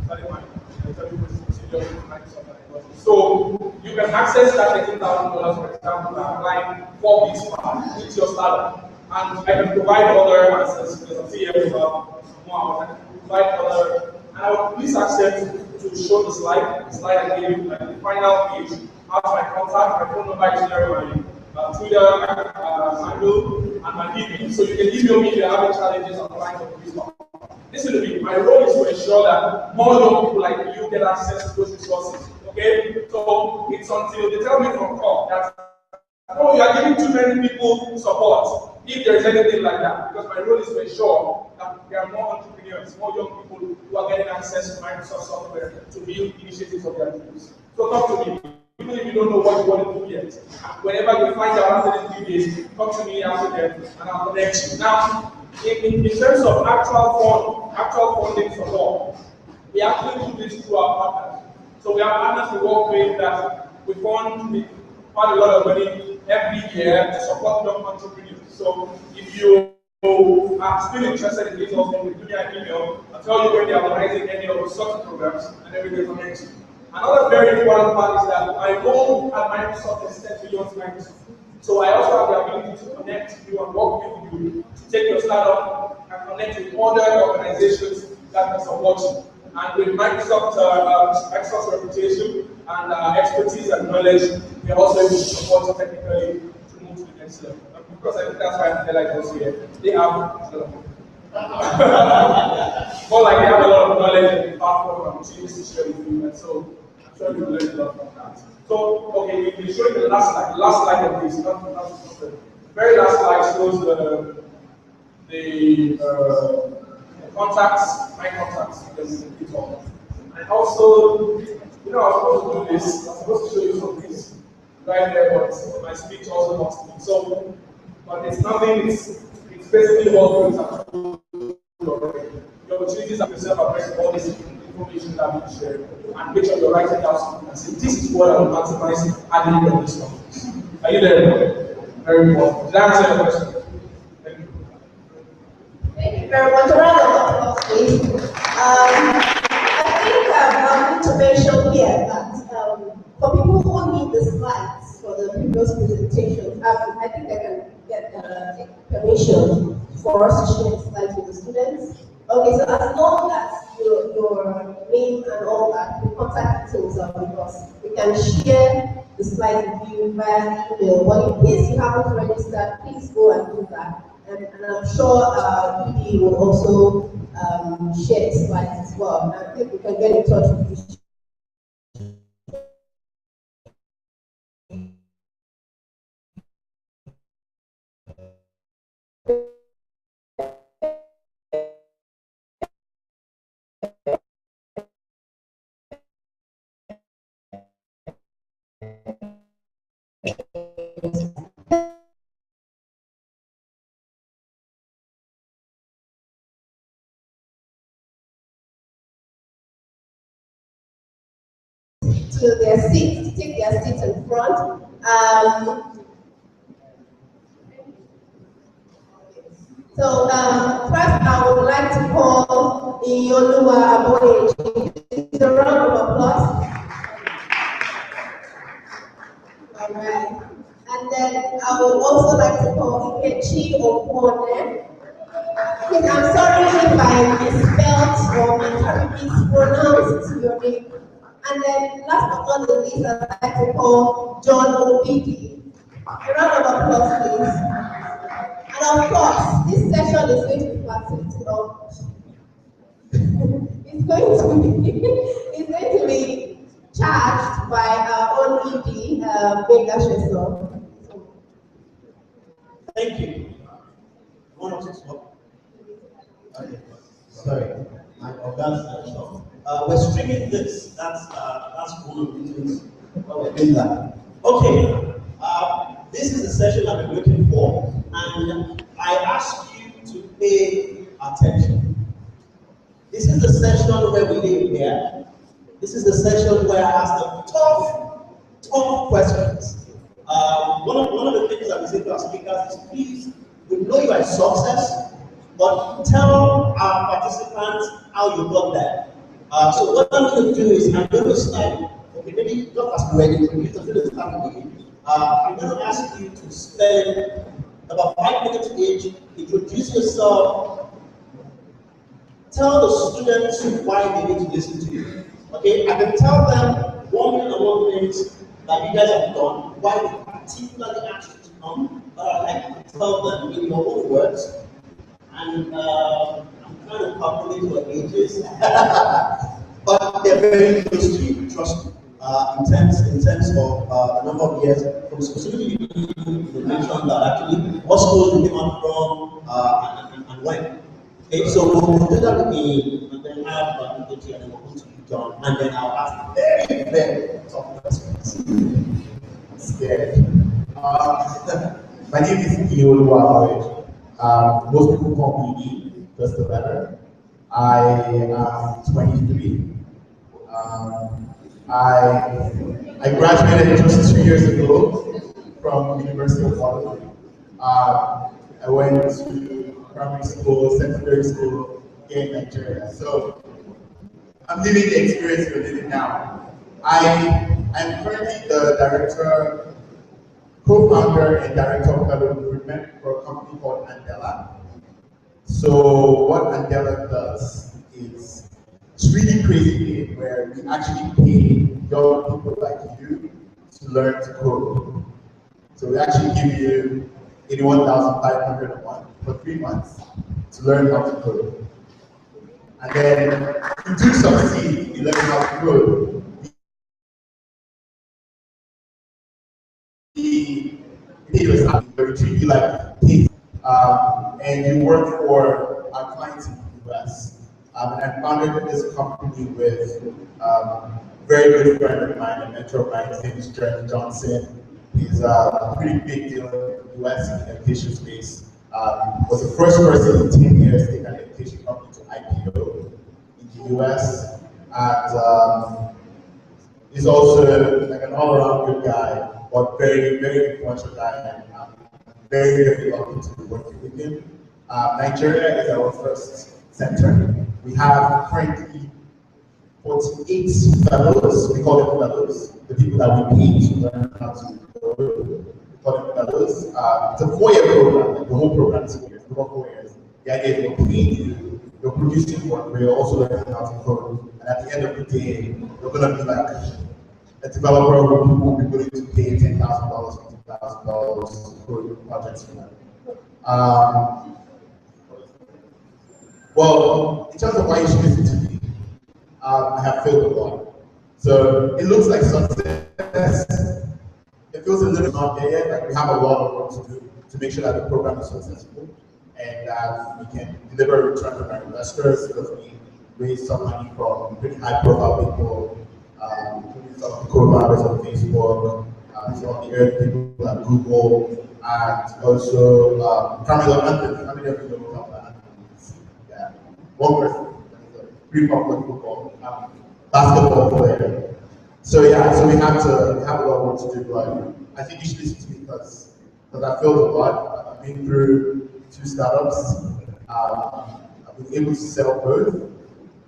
started my procedure with Microsoft. So you can access that $18,000, for example, and apply for this part with your startup. And I can provide other answers because I'm here with more hours. I can provide other, and I would please accept to show the slide I gave you, like the final page. Has my contact, my phone number is there, my Twitter handle, and my email. So you can email me if you're having challenges applying for this one. Listen to me, my role is to ensure that more young people like you get access to those resources. Okay? So it's until they tell me from COP that, oh, you are giving too many people support, if there is anything like that. Because my role is to ensure that there are more entrepreneurs, more young people who are getting access to Microsoft software to build initiatives of their dreams. So talk to me. Even if you don't know what you want to do yet, whenever you find out after the 3 days, talk to me after them and I'll connect you. Now, in terms of actual funding support, we actually do this through our partners. So we have partners we work with that we fund quite a lot of money every year to support young entrepreneurs. So if you are still interested in this, also give me an email. I'll tell you when they are organizing any of the such programs and then we can connect you. Another very important part is that my role at Microsoft is set beyond Microsoft. So I also have the ability to connect you and work with you to take your startup and connect with other organizations that can support you. And with Microsoft's reputation and expertise and knowledge, we are also able to support you technically to move to the next level. And because I think that's why I feel like also here. They have more like they have a lot of knowledge and platform and opportunities to share with you. And so I'm sure you'll learn a lot from that. So, okay, we'll show you the last slide of this. The very last slide shows the contacts, my contacts, because it's all. And also, I was supposed to do this, I was supposed to show you some of this right there, but my speech also lost me. So, but it's nothing, it's basically all things are the opportunities that yourself are pressing all this information that we share, and make sure you're writing down and say, this is what I will maximize at the end of this conference. Are you there? Very important. Did I answer your question? Thank you. Thank you very much. A round of applause, please. I think I need to mention here that for people who need the slides for the previous presentation, I think I can get permission for us to share the slides with the students. Okay, so as long as your name and all that, the contact details are with us, we can share the slides with you via email. But in case you haven't registered, please go and do that. And I'm sure PD will also share the slides as well. And I think we can get in touch with you. To their seats, take their seats in front. So first I would like to call Iyoluwa Aboyeji. It's a round of applause. All right. And then I would also like to call Ikechi Okwone. Please, I'm sorry if I misspelled or mispronounced your name. And then last but not the least, I'd like to call John Obidi. A round of applause, please. And of course, this session is going to be facilitated it's going to be charged by our own ED, Vega Sheso. Thank you. One of six. Okay. Sorry, my organs stop. We're streaming this. That's one of the things we're doing that. Okay. This is the session I've been looking for, and I ask you to pay attention. This is the session where we live here. This is the session where I ask the tough questions. One of the things that we say to our speakers is, please, we know you are a success, but tell our participants how you got there. So what I'm going to do is I'm going to start, okay, maybe just as we're ready to start with you. I'm going to ask you to spend about 5 minutes each, introduce yourself, tell the students why they need to listen to you. Okay, I can tell them 1 things that you guys have done, why they particularly asked you to come, but I like to tell them in your own words. And I'm trying to calculate your ages, but they're very close to you, trust me. In terms of the number of years, from specifically you mentioned that actually what schools you came out from and when. Okay, so we'll do that with me, and then have Nkechi, and then we'll go to John, and then I'll ask very, very tough questions. I'm scared. My name is Iyoluwa Aboyeji. Most people call me E, just the better. I am 23. I graduated just 2 years ago from University of Waterloo. I went to primary school, secondary school here in Nigeria. So I'm living the experience you're living now. I'm currently the director, co-founder and director of fellow recruitment for a company called Andela. So what Andela does is it's really crazy where we actually pay young people like you to learn to code. So we actually give you 81,500 a month for 3 months to learn how to code. And then you do succeed in learning how to code. We treat you like kids, and you work for our clients in the US. And I founded this company with a very good friend of mine, a mentor of mine. His name is Jeremy Johnson. He's a pretty big deal in the US in the education space. Was the first person in 10 years to take an education company to IPO in the US. And he's also like an all-around good guy, but very, very influential guy. And I'm very, very lucky to be working with him. Nigeria is our first center. We have currently 48 fellows. We call them fellows. The people that we pay to learn how to code. We call them fellows. It's a 4-year program. Like the whole program is 4 years. About 4 years. The idea is we're paying you, you're producing work, but you're also learning how to code. And at the end of the day, you're going to be like a developer who will be willing to pay $10,000, $50,000 to code projects for them. Well, in terms of why you should listen to me, I have failed a lot. So it looks like success. It feels a little not there yet. Like we have a lot of work to do to make sure that the program is successful and that we can deliver a return to our investors because we raised some money from pretty high-profile people, including some of the co-founders of Facebook, some of the early people at Google, and also Carmelo Anthony. How many of you know Carmelo Anthony? Yeah, one person. Pretty popular football, basketball player. So yeah, so we have a lot of work to do, but I think you should listen to me because I feel a lot. I've been through 2 startups. I've been able to sell both,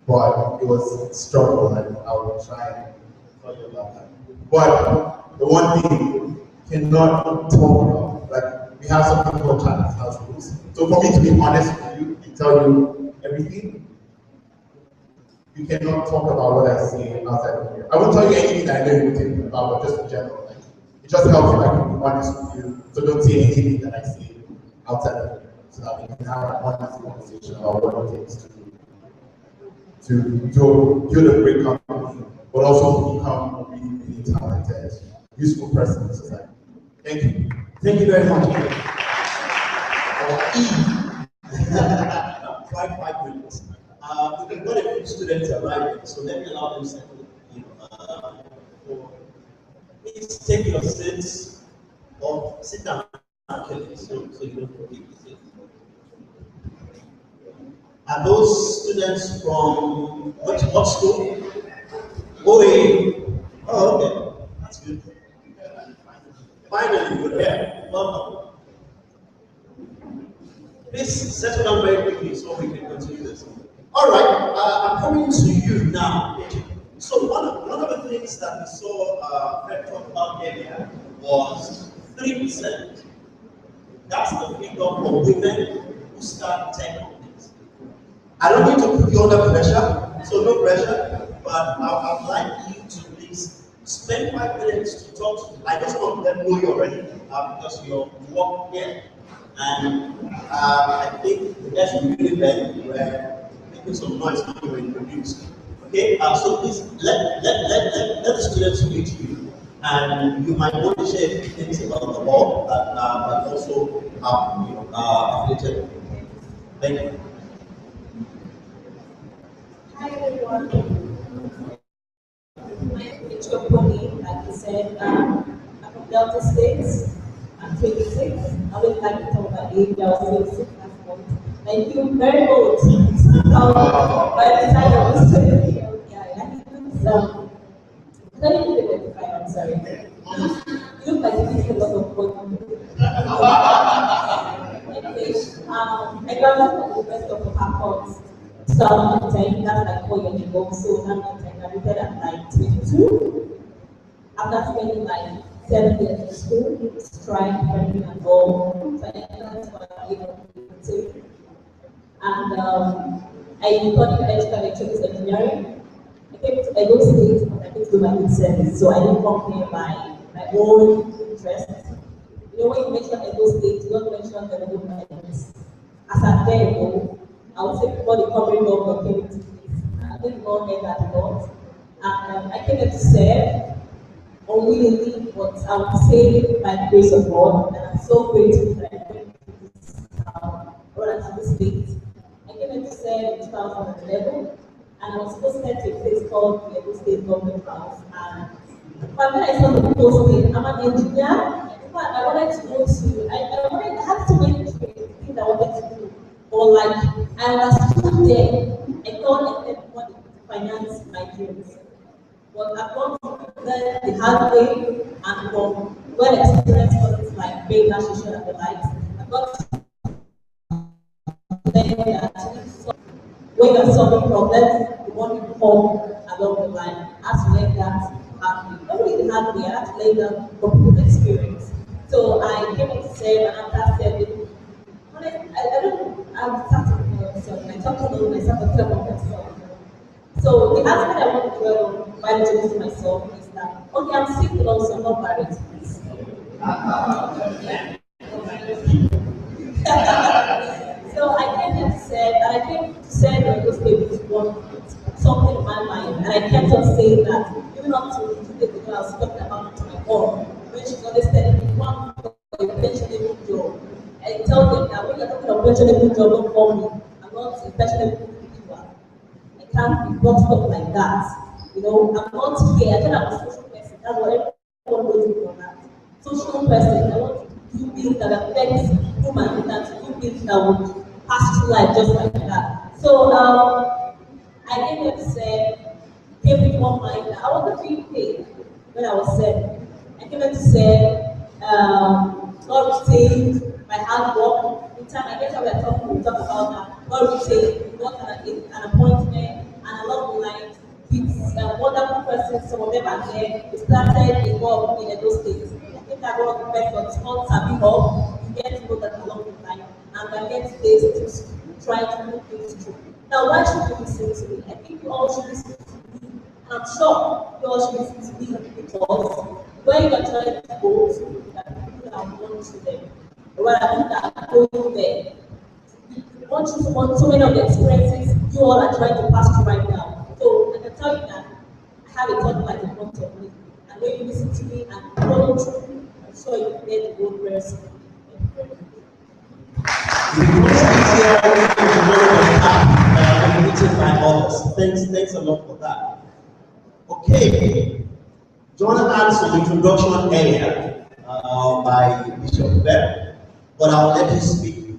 but it was a struggle, and I will try and tell you about that. But the one thing you cannot talk about, like we have something called China's house rules. So for me to be honest with you and tell you everything, you cannot talk about what I say outside of here. I won't tell you anything that I know you will think about, but just in general. Like, it just helps if I can be honest with you. So don't say anything that I say outside of here. So that we can have an honest conversation about what it takes to build a great company, but also become a really, really talented, useful person in society. Thank you. Thank you very much. 5 minutes. We've got a few students arriving, so let me allow them to settle. Please take your seats or sit down actually, so you don't forget the seat. Are those students from what school? OAU. Oh, okay. That's good. Finally, you're here. Welcome. Please settle down very quickly so we can continue this. All right, I'm coming to you now. So one of the things that we saw Fred talk about earlier was 3%. That's the figure for women who start tech companies. I don't need to put you under pressure, so no pressure, but I would like you to please spend 5 minutes to talk to me. I just want them to know you already because you work here. And I think the best we really learned were making some noise when you were introduced. Okay, so please let the students meet you, and you might want to share a few things about the law that also affiliated. Thank you. Hi everyone. My name is Chokoni. Like you said, I'm from Delta State. I'm 26. I would like to talk about age. I was 26 last month. I feel very old. By the time I was 20 years old, let me give it 25, I'm sorry. You look like you need a lot of work. I graduated from the University of Port Harcourt 2010, that's like 4 years ago, so now I graduated at like 22. After spending like 7 years in school, trying learning and all, so I entered to and I studied electrical electronics engineering. I came to Edo State because I came to do my service, so I didn't come here by my own interest. You know, when you mention Edo State, you don't mention the development. As a there, I would say before the covering governor came into place, I didn't know that a lot. And I came here to serve unwillingly, but I would say by the grace of God, and I'm so grateful that I came to this to this state. I came here to serve in 2011, and I was posted to a place called the Edo State Government House. And when I saw the posting, I'm an engineer. I wanted to go to, I had so many things I wanted to do. Or like, I understood there, I thought I wanted to finance my dreams. But I've gone through the hard way and from well experienced courses like paying national and the likes. I've got when you're solving problems, you want to perform along the line. I had to learn that hardly. Not really the hard way, I had to learn that from experience. So I came into SEB, and after SEB, I don't, I'm starting with myself. I talk to myself, I talk about myself. So the aspect I want to dwell on by introducing myself is that, okay, I'm single also, I'm not married. So I came here to say, and I came to say that those babies want something in my mind, and I kept on saying that, even up to 2 days ago, I was talking about it to my mom, when she's always telling me, "Mom, you're pensionable job." I tell them that when you're talking about pensionable job, don't call me. I'm not a pensionable individual. I can't be brought up like that. You know, I'm not here. I thought I'm a social person. That's what everyone goes through for that. Social person. I want to do things that affect human, and to do things that would pass through life just like that. So I came here to say, came with one mind. I wasn't being paid when I was 7. I came here to say, God retained my hard work. In time, I guess I was talking, we talk about that. God retained, got an appointment, and along the line, with wonderful persons, some of them are here. We started involved in those things. I think that one of the best for small Sabi Hub, you get to know that along the line, and we are here today to try to move things through. Now, why should you listen to me? I think you all should listen to me. And I'm sure you all should listen to me because where you are trying to go to, that people are going to them. Or rather, people are going there. You want you to want so many of the experiences you all are trying to pass through right now. So I can tell you that I have a thought like in front of me. And when you listen to me and follow through, I'm sure you can get the good person. By others. Thanks a lot for that. Okay, John had some introduction earlier by Bishop Bear, but I'll let you speak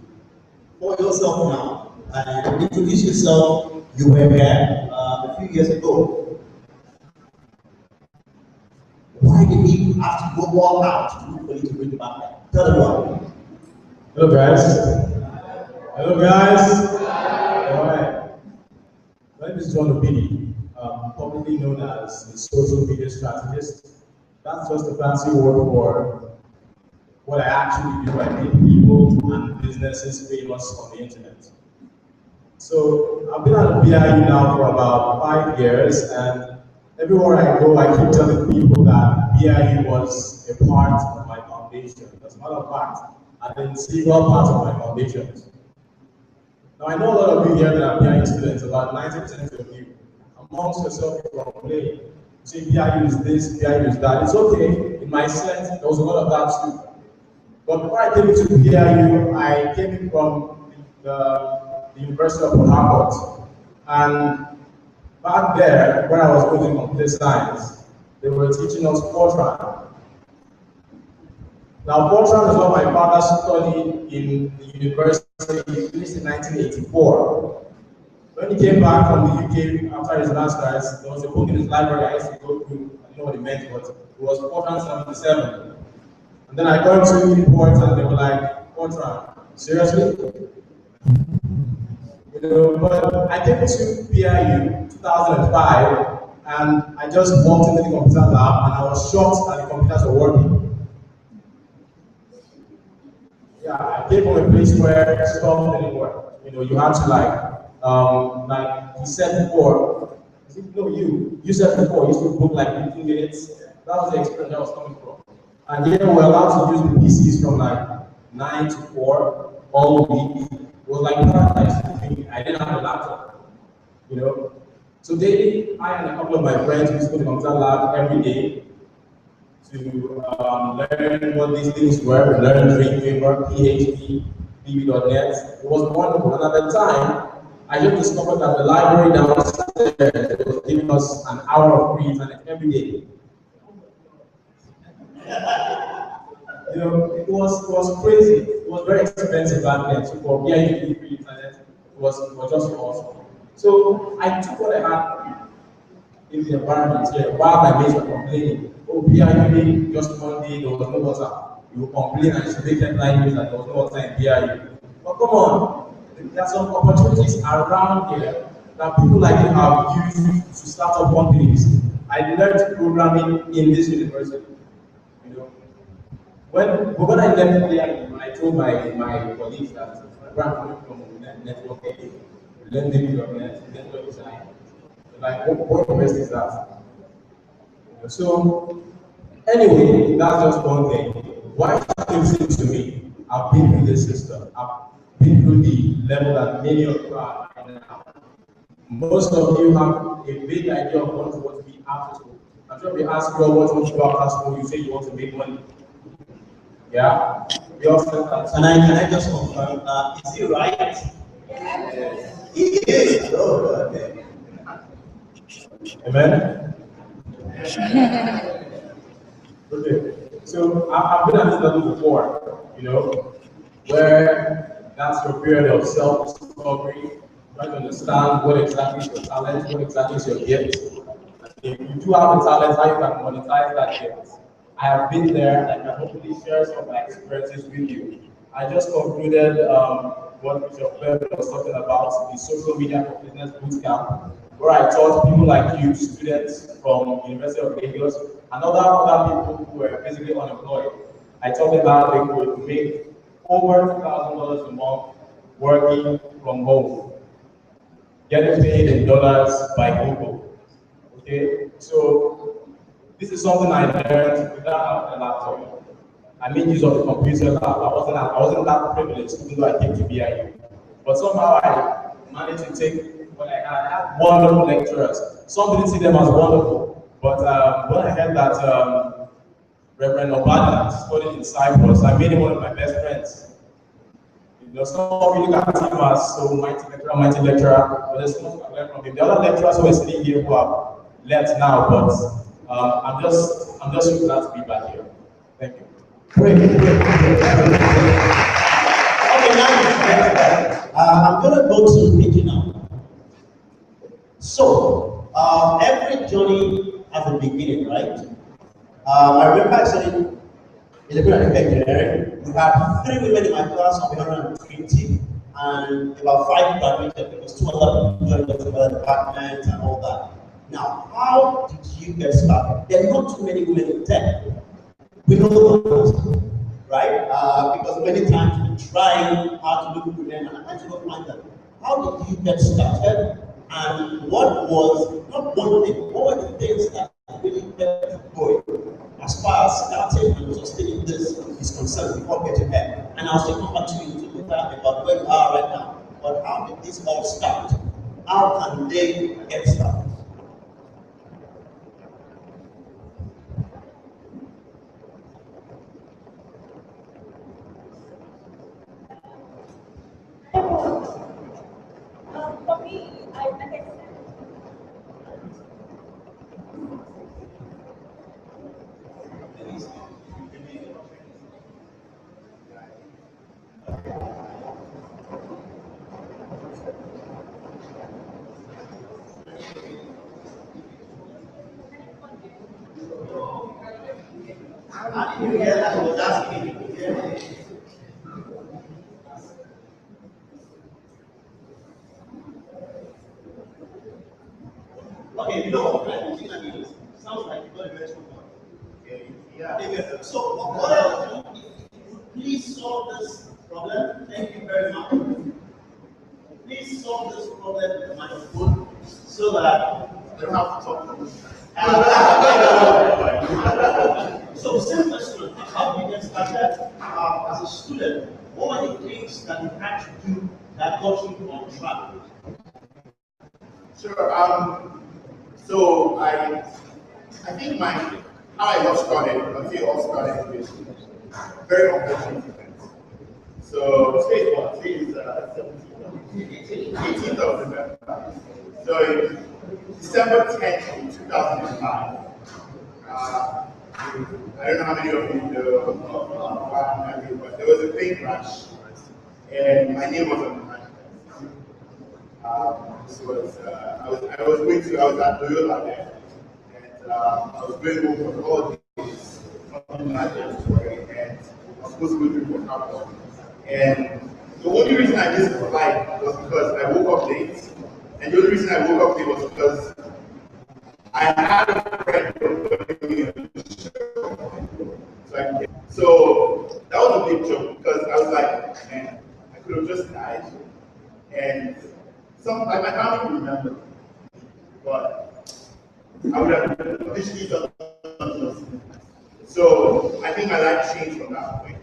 for yourself now and introduce yourself. You were here a few years ago. Why did you have to go all out to look for you to bring you back? Tell them why. Hello guys. Hello guys. All right. My name is John Obidi, publicly known as the social media strategist. That's just a fancy word for what I actually do. I make people and businesses famous on the internet. So I've been at BIU now for about 5 years, and everywhere I go, I keep telling people that BIU was a part of my foundation. As a matter of fact, I've been several parts of my foundations. Now I know a lot of you here that are BIU students, about 90% of you. Amongst yourself, you complain. You say BIU is this, BIU is that. It's okay. In my sense, there was a lot of that too. But before I came into BIU, I came in from the University of Port Harcourt. And back there, when I was going on computer science, they were teaching us Fortran. Now, Fortran is what my father studied in the university. He finished in 1984. When he came back from the UK after his master's, there was a book in his library I used to go through. I don't know what it meant, but it was Fortran 77. And then I got to imports and they were like, Fortran, seriously? You know, but I came to BIU 2005 and I just walked into the computer lab and I was shocked that the computers were working. Yeah, I came from a place where stuff didn't work. You know, you had to like he said before, no, you said before, you used to book like 15 minutes. That was the experience I was coming from. And here we're allowed to use the PCs from like 9 to 4 all week. It was like paradise. I didn't have a laptop, you know. So daily, I and a couple of my friends used to go to the computer lab every day to learn what these things were. We learned Dreamweaver, PHP, VB.net. It was wonderful. And at the time, I just discovered that the library downstairs was giving us an hour of free internet every day. You know, it was crazy. It was very expensive back then. So for BIU free internet, it was just awesome. So I took what I had in the environment here while my mates were complaining. Oh, BIU just one day there was no water. You will complain and you make headline news that there was no water in BIU. But come on, there are some opportunities around here that people like me have used to start up companies. I learned programming in this university. You know, when I left there, I told my colleagues that where I'm coming from networking, learning development, network design. Like, what university is that? You know, so anyway, that's just one thing. Why it seems to me, I've been through this system. I've been through the level that many of you are now. Most of you have a big idea of what you want to be after school. I'm sure if we ask you all what you want to do after school, you say you want to make money. Yeah? We all said that. Can I just confirm, is he right? Yes. He is. Oh, okay. Amen? Okay. So I've been at this level before, you know, where that's your period of self-discovery, trying to understand what exactly is your talent, what exactly is your gift. If you do have a talent, how you can monetize that gift. I have been there, and I can hopefully share some of my experiences with you. I just concluded what Bishop Webb was talking about, the social media for business bootcamp, where I taught people like you, students from University of Lagos, and other people who were basically unemployed. I taught them how they could make over $2,000 a month working from home, getting paid in dollars by Google. Okay, so this is something I learned without having a laptop. I made use of the computer lab. I wasn't that privileged, even though I came to BIU. But somehow I managed to take what I had. I had wonderful lecturers. Some didn't see them as wonderful. But when I heard that Reverend Obada studied in Cyprus, I made him one of my best friends. You know, some of you look at him as so mighty lecturer, but there's so much I learned from him. The other lecturers who are sitting here who have left now, but I'm just so glad to be back here. Thank you. Great. Okay, now I'm gonna go to Mickey now. So every journey has a beginning, right? I remember I said electrical engineering. We had 3 women in my class of 120, and about 5 graduated because 2 other people joined the other department and all that. Now, how did you get started? There are not too many women in tech. We know that, right? Because many times we try hard to look for them, and I actually don't find them. How did you get started? And what was, not one thing, what were the things that really kept going as far as starting and sustaining this is concerned before getting there? And I'll still come back to you to later about where we are right now. But how did this all start? How can they get started? For me, I like I said, How did you hear that? I was asking you. Okay, you know, I don't think that it sounds like you got a mental point. Okay, yeah. So, what I will do, please solve this problem. Thank you very much. Please solve this problem with my phone so that I don't have to talk. So, same question. How did you get started as a student? What were the things that you had to do that got you on track? Sure. So I think how I got started, it all started with very unfortunate events. So today is 18th of November. So in December 10th in 2005, I don't know how many of you know, but there was a plane crash, and my name was on the manifest. I was at Loyola there, and I was going home for holidays, something like that, and I was supposed to go to Port. And the only reason I missed the flight was because I woke up late, And the only reason I woke up today was because I had a friend who was going to be on the show. So that was a big joke because I was like, man, I could have just died. And like my family would remember. But I would have officially done something. So I think my life changed from that point.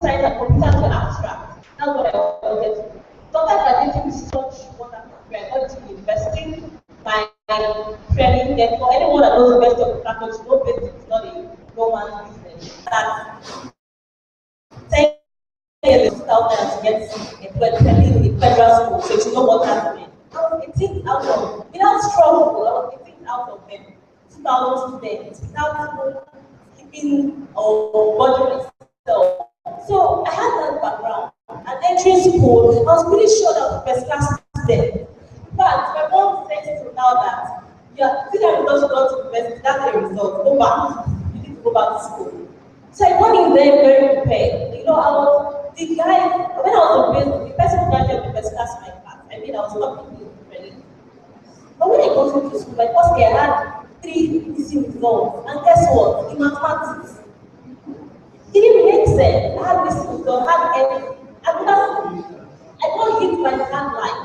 science and computer to abstract. That's what I wanted to do. Sometimes I didn't think such wonderful friend. I went to university. My friend there for anyone that knows the best of the faculty, no business is not a no business. That's 10 years without to get a federal school, so you know what that means. I was 18 out of, without struggle, I was 18 out of them, 2,000 students, without keeping or bothering myself. So I had that background. And entering school, I was pretty sure that I was first class student. But my mom said to now that yeah, see that because you got to university, that's the result. Go back. You need to go back to school. So I went in there very prepared. You know, I was the guy when I was the person who graduated the first class in my class. I mean I was not really. But when I got into school, my first year I had 3 easy results. And guess what? In mathematics. It didn't make sense. I had this result, I had everything. I got hit by the hard line.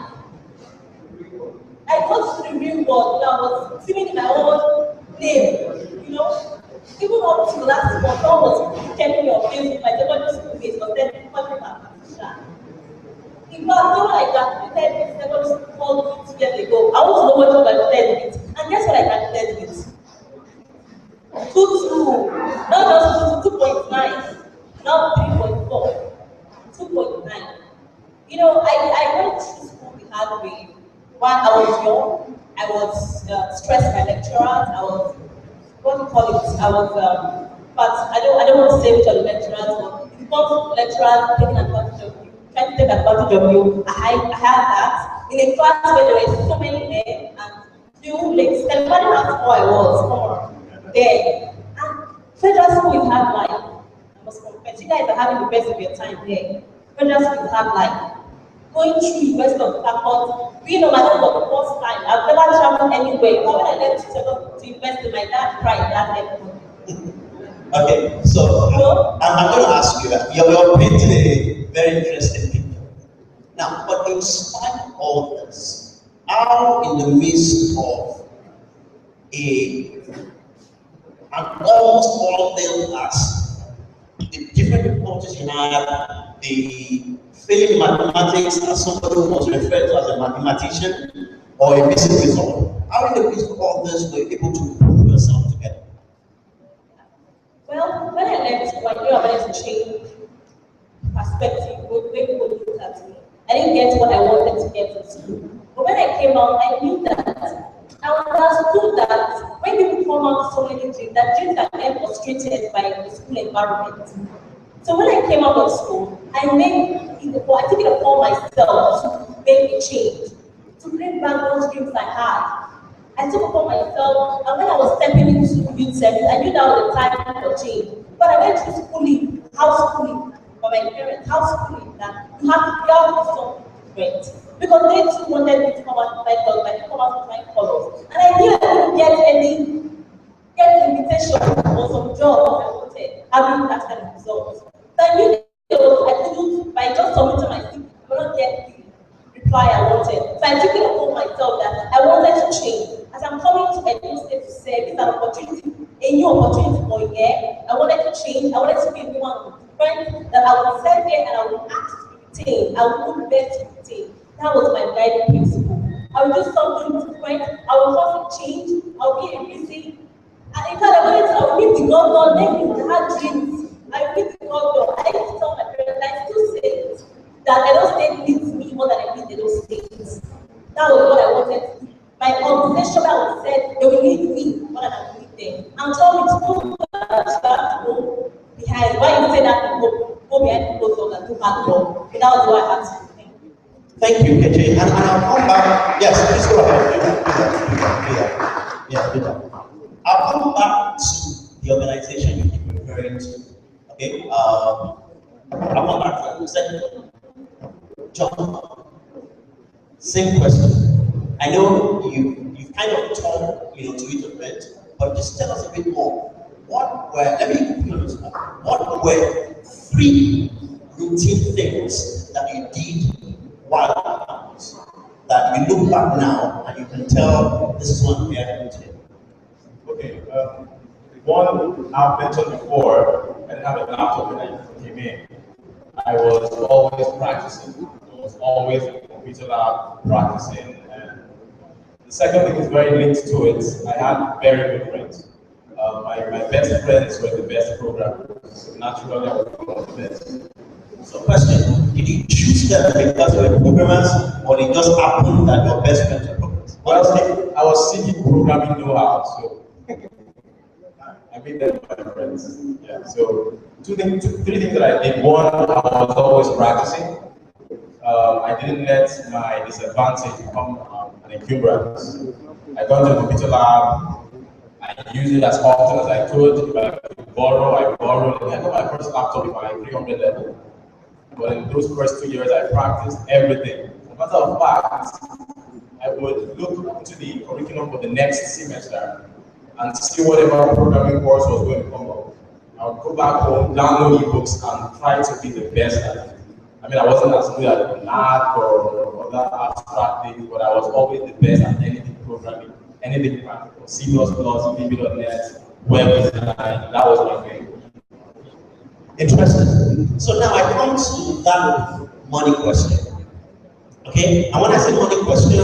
I got to the real world, I was swimming in my own name, you know. Even up to last month, someone was checking your face with my secondary school mates, but then becoming a mathematician. In fact, someone like that, secondary school called me 2 years ago. I want to know what you graduated with. And guess what I graduated with? 2.2, not just 2.9, not 3.4, 2.9. You know, I went through school the hard way. While I was young, I was stressed by lecturers. I was, what do you call it? I was, but I don't want to say which of the lecturers, but if you come lecturers taking advantage of you, trying to take advantage of you, I had that. In a class where there were so many men and few ladies, everybody asked who I was, there. And federal school is hard life. I must confess, you guys are having the best of your time there. Federal school is hard life. Going through University of Faculty, being on my own for the first time. I've never traveled anywhere. But when I left to invest in my dad cried that everything. Okay, so I'm going to ask you that. You're painting a very interesting picture. Now, but in spite of all this, how in the midst of an almost all thing as the different difficulties you have, the failing mathematics as somebody who was referred to as a mathematician or a missing result, how in the midst of all this were you able to pull yourself together? Well, when I left school, I knew I wanted to change perspective, the way people look at me. I didn't get what I wanted to get in school. But when I came out, I knew that I understood that when people come out with so many dreams, that dreams are then frustrated by the school environment. So when I came out of school, I took it upon myself to make a change, to bring back those dreams I had. I took upon myself, and when I was stepping into youth service, I knew that was the time for change. But I went through schooling, house schooling, for my parents, house schooling, that you have to do something different. Because they too wanted me to come out with my colors, like to come out with my colors. And I knew I didn't get invitation or some job I wanted, having that kind of result. So I knew I couldn't, by just submitting my CV, I would not get the reply I wanted. So I took it upon myself that I wanted to change. As I'm coming to a new state to say, this is an opportunity, a new opportunity for a year. I wanted to change. I wanted to be a woman different, that I would stand there and I would ask to be retained. I would beg to be retained. That was my guiding principle. I would do something different. I would cause a change. I would be a busy. And in fact, I would meet the governor, make him have dreams. I meet the governor. I used to tell my parents, I still say it, that Edo State needs me more than I need Edo State. That was what I wanted to do. My organization said they will need me more than I need them. And told me to go behind. Why you say that? Go behind the closed doors and do hard work. That was what I had to do. Thank you, KJ. And I'll come back. Yes, please go ahead. Do that. I'll come back to the organization you keep referring to. Okay. I'll come back to a second. John, same question. I know you've kind of talked, to it a bit, but just tell us a bit more. What were 3 routine things that you did while on campus that you look back now and you can tell this is what we are doing today? Okay, one I've mentioned before, I didn't have a laptop when I came in. I was always practicing. I was always in the computer lab practicing. And the second thing is very linked to it. I had very good friends. My best friends were the best programmers. So naturally, I was one of the best. So, question: did you choose them because they were programmers, or it just happened that your best friends were programmers? Well, I was seeking programming know-how, so I made them my friends. Yeah. So three things that I did. One, I was always practicing. I didn't let my disadvantage become an encumbrance. I got to the computer lab. I used it as often as I could. If I could borrow, I borrowed. I got my first laptop in my 300 level. But in those first 2 years, I practiced everything. As a matter of fact, I would look into the curriculum for the next semester and see whatever programming course was going to come up. I would go back home, download ebooks, and try to be the best at it. I mean, I wasn't as good at math or other abstract things, but I was always the best at anything programming, anything practical. C++, VB.NET, web design, that was my thing. Interesting. So now I come to that money question. Okay? And when I say money question,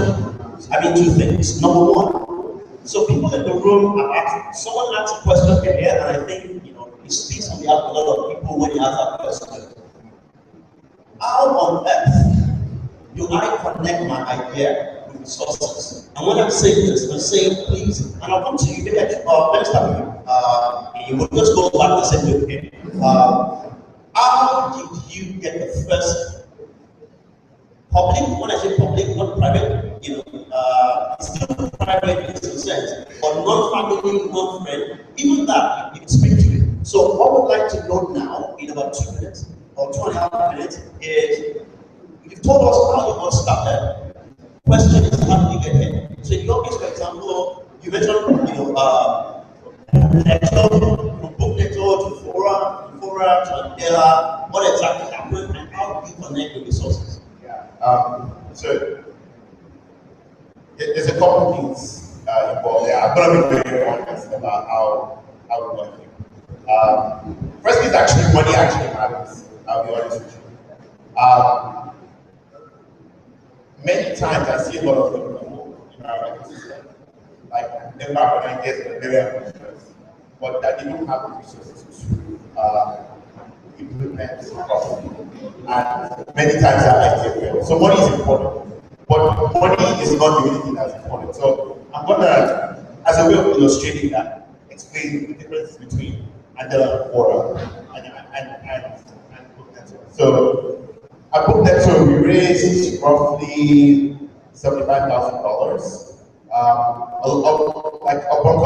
I mean two things. Number one, so people in the room have asked, someone asked a question earlier, and I think, it speaks on behalf of a lot of people when you ask that question. How on earth do I connect my idea with resources? And when I'm saying this, I'm saying, please, and I'll come to you, maybe let's start with you. We'll just go back the same way. How did you get the first public? When I say public, not private, it's still private in some sense, but non-family, non-friend, even that, you can speak to it. So what I would like to know now, in about 2 minutes, or 2.5 minutes, is you've told us how you got started. Question is, how did you get here? So in your case, for example, you mentioned, from book lecture to fora to Andela, what exactly happened and how do you connect the resources? So there's a couple things involved there. I'm going to be very honest about how we got here. First is actually money actually matters. I'll be honest with you. Many times I see a lot of people in our ecosystem, like they're not going to get very ambitious, but that they don't have the resources to implement properly. And many times that idea fails. So money is important, but money is not the only thing that's important. So I'm going to, as a way of illustrating that, explain the difference between Andela and Quora and book network. So at book network, we raised roughly $75,000. Like a bunch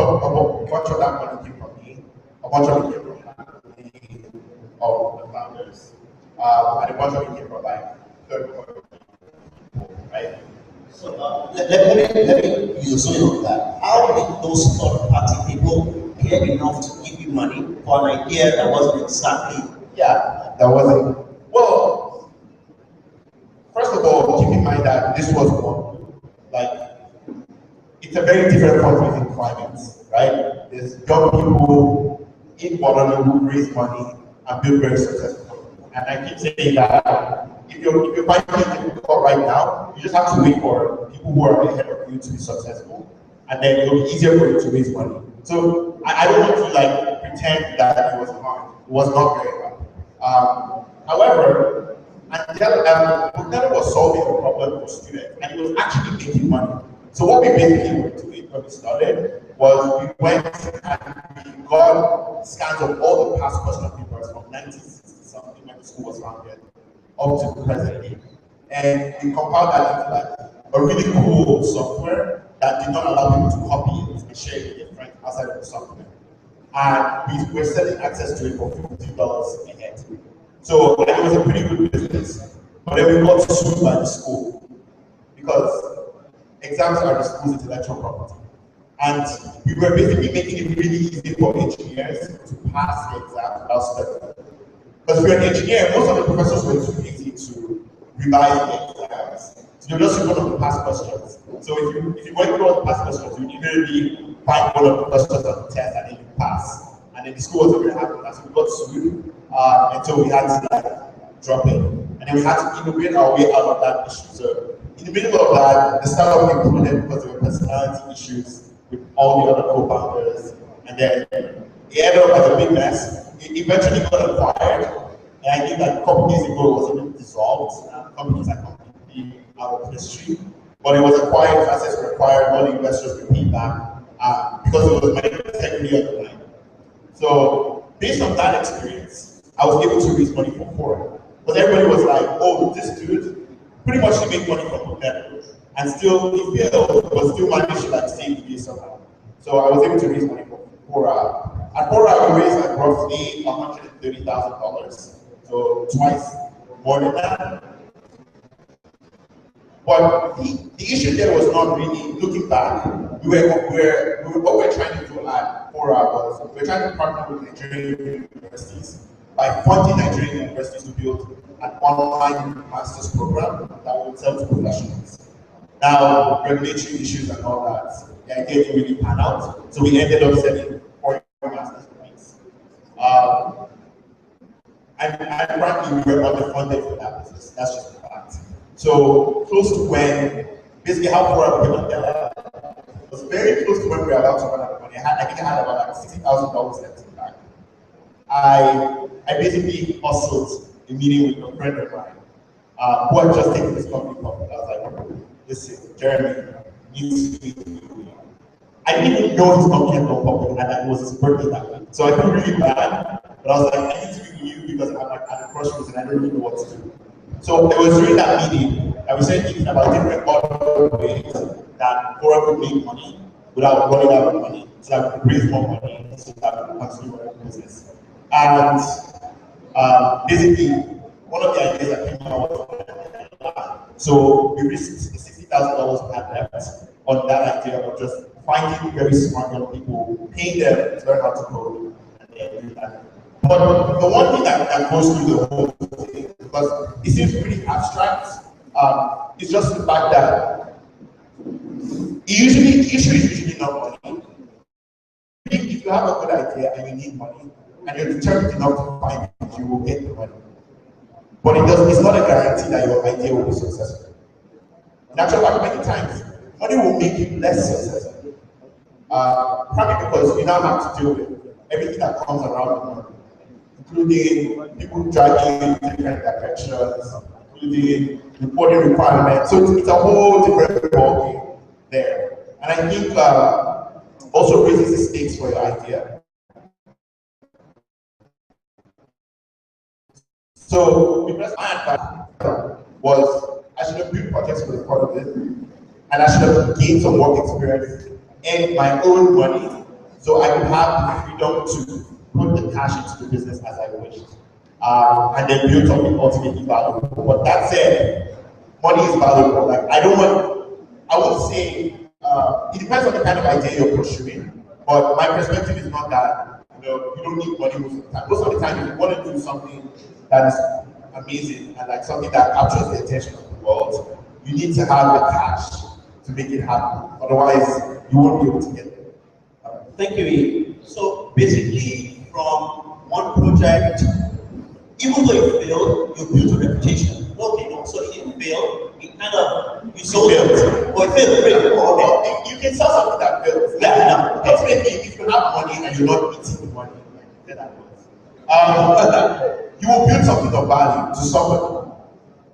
of that money came from me, a bunch of it came from of the founders, and a bunch of it came from like third party people, right? So let me use some of that. How did those third party people care enough to give you money for an idea that wasn't exactly? Yeah, that wasn't. Well, first of all, keep in mind that this was one, like, it's a very different fundraising climate, right? There's young people in Waterloo who raise money and build very successful. And I keep saying that if you're finding it difficult right now, you just have to wait for people who are ahead of you to be successful, and then it'll be easier for you to raise money. So I don't want to like pretend that it was hard. It was not very hard. However, Bukana was solving a problem for students, and it was actually making money. So what we basically were doing when we started was we went and we got scans of all the past question papers from 1960 something when the school was founded up to the present day. And we compiled that into like a really cool software that did not allow people to copy it and share it with their friends outside of the software. And we were selling access to it for $50 a head. So it was a pretty good business. But then we got sued by the school because exams are the school's intellectual property. And we were basically making it really easy for engineers to pass the exam without studying. Because if you're an engineer, most of the professors were too easy to revise the exams. So they just use one of the past questions. So if you went through all the past questions, you immediately find one of the questions on the test and then you pass. And then the school wasn't very happy with that. So we got sued. And so we had to like drop it. And then we had to innovate our way out of that issue. So in the middle of that, the startup imploded because there were personality issues with all the other co-founders. And then it ended up as a big mess. It eventually got acquired. And I think that a couple days ago it was even dissolved. Companies are completely out of history. But it was acquired, assets were acquired, all the investors were paid back because it was money technically on the line. So based on that experience, I was able to raise money for Quora. But everybody was like, oh, this dude pretty much should make money from Benin. And still, he failed, but still managed to like save the day somehow. So I was able to raise money for Quora. At Quora, we raised like roughly $130,000. So twice more than that. But the issue there was not really, looking back, what we're trying to do at Quora was, we're trying to partner with Nigerian universities by funding Nigerian universities to build an online master's program that would sell to professionals. Now, regulatory issues and all that, the idea didn't really pan out, so we ended up selling foreign master's degrees. And frankly, we were underfunded for that business. That's just a fact. So close to when, basically how Quora became a dollar, was very close to when we were about to run out of money. I think I had about like $60,000 left in the bank. I basically hustled a meeting with a friend of mine who had just taken this company public. I was like, listen, Jeremy needs to be. I didn't even know his company had gone public, and it was his birthday that week. So I felt really bad, but I was like, I need to be with you because I'm like at a crossroads and I don't really know what to do. So it was during that meeting that we started thinking about different other ways that Quora could make money without running out of money, so that we could raise more money, so that we could continue our business. And basically, one of the ideas that came out was, so we raised $60,000 we had left on that idea of just finding very smart young people, paying them to learn how to code, and then do that. But the one thing that goes through the whole thing, because it seems pretty abstract, is just the fact that the issue is usually not money. If you have a good idea and you need money, and you're determined enough to find it, you will get the money. But it's not a guarantee that your idea will be successful. In actual fact, many times, money will make you less successful. Probably because you now have to deal with everything that comes around the money, including people dragging in different directions, including reporting requirements. So it's a whole different ballgame there. And I think also raises the stakes for your idea. So because my advice was I should have built projects for the part of it, and I should have gained some work experience and my own money, so I could have the freedom to put the cash into the business as I wished, and then build something ultimately valuable. But that said, money is valuable. Like I would say it depends on the kind of idea you're pursuing. But my perspective is not that you don't need money most of the time. Most of the time, if you want to do something that is amazing and like something that captures the attention of the world, you need to have the cash to make it happen. Otherwise, you won't be able to get there. Thank you, E. So basically, from one project, even though it failed, you built a reputation. Okay, no, so it didn't fail. It kind of you sold it. Oh, it failed. Great. Oh, okay. You can sell something that fails. Yeah, no. Ultimately, if you have money and you're not eating the money, then that works. You will build something of value to somebody.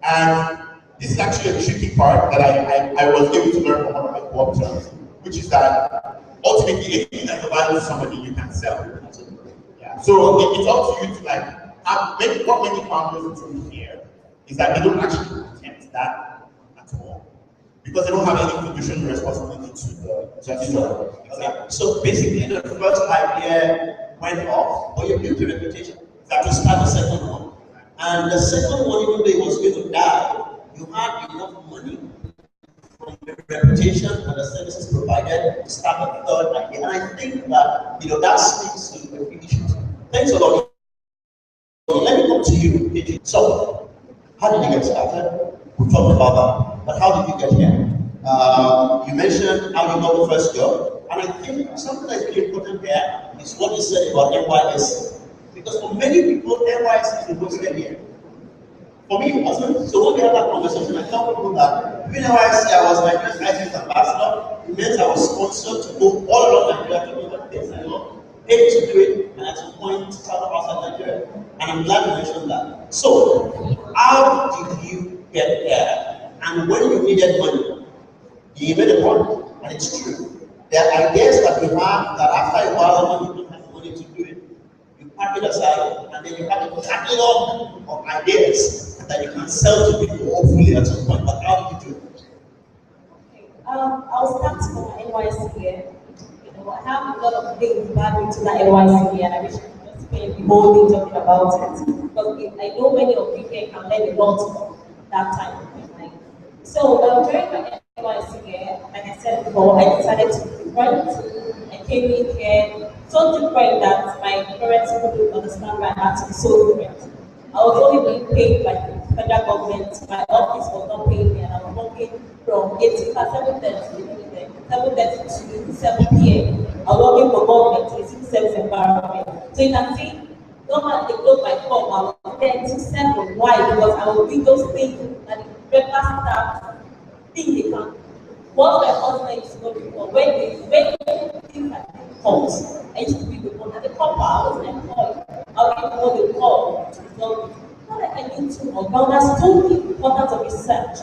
And this is actually a tricky part that I was able to learn from one of my co-opters, which is that ultimately anything that's of value to somebody you can sell. Yeah. So it's up to you to like have what many founders do here is that they don't actually attempt that at all. Because they don't have any fiduciary responsibility to the gesture. Okay. So basically the first idea went off, but you built a reputation. That to start the second one. And the second one, even though it was going to die, you had enough money from the reputation and the services provided to start the third idea. And I think that that speaks to the finish. Thanks a lot. Let me come to you. So, how did you get started? We talked about that, but how did you get here? You mentioned how you got the first job, and I think something that's really important here is what you said about NYSC. Because for many people, NYSC is the most here. For me, so when we had that conversation, I tell people that even though I say I was Nigeria's ICT ambassador, it means I was sponsored to go all around Nigeria to do the things I love, paid to do it, and at some point travel outside Nigeria. And I'm glad you mentioned that. So, how did you get there? And when you needed money, you made a point, and it's true. There are ideas that we have that after a while, when you don't have money to do it, you pack it aside, and then you have a catalog of ideas that you can sell to people, hopefully at some point. But how do you do it? I'll start from NYC here. You know, I have a lot of things back into that NYC here, and I wish I could just spend the whole day talking about it. Because I know many of you here can learn a lot from that time of my life. So during my NYC here, like I said before, I decided to be different. I came in here so different that my parents couldn't understand why I had to be so different. I was only being paid by the federal government. My office was not paying me, and I was working from 7:30 to 7 p.m. I was working for government in a civil service environment. So you can see, normally they close my form, I was there till 7. Why? Because I was doing those things that the regular staff think they can. What my husband used to go before, when things like calls, I used to be the one at the copper, I was an employee. I would give all the call to resolve it. Not like I need to know, but I understood the importance of research.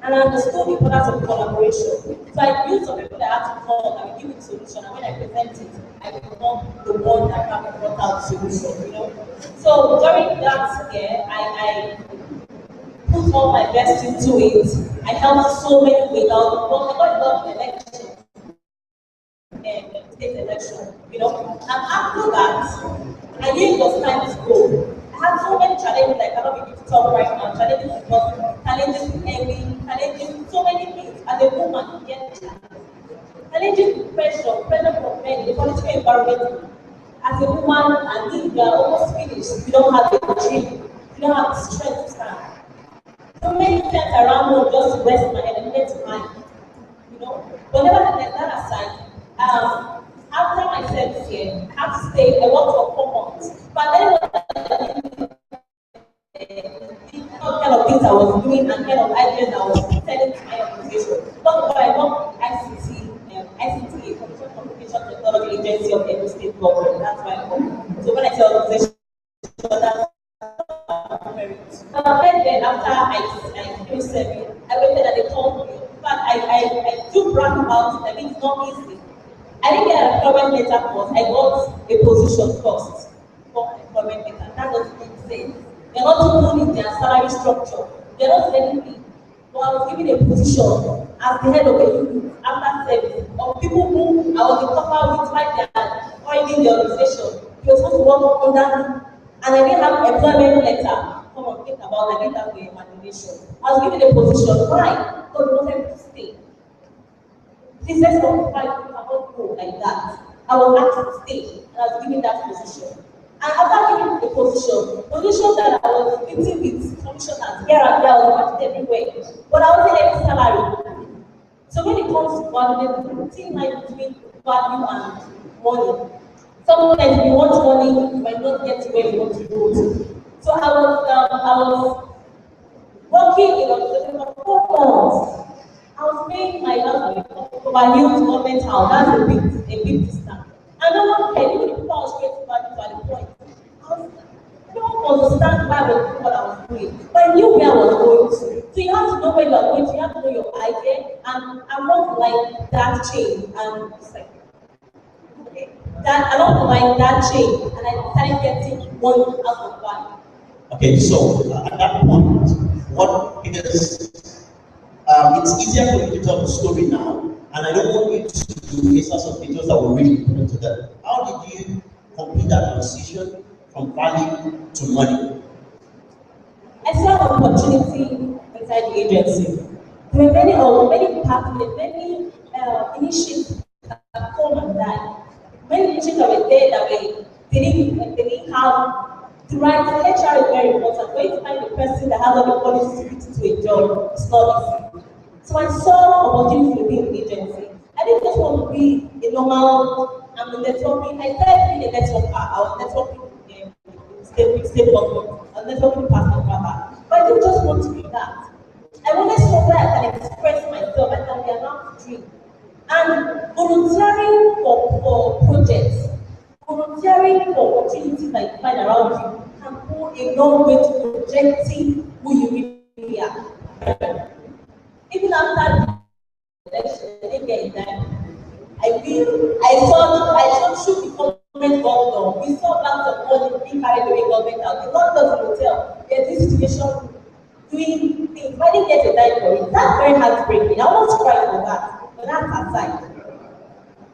And I understood the importance of collaboration. So I knew some people that I had to call and I give it a solution. And when I present it, I become the one that can brought out the solution, you know. So during that year, I put all my best into it. I helped so many without, well, I got involved in elections and state election, you know. And after that, I knew it was time to go. I had so many challenges I cannot begin to talk right now. Challenges with work, challenges with envy, challenges with so many things. As a woman, you get challenges with pressure from men, the political environment. As a woman, and if you are almost finished, you don't have the dream, you don't have the strength to stand. So many times around me just to rest my head and get to mind. You know, but nevertheless, that aside, after my service here, I have to stay. I worked for 4 months. But then what kind of things I was doing and kind of ideas I was telling to my organization. First of all, I worked ICT, Information Communication Technology Agency of Edo State Government. That's why I work. So when I say organization, that's and then after I finished serving, I waited and they told me. But I do brag about it. I mean, it's not easy. I didn't get an employment letter first. I got a position first for employment letter. That doesn't make sense. They're not even in their salary structure. They're not anything. But I was given a position as the head of a unit after service of people who I was the couple with while they are joining the organization. He was supposed to work under me. And I didn't have employment letter. Come on, think about it. I didn't have the imagination. I was given a position. Why? Because they wanted me to stay. Please let's not fight. We cannot go like that. I was asked to stay, and I was given that position. And after giving the position that I was meeting with commissioners here and there, I was working everywhere, but I wasn't getting salary. So when it comes to value, there's a routine line between value and money. Sometimes if you want money, you might not get to where you want to go to. So I was working in organization for 4 months. I was paying my value government house. That's a big distance. And no one cared. Even the people I was creating value to at the point. No one understand why I was doing what I was doing. But I knew where I was going to. So you have to know where you are going to, you have to know your idea. And I want like that chain. And it's like, okay. That I don't like that chain. And I started getting one out of one. Okay, so at that point, because it's easier for you to tell the story now, and I don't want you to do instances of details that were really important to them. How did you complete that transition from value to money? I saw an opportunity inside the agency. There were many departments, many initiatives that come and die. Many initiatives that were there that they didn't have the right. HR is very important. When you find the person that has all the qualities to fit into a job, it's not easy. So I saw opportunity within the agency. I didn't just want to be a normal networking. I started being a networker. I was networking state government, I was networking department rather. But But I didn't just want to be that. I wanted somewhere I can express myself, I can be allowed to dream. And volunteering for projects, volunteering for opportunities that you find around you can go a long way to projecting who you really are. Even after the election, I didn't get it done. I should become government governor. We saw banks of money being carried away government out. The Lord doesn't hotel. There's this situation doing things. I didn't get a dime for it. That's very heartbreaking. I almost cried for that. But that's aside.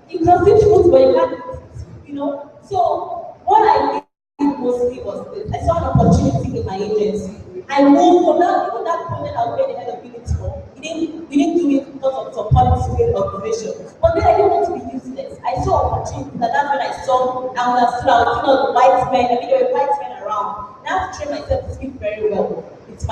You can still choose, but you can't, you know. So what I did mostly was this. I saw an opportunity in my agency. I moved from that, even that project I was the head of unit for. We didn't do it because of some political observation. But then I didn't want to be useless. I saw opportunities, and that's when I understood I was seeing all the white men. I mean, there were white men around. And I have to train myself to speak very well. With the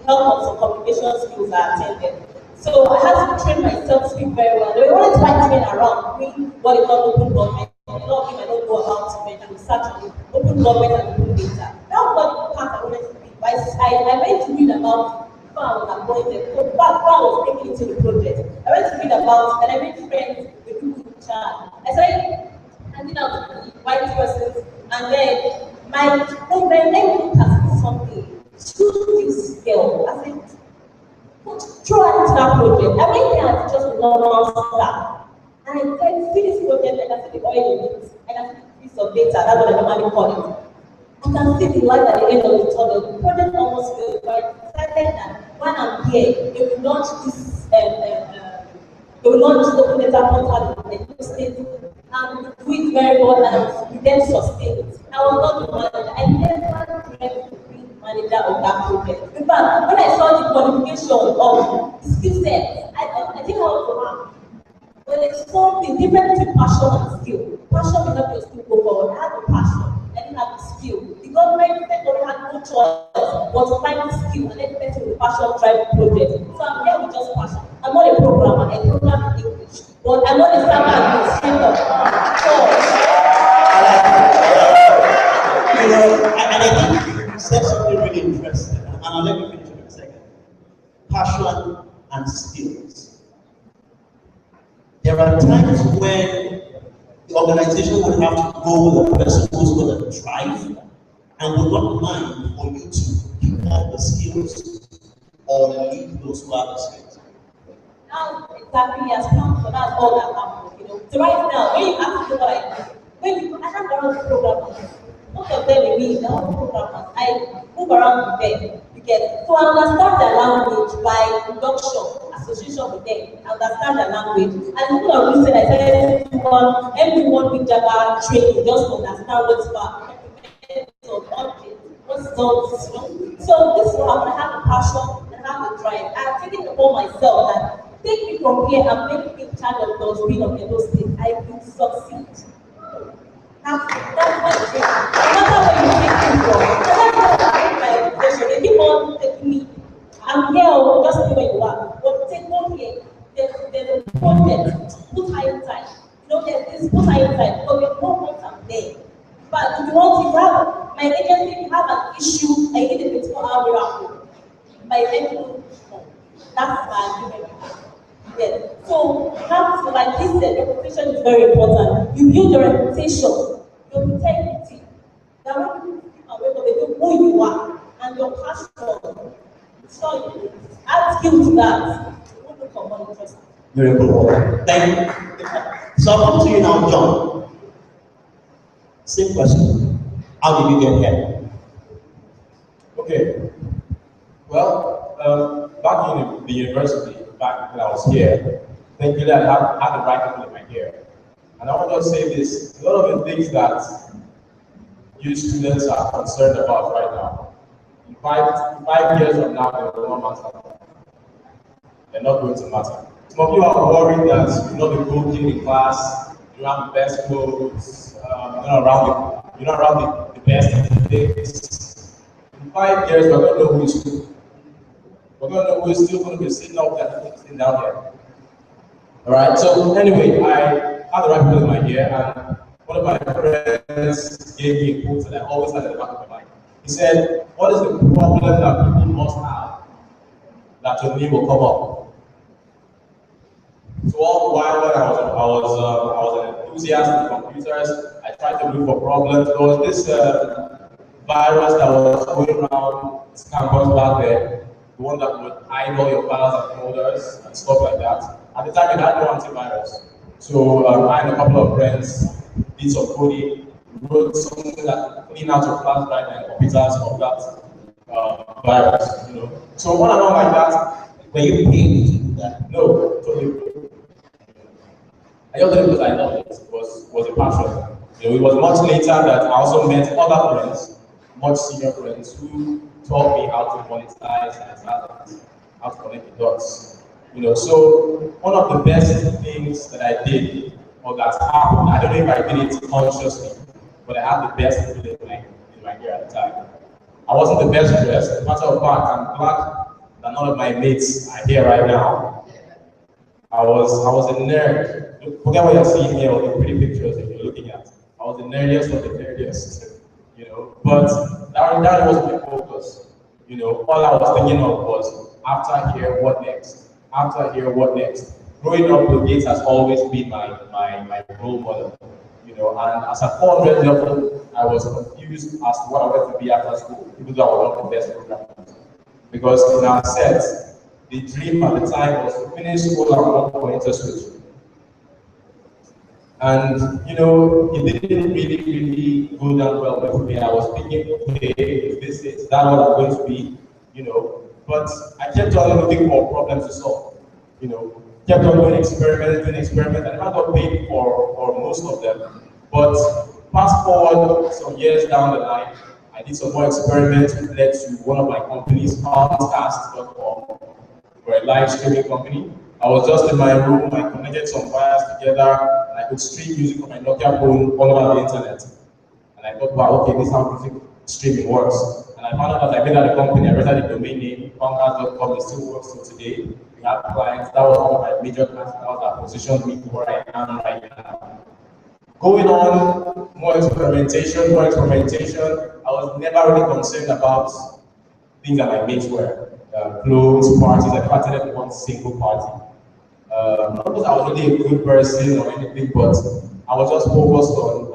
help of some communication skills I attended. So I had to train myself to speak very well. There were always white men around doing what they call open government. A lot of people I don't know about it, and research on it. Open government and open data. That was not the part I wanted to be. But I went to read about before I was appointed, before I was taken into the project. I went to read about, and I made friends with people in charge. I started handing out to the white persons, and then my name has been something. Choose this girl. I said, throw her into that project. I went there as just a normal staff. And I said, see this project, I can see the oil in it. I can see the piece of data, that's what I normally call it. I can see the light at the end of the tunnel. The project almost failed, but I decided that when I'm here, they will launch this open data portal in the state, and do it very well, and we then sustain it. I was not the manager. I never dreamt to be manager of that project. In fact, when I saw the qualification of the skill set, I didn't know how to have. But there's something different between passion and skill. Passion will help your skill go forward. I had the passion, I didn't have the skill. The government sector had no choice but to find the skill, and then the person with passion drive the project. So I'm here with just passion. I'm not a programmer, I program in English, but I'm not a summer administrator. So, you know, and I think you said something really interesting, and I'll let you finish in a second. Passion and skills. There are times when the organization would have to go with a person who's going to drive and would not mind for you to pick up the skills or lead those who have the skills. Now, exactly as come, so that's all that happened, you know. So right now, when you ask me what I do, I have around programmers. Most of them in me, they're all programmers. I move around with them. So I understand their language by induction, association with them. I understand their language. And people are recent, I started to do everyone with Java training just to understand what's about. What's all this, you know? So this is how I have a passion and have a drive. I've taken it upon myself that take me from here and make me in charge of those being of the state. I will succeed. That's my dream. No matter where you take me from, no matter my education, they keep on taking me. I'm here, just stay where you are. But take one here. There's a project. Put high inside. You know, there's this put high inside. But there's no once I'm there. But if you want, if you have my agency, if you have an issue, I need a 24-hour miracle. My mental, that's my agreement. Yes. So that's like this said, reputation is very important. You build your reputation, your integrity. There are people away, but they know who you are and your passion. So you add skill to that. You won't look for money first. Very cool. Thank you. So I'll come to you now, John. Same question. How did you get here? Okay. Well, back in the university, back when I was here, thankfully I had the right people in my ear. And I want to just say this, a lot of the things that you students are concerned about right now, in 5 years from now, they will not matter. They're not going to matter. Some of you are worried that you're not the cool kid in class, you don't have the best clothes, you're not around the best things. In 5 years, we're going to know who is who. We're going to know who is still going to be sitting up there, sitting down here. Alright, so anyway, I had the right people in my ear, and one of my friends gave me a quote that I always had at the back of my mind. He said, what is the problem that people must have that your name will come up? So all the while when I was an enthusiast in computers, I tried to look for problems. There was this virus that was going around this campus back there, the one that would hide all your files and folders and stuff like that. At the time, it had no antivirus. So I and a couple of friends did some coding, wrote something that clean out your flash drive and computers of that virus. So one and all like that. Were you paid to do that? No, totally. I just did it because I loved it. It was a passion. It was much later that I also met other friends, much senior friends, who taught me how to monetize and how to connect the dots. So one of the best things that I did, or that happened, I don't know if I did it consciously, but I had the best feeling in my year at the time. I wasn't the best dressed. As a matter of fact, I'm glad that none of my mates are here right now. I was a nerd. Forget what you're seeing here, all the pretty pictures that you're looking at. I was the nerdiest of the nerdiest, But that wasn't my focus. All I was thinking of was, after here, what next? After here, what next? Growing up, Bill Gates has always been my role model. And as a 400 level, I was confused as to what I wanted to be after school, even though I was one of the best programmers. Because in our set, the dream at the time was to finish school and work for industry. And it didn't really go down well with me. I was thinking, okay, if this is that what I'm going to be, But I kept on looking for problems to solve. Kept on doing experiments. I never got paid for most of them. But fast forward some years down the line, I did some more experiments which led to one of my companies, Podcast.com. We're a live streaming company. I was just in my room, I connected some wires together, and I could stream music on my Nokia phone all over the internet. And I thought, wow, okay, this is how music streaming works. And I found out that I made out a company, I registered the domain name, Podcast.com, it still works till today. We have clients. That was one of my major customers that positioned me to where I am right now. Going on, more experimentation. I was never really concerned about things that my mates were. Clothes, parties, I attended one single party. Not because I was really a good person or anything, but I was just focused on,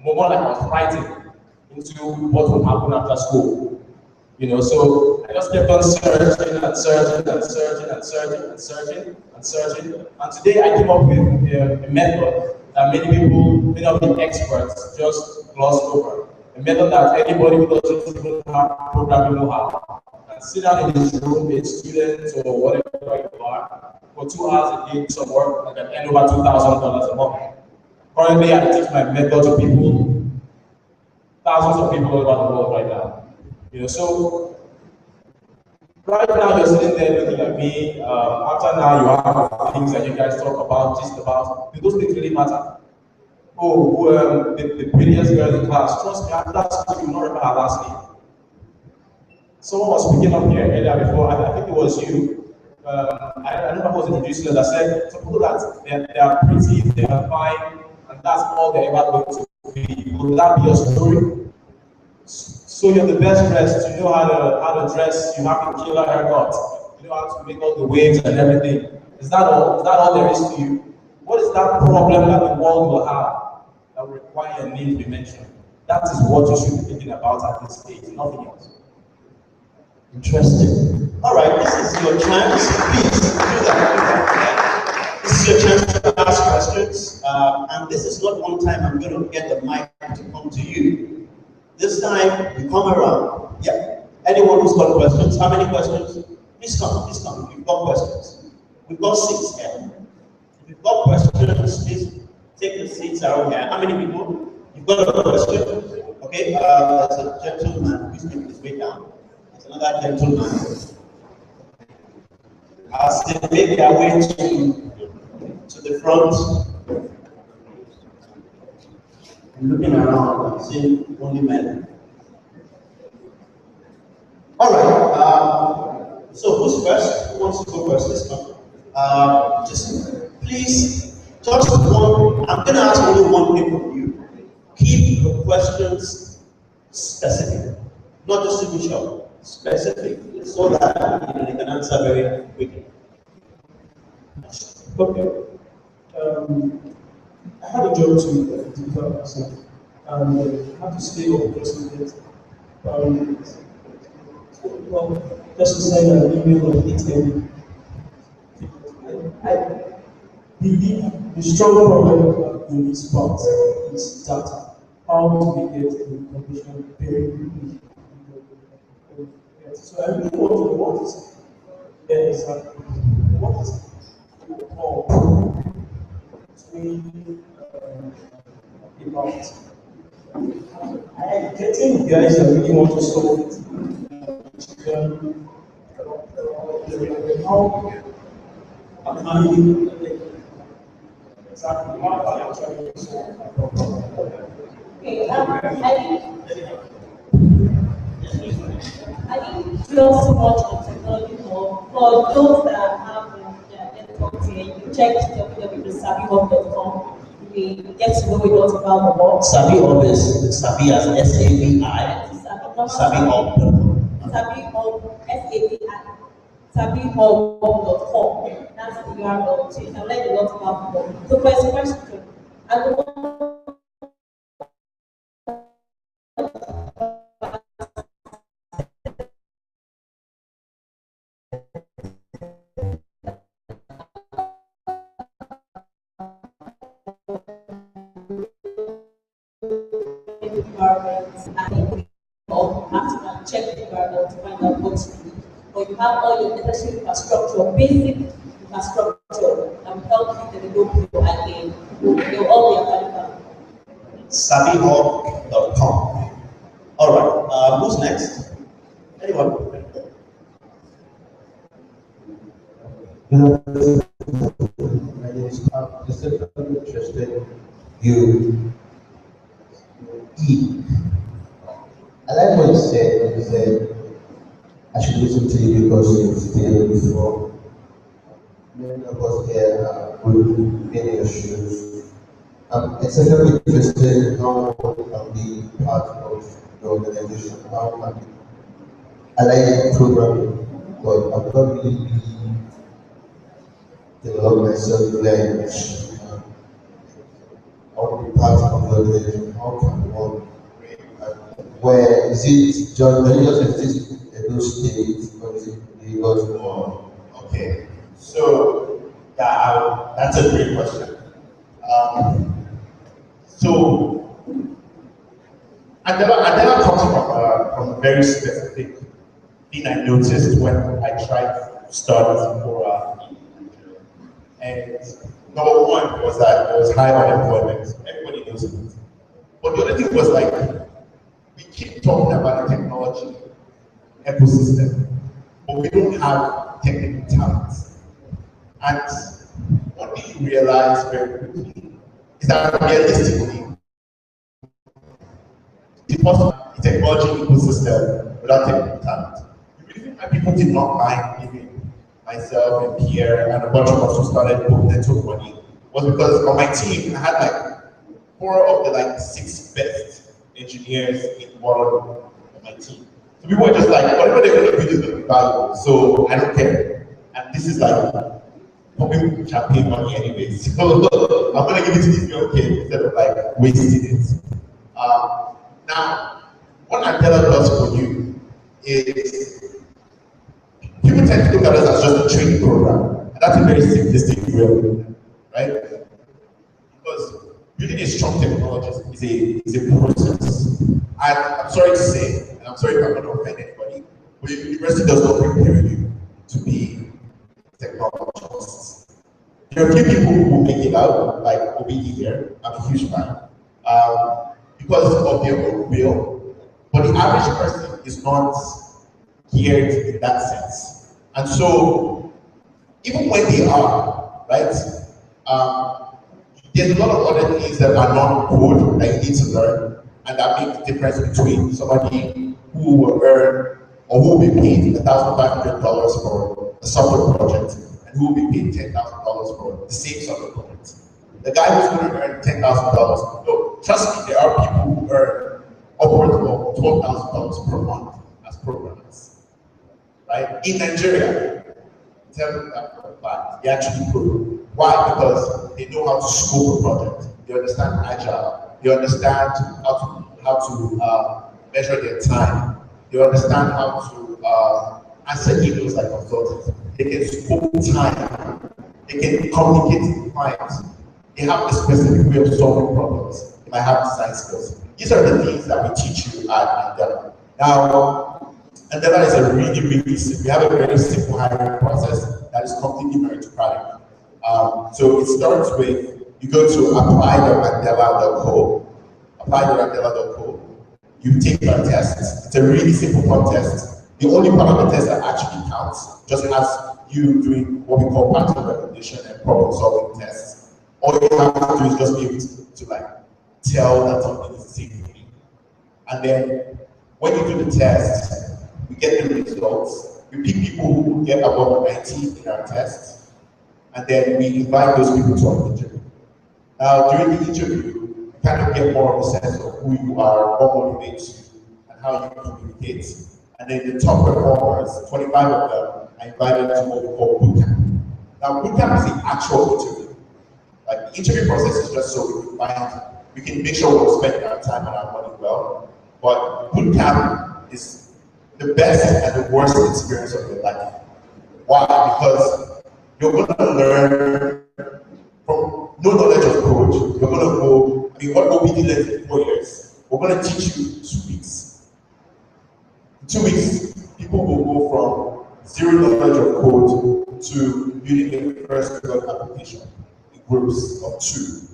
more like I was frightened into what would happen after school. So I just kept on searching. And today I came up with a method that many people, many of the experts, just glossed over. A method that anybody who doesn't even have programming know-how can sit down in his room, a student or whatever you are, for 2 hours a day, do some work, and can earn over $2,000 a month. Currently, I teach my method to people, thousands of people all over the world right now. So right now you're sitting there looking at me. After now, you have things that you guys talk about, just about. Do those things really matter? Oh, the prettiest girl in class. Trust me, after school, you will not remember her last name. Someone was speaking up here earlier before. I think it was you. I don't know who was introducing us. I said, suppose that they are pretty, they are fine, and that's all they're ever going to be. Would that be your story? So you're the best dressed. You know how to dress. You have the killer haircut. You know how to make all the waves and everything. Is that all? Is that all there is to you? What is that problem that the world will have that will require your name to be mentioned? That is what you should be thinking about at this stage, nothing else. Interesting. All right, this is your chance. Please do that. This is your chance to ask questions. And this is not one time I'm going to get the mic to come to you. This time, you come around. Yeah. Anyone who's got questions? How many questions? Please come. If you've got questions. We've got 6 here. If you've got questions, please take the seats around here. How many people? You've got a question? Okay. There's a gentleman who's making his way down. There's another gentleman. As they make their way to the front, looking around, seeing only men. All right. So who's first? Who wants to go first? Let's come. Just please, just one. I'm going to ask only one thing from you. Keep your questions specific. not just single shot, specific, so that they can answer very quickly. Okay. I had a job to develop myself, and I had to stay up close to it. Well, just to send an email or 8 I believe the strong problem in this part is data. How do we get the information very quickly? So I really want to know what is exactly what is about. I'm getting guys that really want to solve it. How can you exactly how are you trying to solve that problem? Okay, I didn't dwell so much on technology for those that have their networks here. You check www.sabihub.com. You get to know a lot about the work. Sabi Hub is Sabi as S-A-B-I. Sabi Hub. Sabi Hub, S-A-B-I. SabiHub.com. That's the URL. So you can learn a lot about the work. So first question. And the one environments and after check the environment to find out what you need. But you have all your necessary infrastructure, basic infrastructure that will help you develop your idea. You'll all be available. SabiHub.com. All right. Who's next? Anyone? My name is Mark. Just interested. You E. I like what you said when you said I should listen to you because you've stayed before. Many of us here would be in your shoes. I'm extremely interested in how can be part of the organization. How can be I like programming, but I've not really developed myself in language. I want to be part of the organization. How can one? Where is it just exist in those states, or is it Lagos or? Okay, so yeah, that's a great question. So I never comes from a very specific thing I noticed when I tried to start Sephora. And number one was that there was high unemployment. Everybody knows it. But the other thing was like, we keep talking about the technology ecosystem, but we don't have technical talent. And what we realized very quickly is that realistically, it's possible a technology ecosystem without technical talent. The reason why people did not mind giving myself and Pierre and a bunch of us who started book network money was because on my team I had like 4 of the like 6 best engineers in one of my team. So people were just like, whatever they're going to build is going to be valuable, so I don't care. And this is like popping champagne money anyway, so I'm going to give it to these young kids instead of like wasting it. Now, what Andela does for you is people tend to look at us as just a training program, and that's a very simplistic way of looking at it, right? Because building a strong technology is a process. And I'm sorry to say, and I'm sorry if I'm going to offend anybody, but the university does not prepare you to be technologists. There are a few people who make it out, like Obidi here. I'm a huge fan. Because of their own will, but the average person is not geared in that sense. And so, even when they are, right, there's a lot of other things that are non-code that you need to learn, and that make the difference between somebody who will earn or who will be paid $1,500 for a software project and who will be paid $10,000 for the same software project. The guy who's going to earn $10,000, no, trust me, there are people who earn upwards of $12,000 per month in Nigeria, tell them that they actually could. Why? Because they know how to scope a project. They understand agile. They understand how to measure their time. They understand how to answer emails like consultants. They can scope time. They can communicate with clients. They have a specific way of solving problems. They might have design skills. These are the things that we teach you at Endeavor. Now, Endeavor is a really simple. We have a very simple hiring process that is completely meritocratic. So it starts with, you go to apply.mandela.co, apply.mandela.co, you take our test. It's a really simple fun test. The only part of the test that actually counts just has you doing what we call pattern recognition and problem solving tests. All you have to do is just be able to like tell that something is the same thing. And then when you do the test, we get the results. We pick people who get above 90 in our test, and then we invite those people to our interview. Now, during the interview, you kind of get more of a sense of who you are, what motivates you, and how you communicate. And then the top performers, 25 of them, are invited to what we call bootcamp. Now, bootcamp is the actual interview. Like, the interview process is just so we can make sure we're spending our time and our money well. But bootcamp is the best and the worst experience of your life. Why? Because you're going to learn from no knowledge of code. You're going to go, what OPD learned in 4 years? We're going to teach you 2 weeks. In 2 weeks, people will go from zero knowledge of code to building a first web application in groups of 2.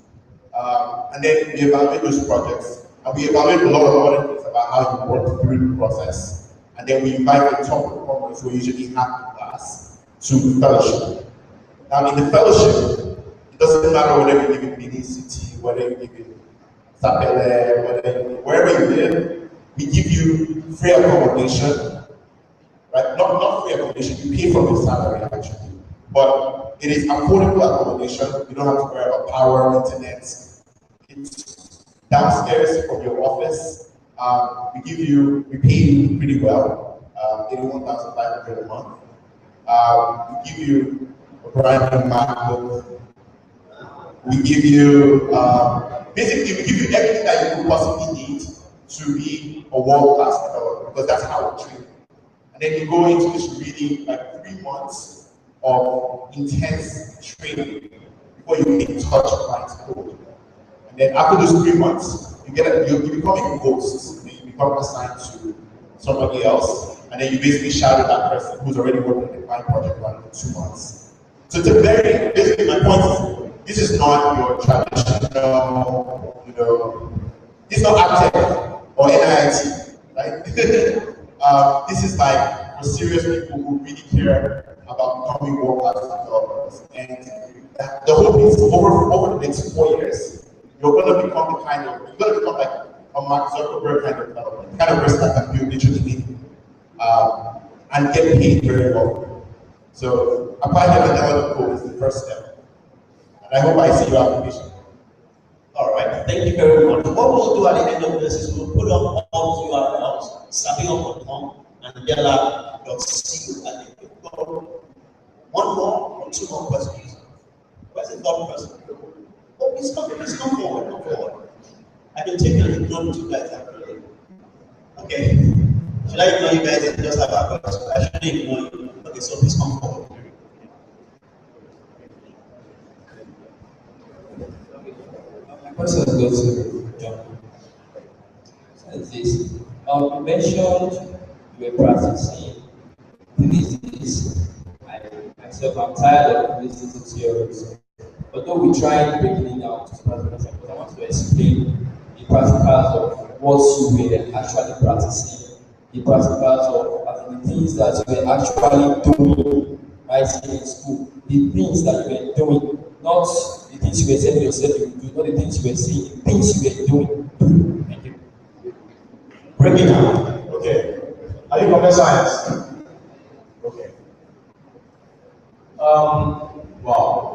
And then we evaluate those projects, and we evaluate a lot of other things about how you work through the process. And then we invite the top performers who usually have in class to fellowship. Now, in the fellowship, it doesn't matter whether you live in Benin City, whether you live in Sapele, wherever you live, we give you free accommodation, right? Not free accommodation, you pay from your salary actually. But it is affordable accommodation. You don't have to worry about power, internet. It's downstairs from your office. We pay you pretty well, 81,500 a month. We give you a brand new MacBook. We give you, basically, we give you everything that you could possibly need to be a world-class developer, because that's how we train. And then you go into this really, like 3 months of intense training before you can touch client's code. And then after those 3 months, you become a ghost. You become assigned to somebody else, and then you basically shout at that person who's already working on the client project for 2 months. So it's basically my point is, this is not your traditional, this is not AppTech or NIT, right? This is like for serious people who really care about becoming world-class developers. And the hope is over the next 4 years, you're going to become like a Mark Zuckerberg kind of developer, the kind of person that can build digitally and get paid very well. So apply to the code is the first step. And I hope I see your application. All right, thank you very much. What we'll do at the end of this is we'll put up all URLs, sabio.com and yella.co, and then we've got 1 more or 2 more questions. Where's the third person? Oh, please come forward. I can take a ignore you guys actually. Okay. Should I ignore you guys and just have a question? I shouldn't ignore you. Okay, so please come forward. My question goes to John. Says this. You mentioned you were practicing thesis. I myself am tired of listening to theories. Although we try breaking it down to practicals, but I want to explain the practicals of what you were actually practicing, the practicals of the things that you were actually doing right in school, the things that you were doing, not the things you were telling yourself you would do, not the things you were saying, the things you were doing. Thank you. Break it down. Okay. Are you computer science? Okay. Wow.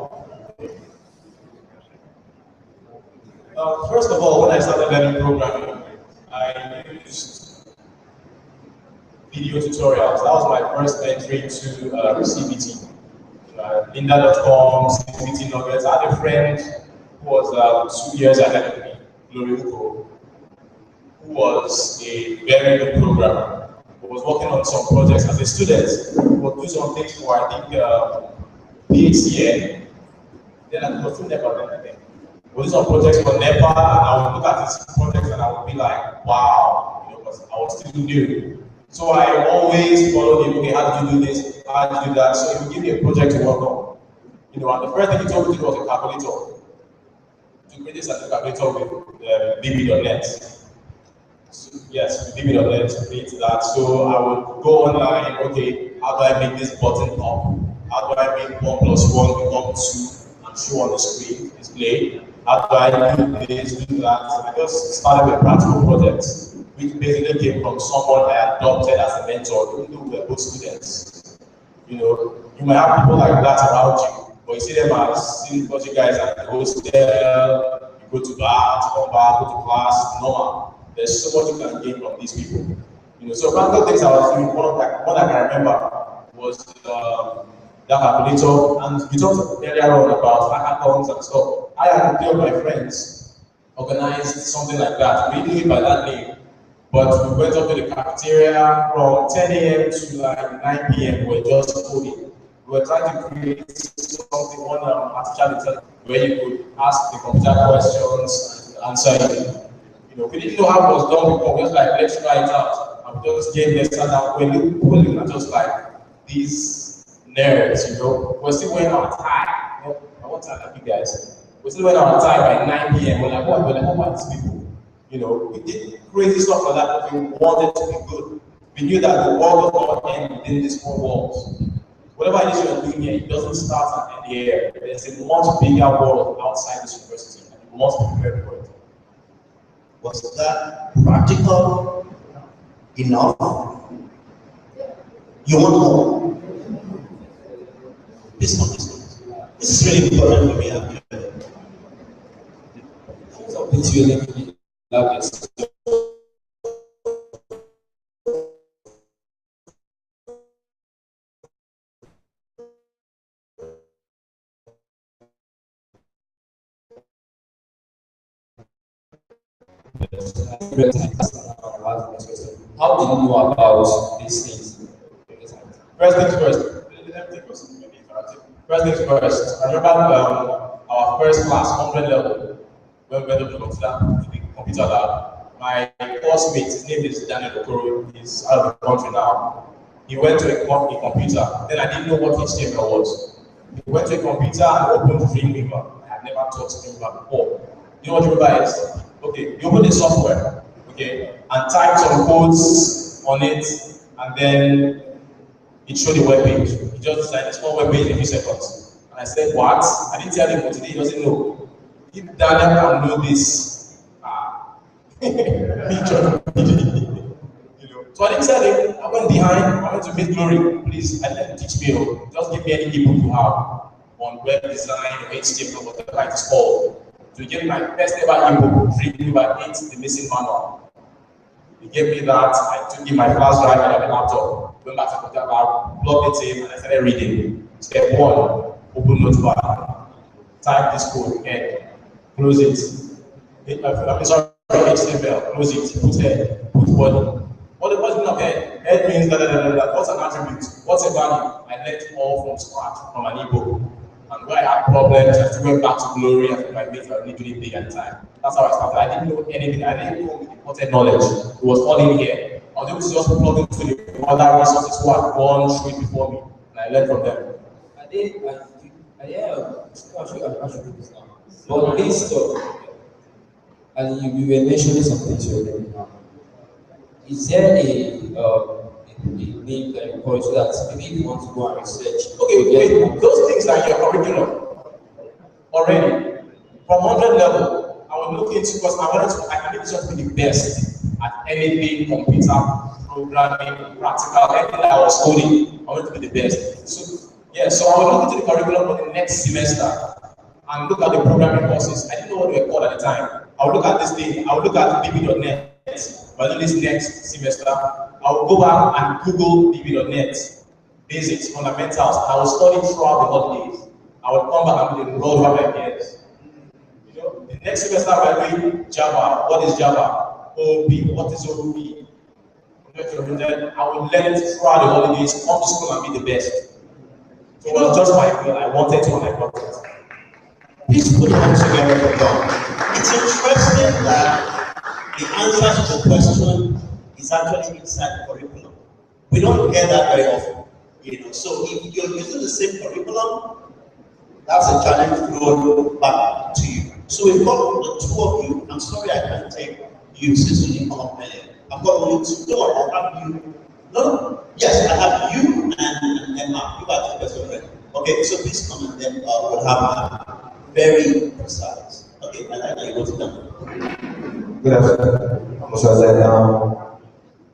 First of all, when I started learning programming, I used video tutorials. That was my first entry to CBT. Linda.com, CBT Nuggets. I had a friend who was 2 years ahead of me, Glory Uko, who was a very good programmer, who was working on some projects as a student, who would do some things for, I think, PHCN, then I was still NEPA then again. We do some projects for NEPA, and I would look at these projects and I would be like, wow, you know, because I was still new. So I always followed him, okay, how did you do this? How did you do that? So he would give me a project to work on. You know, and the first thing he told me to do was a calculator. To create a calculator with BB.net. So, yes, with BB.net to create that. So I would go online, okay, how do I make this button up? How do I make 1 plus 1 become 2 and show on the screen, display? How do I do this, do that? I just started with practical projects, which basically came from someone I adopted as a mentor, even though we were both students. You know, you might have people like that around you, but you see them as silly because you guys are at the hostel, you go to bar, come back, go to class, normal. There's so much you can gain from these people. You know, so practical things I was doing, one I can remember was that calculator, and we talked earlier on about hackathons and stuff. I and a few of my friends organized something like that. We didn't do it by that name, but we went up to the cafeteria from 10 a.m. to like 9 p.m. We were just coding. We were trying to create something on artificial intelligence where you could ask the computer questions and answer it. You know, we didn't know how it was done before. We just like, let's try it out. And we just gave this and that. When we were just like these nerds, you know, we're still wearing our tie. You know, what time are you guys? We're still wearing our tie by 9 p.m. We're like, what about these people? You know, we did crazy stuff like that, but we wanted to be good. We knew that the world was not end within these 4 walls. Whatever it is you're doing here, it doesn't start and end here. There's a much bigger world outside this university, and you must be prepared for it. Was that practical enough? You want more? This one. This is really important for me. It's really loudest. How do you know about these things? First things first. First things first. I remember our first class, 100 level, when we went to the computer lab. My course mate, his name is Daniel Okoro, he's out of the country now. He went to a computer. Then I didn't know what HTML was. He went to a computer and opened Dreamweaver. I had never taught Dreamweaver before. You know what Dreamweaver is? Okay, you open the software, okay, and type some codes on it, and then it showed the web page. He just designed a small web page in a few seconds. And I said, what? I didn't tell him, but today he doesn't know. If Daniel can know this, you know. So I didn't tell him. I went behind. I went to meet Glory. Please, I let him teach me. Just give me any ebook you have on web design or HTML, whatever it is called. So he gave me my first ever ebook, Dreamweaver 8, the missing manual. He gave me that. I took in my flash drive and my laptop. Went back to the computer lab, plugged it in, and I started reading. Step 1, open Notepad. Type this code again. Close it. Sorry, HTML. Close it. Put head. Put body. What does mean of head? Head means that. What's an attribute? What's a value? I learned all from scratch from an ebook. And where I had problems, I still went back to Glory. I think my mates were really doing big at the time. That's how I started. I didn't know anything. I didn't know the important knowledge. It was all in here. I was able to just plug into the other resources who had gone through it before me. And I learned from them. I should do this now. But this stuff, and you were mentioning something already now. Is there a name that you call it so that maybe you want to go and research? Okay, those things are your curriculum already. From 100 level, I will look into because I need to be the best at anything, computer, programming, practical, anything that I was studying. I want to be the best. So I will look into the curriculum for the next semester and look at the programming courses. I didn't know what they were called at the time. I will look at this thing, I will look at BB.net. But this next semester, I will go back and Google DB.net, basics, fundamentals. I will study throughout the holidays. I will come back and enroll over my peers. You know, the next semester we are doing Java. What is Java? OOP. What is OOP? Then I will learn it throughout the holidays, come to school and be the best. So it was just my will. I wanted to and I got it. Please put your hands together for God. It's interesting that the answer to the question is actually inside the curriculum. We don't hear that very often. You know, so if you're using the same curriculum, that's a challenge thrown back to you. So we've got the two of you. I'm sorry I can't take you since you didn't come up earlier. I've got only two. No, I have you. No, yes, I have you and Emma. You are the best friend. Okay, so please come and then we'll have very precise. Okay, I like that you wrote it down. Good afternoon. So I said,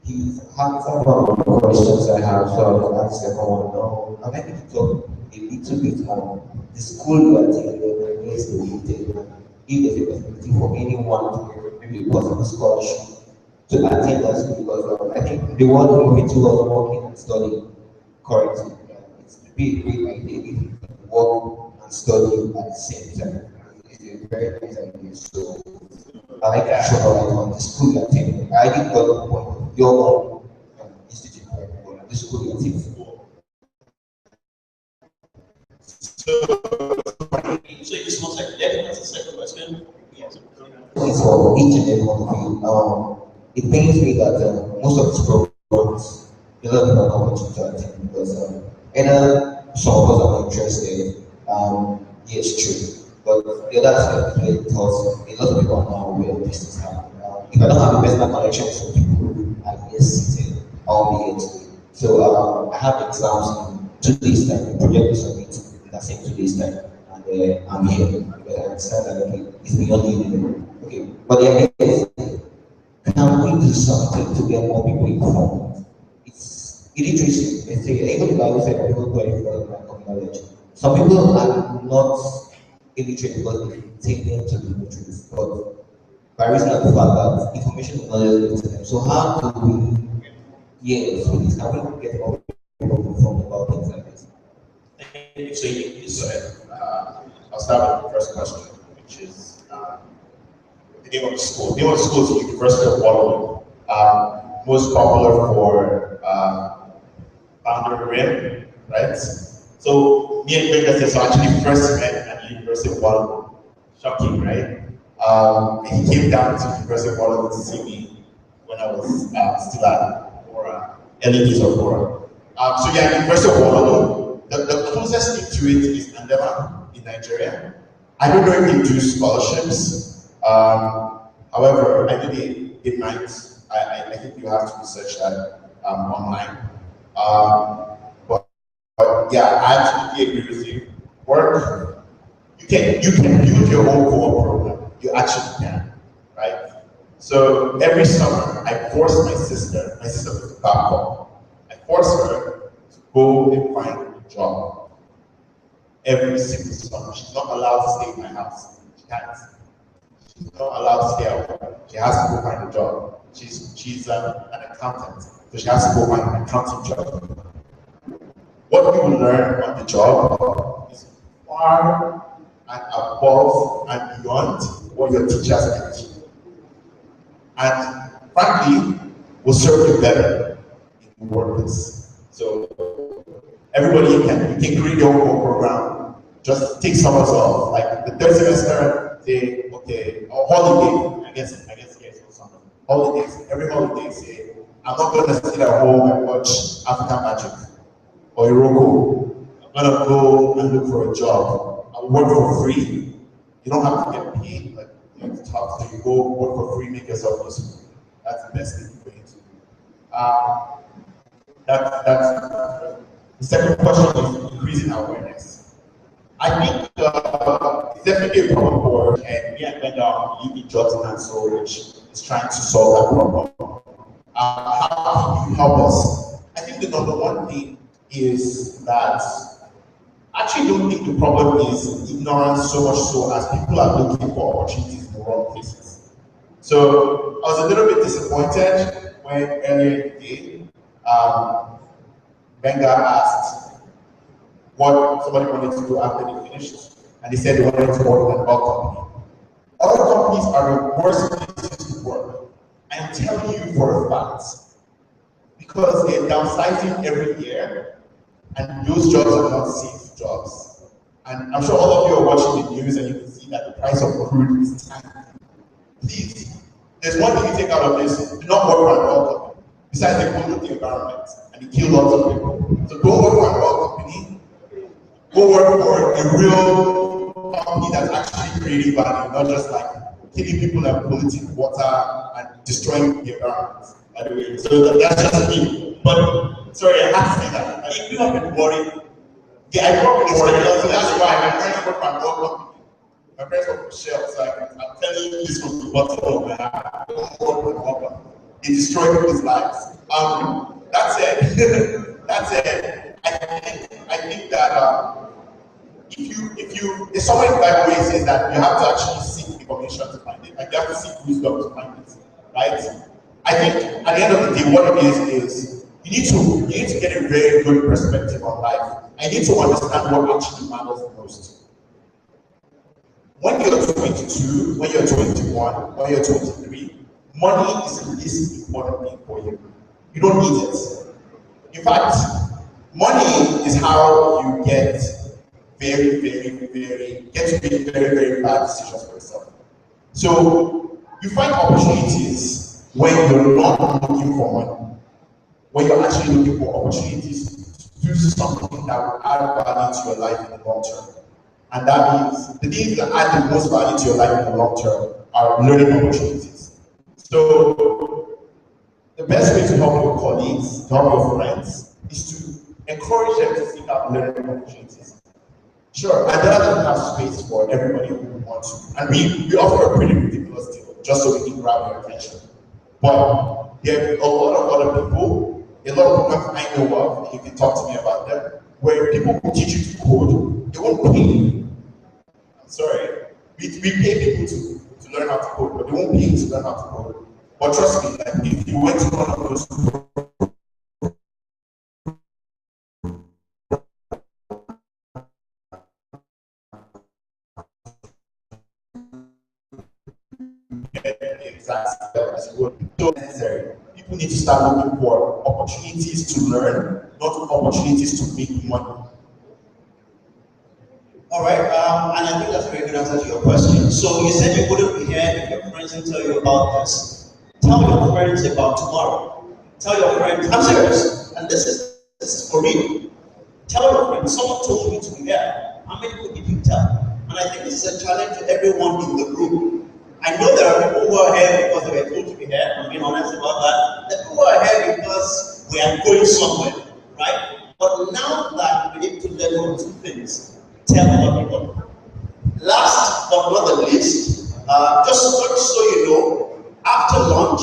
he's answered one of the questions I have, so I'll ask the second one now. I'd like you to talk a little bit on the school you attended and where is located, if there's a possibility for anyone to get maybe a possible scholarship to attend that school, because I think the one moving towards working and studying currently, it's to be a great idea if you work and study at the same time. It's a very nice idea. So I like to show light on the school you attended. I didn't got the point of your own institute, but the school you attended. So you just want to that's the second question. Yes. For each and every one of you, it pains me that most of these programs, a lot of people are not wanting to attend because either some of us are not interested. Yes, true. But the other aspect is because a lot of people are not aware of this is happening. If I don't have a personal connection with some people, I'm here seated, I'll be here today. So I have exams in 2 days' time, project is submitted in the same 2 days' time, and I'm here because I understand that okay, it's beyond the okay. But the idea is, can we do something to get more people informed? It's illiteracy. They say, even the Bible said people go and follow lack of knowledge. Some people are not illiterate because they take them to the truth, but by reason of the fact that information is not just to them. So how do we, yes, please, can we get more people informed about things like this? So you said, I'll start with the first question, which is the name of the school. The name of the school is the University of Waterloo. Most popular for Boundary Rim, right? So me and Benson actually first met at the University of Waterloo. Shocking, right? He came down to the University of Waterloo to see me when I was still at Aura, early days of Aura. So yeah, University of Waterloo. The closest thing to it is Andema in Nigeria. I don't know if they do scholarships. However, I think they might. I think you have to research that online. But yeah, I absolutely agree with you. Work. You can build your own co-op program. You actually can, right? So every summer, I force my sister was a Babcock. I force her to go and find a job every single summer. She's not allowed to stay in my house. She can't. She's not allowed to stay at home. She has to go find a job. She's an accountant, so she has to go find an accounting job. What you will learn on the job is far and above and beyond what your teachers can teach. And frankly, will serve you better in the workplace. So everybody can create your own program. Just take summers off. Like the third semester, say, okay, or holiday, I guess yes, or summer. Holidays, every holiday say, I'm not gonna sit at home and watch African Magic or Iroko. I'm gonna go and look for a job. I'll work for free. You don't have to get paid, like it's tough. So you go work for free, make yourself useful. That's the best thing for you to do. That's the second question is increasing awareness. I think it's definitely a problem for, and me and Benda lead Johnson and so which is trying to solve that problem. How can you help us? I think the number one thing is that I actually don't think the problem is ignorance so much so as people are looking for opportunities in the wrong places. So I was a little bit disappointed when earlier in the day, Benga asked what somebody wanted to do after they finished, and they said they wanted to work in an oil company. Oil companies are the worst places to work. I am telling you for a fact, because they're downsizing every year, and those jobs are not safe jobs. And I'm sure all of you are watching the news and you can see that the price of crude is tanking. Please, there's one thing you take out of this: do not work for an oil company. Besides, they pollute the environment and they kill lots of people. So don't work for an oil company. Go work for a real company that's actually creating value, not just like killing people and polluting water and destroying the environment. By the way, so that's just me. But sorry, I have to say that. If you have been worried, yeah, I grew up in this country, so that's why my parents work for an oil company. My parents work for Shell, so I'm telling you this from the bottom of my heart. Don't work for an oil company. They destroy people's lives. That's it. That's it. I think that if you there's somewhere in the Bible where it says that you have to actually seek information to find it. Like you have to seek wisdom to find it. Right? I think at the end of the day, what it is you need to get a very good perspective on life. I need to understand what actually matters the most. When you're 22, when you're 21, when you're 23, money is the least important thing for you. You don't need it. In fact, money is how you get to make very bad decisions for yourself. So you find opportunities when you're not looking for money, when you're actually looking for opportunities to do something that will add value to your life in the long term. And that means the things that add the most value to your life in the long term are learning opportunities. So the best way to help your colleagues, to help your friends, is to encourage them to seek out learning opportunities. Sure, and that doesn't have space for everybody who wants to. And we offer a pretty ridiculous deal just so we can grab your attention. But there are a lot of other people, a lot of programs I know of, and you can talk to me about them, where people will teach you to code, they won't pay you. I'm sorry. We pay people to learn how to code, but they won't pay you to learn how to code. But trust me, like if you went to one of those so necessary. People need to start looking for opportunities to learn, not opportunities to make money. All right, and I think that's a very good answer to your question. So you said you wouldn't be here if your friends didn't tell you about this. Tell your friends about tomorrow. Tell your friends, I'm serious, and this is for real. Tell your friends, someone told you to be here. How many people did you tell? And I think this is a challenge to everyone in the group. I know there are people who are here because they were told to be here. I'm being honest about that. The people who are here because we are going somewhere, right? But now that we need to learn on two things, tell other people. Last but not the least, just so you know, after lunch,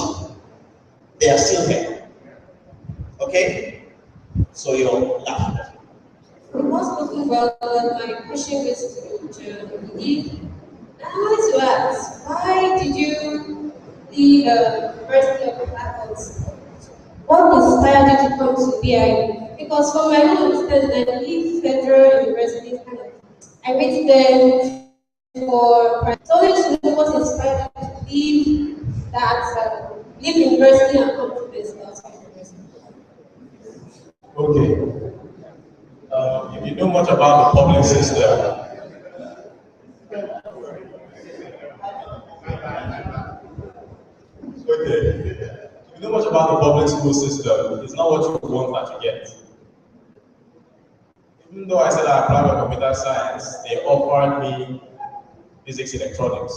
they are still here. Okay? So you're laughing. It was looking well, my question is to Edith. I wanted to ask, why did you leave the University of Idahosa? What inspired you to come to BIU? Because from my own understanding, I believe federal universities I went there for so I wanted to know what inspired you to leave that leave university and come to this university. Okay. If you know much about the public system, okay. If you know much about the public school system, it's not what you want that you get. Even though I said I applied for computer science, they offered me physics electronics.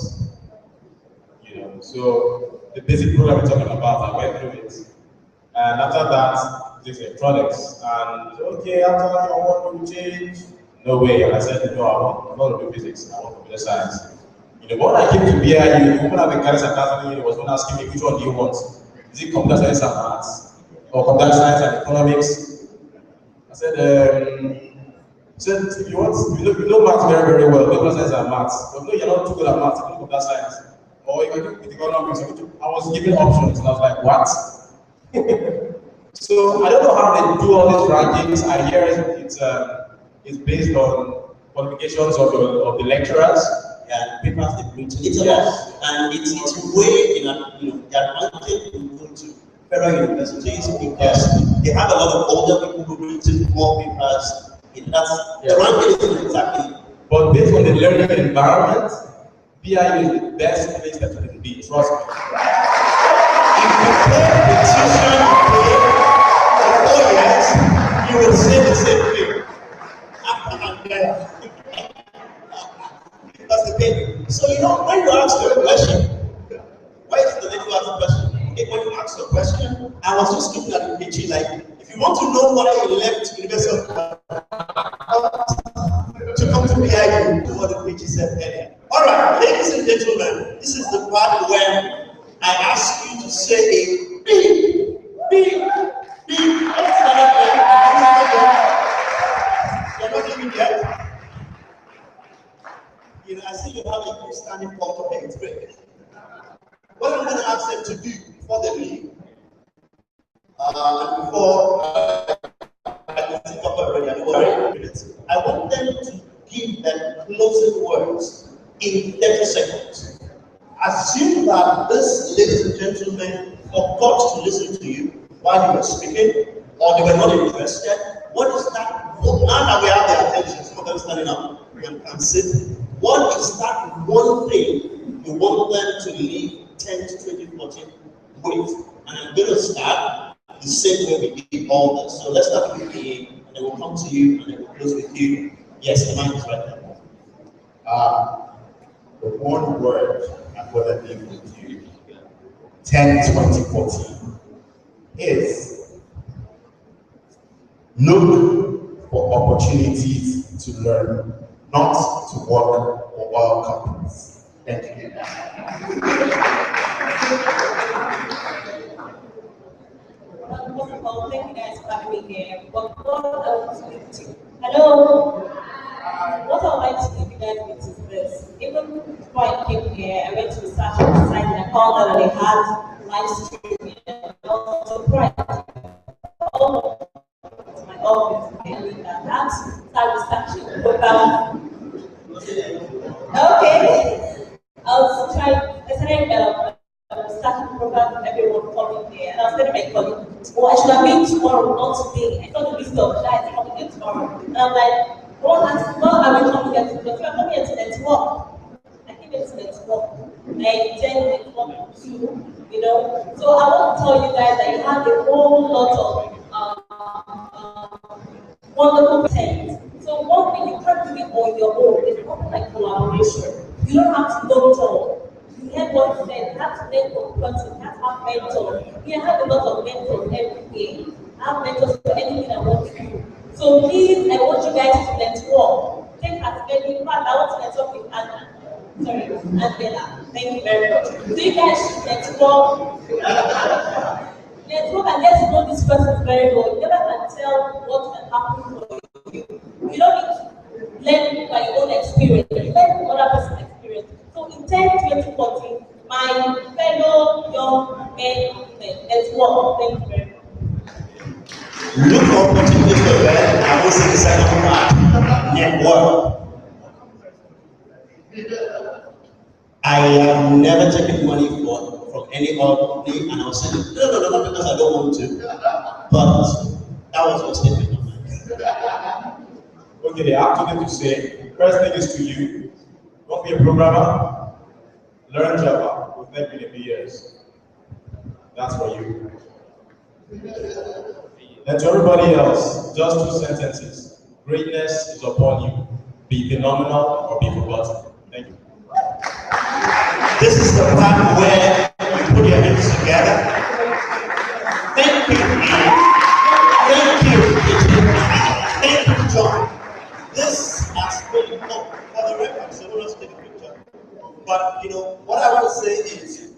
You know, so the basic program we're talking about, I went through it. And after that, physics electronics. And okay, after that, I want to change. No way. And I said, no, I want to do physics. I want computer science. You know, but when I came to BIU, the woman at the guidance academy was one asking me, which one do you want? Is it computer science and maths? Or computer science and economics? I said, if you want, you know maths very, very well, computer science and maths. But no, you're not too good at maths, you know computer science. or if I do with economics, I was given options, and I was like, what? So I don't know how they do all these rankings. I hear it's based on qualifications of the lecturers and papers they've written. It's a lot, and it's way the advantage in going to federal universities because they have a lot of older people who written more papers. The ranking isn't exactly. But based on the learning environment, BIU is the best place that you can be. Trust me. If you pay the tuition for 4 years, you will say the same thing. That's the thing. So when you ask the question, why is the lady who asked the question? Okay, when you ask the question, I was just looking at the picture like, if you want to know why he left University of to come to BIU, do what the picture said earlier. All right, ladies and gentlemen, this is the part where I ask you to say a beep, beep, beep. You're not leaving yet. I see you have a good standing photo here. It's great. What I'm going to ask them to do before they leave, before I can think of already, I want them to give them closing words in 30 seconds. Assume that this ladies and gentlemen forgot to listen to you while you were speaking, or they were not interested. What is that? Now that we have their attention, some of them standing up, we can sit. What is that one thing you want them to leave 10 to 20, 40 with? And I'm going to start the same way we did all this. So let's start with PA, and then we'll come to you, and then we'll close with you. Yes, the mic is right there. The one word I'm going to leave with you 10, 20, 40 is look for opportunities to learn, not to work for oil companies. Thank you. First of all, thank you guys for having me here. But what I want to leave to hello. What I would like to leave you guys with is this. Even before I came here, I went to research on the site and I found out that they had live streaming. And I was surprised. Oh, my office and that started researching about. Okay. I started starting program everyone coming here, and I was telling my colleague, I should have been tomorrow, not today. I thought the list of guys coming here tomorrow. And I'm like, what are we coming here to do? I'm coming here to network. I came here to network. I intend network too, So I want to tell you guys that you have a whole lot of wonderful talent. So one thing, you can't do it on your own. It's nothing like collaboration. You don't have to know it all. You heard what he said, you have to learn from person, you have to have mentors. We have a lot of mentors every day. I have mentors for anything I want to do. So please, I want you guys to network. Take as many, in fact, I want to network with Anna. Sorry, Angela. Thank you very much. So you guys should network. Network and get to know this person very well. You never can tell what can happen for you. You don't need to learn by your own experience. You learn from other person's experience. So in 10, 20, 40, my fellow young men, network. Thank you very much. Look for opportunities to learn. I will say the second part. Network. I have never taken money from any company, and I was saying, no, not because I don't want to, but that was your statement. Okay, I have something to say. First thing is to you. Don't be a programmer. Learn Java within a few years. That's for you. And to everybody else, just 2 sentences. Greatness is upon you. Be phenomenal or be forgotten. Thank you. This is the part where you put your hands together. Thank you, Ian. Thank you, thank you, John. This has been for the record, so we'll just take a picture. But what I want to say is,